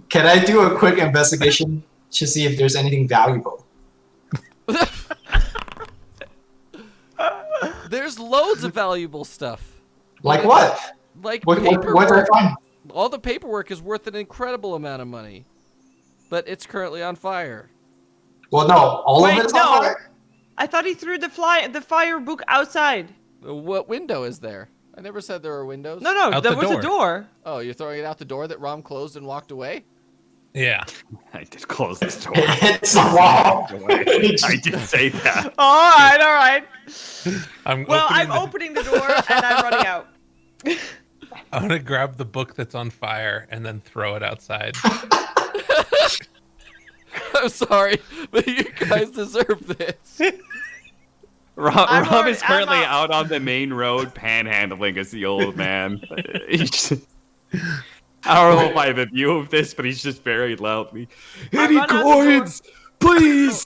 Can I do a quick investigation to see if there's anything valuable? There's loads of valuable stuff. Like what? Like What do I paperwork. find? All the paperwork is worth an incredible amount of money. But it's currently on fire. Well, no, all Wait, of it's no. on fire. I thought he threw the fire book outside. What window is there? I never said there were windows. No, Out there the was door. a door. Oh, you're throwing it out the door that Rom closed and walked away? Yeah. I did close this door. It hits the wall. I did say that. All right. I'm I'm opening opening the door and I'm running out. I'm gonna grab the book that's on fire and then throw it outside. I'm sorry, but you guys deserve this. I'm Rob is already- I'm currently out. out on the main road panhandling as the old man. I don't know if I have a view of this, but he's just very loudly. I Any run out the door. coins, please?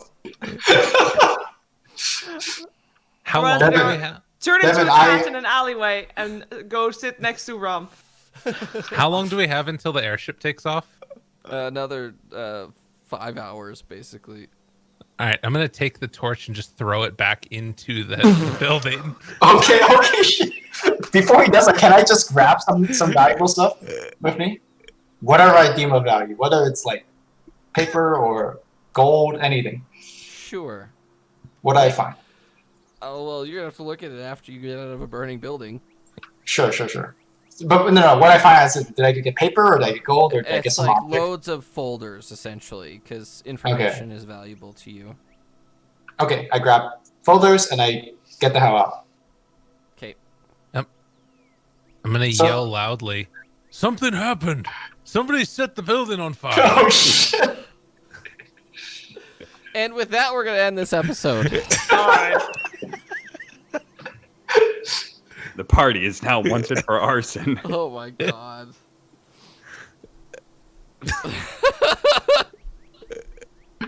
How Run long do there. we have? Turn into Devin, a cat I- in an alleyway and go sit next to Rom. How long do we have until the airship takes off? Another 5 hours, basically. All right, I'm gonna take the torch and just throw it back into the building. Okay. Before he does that, can I just grab some valuable stuff with me? Whatever I deem of value, whether it's like paper or gold, anything. Sure. What do I find? Oh, well, you're going to have to look at it after you get out of a burning building. Sure. But no. What I find is, did I get paper or did I get gold or did I get It's some like object? loads of folders, essentially, because information is valuable to you. Okay, I grab folders and I get the hell out. Okay. I'm gonna So- yell loudly. Something happened. Somebody set the building on fire. Oh shit! And with that, we're going to end this episode. All right. The party is now wanted for arson. Oh, my God.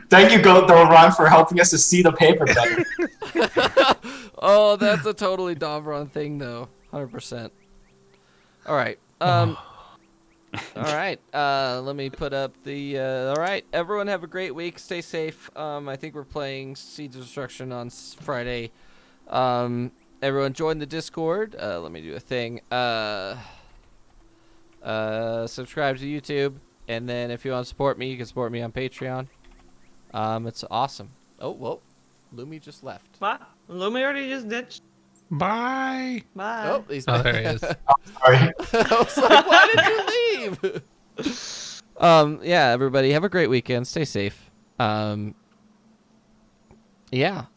Thank you, Ron, for helping us to see the paper better. Oh, that's a totally Davron thing, though. 100%. All right. All right. Let me put up the. All right. Everyone have a great week. Stay safe. I think we're playing Seeds of Destruction on Friday. Everyone join the Discord. Let me do a thing. Subscribe to YouTube, and then if you want to support me, you can support me on Patreon. It's awesome. Oh, whoa. Lumi just left. What? Lumi already just ditched. Bye. Bye. Oh, he's Oh, back. there he is. Sorry. I was like, why did you leave? Yeah, everybody, have a great weekend. Stay safe. Yeah,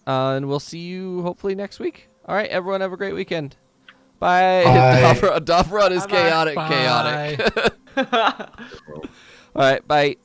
and we'll see you hopefully next week. All right, everyone, have a great weekend. Bye. Bye. Davron is Bye-bye. chaotic. All right, bye.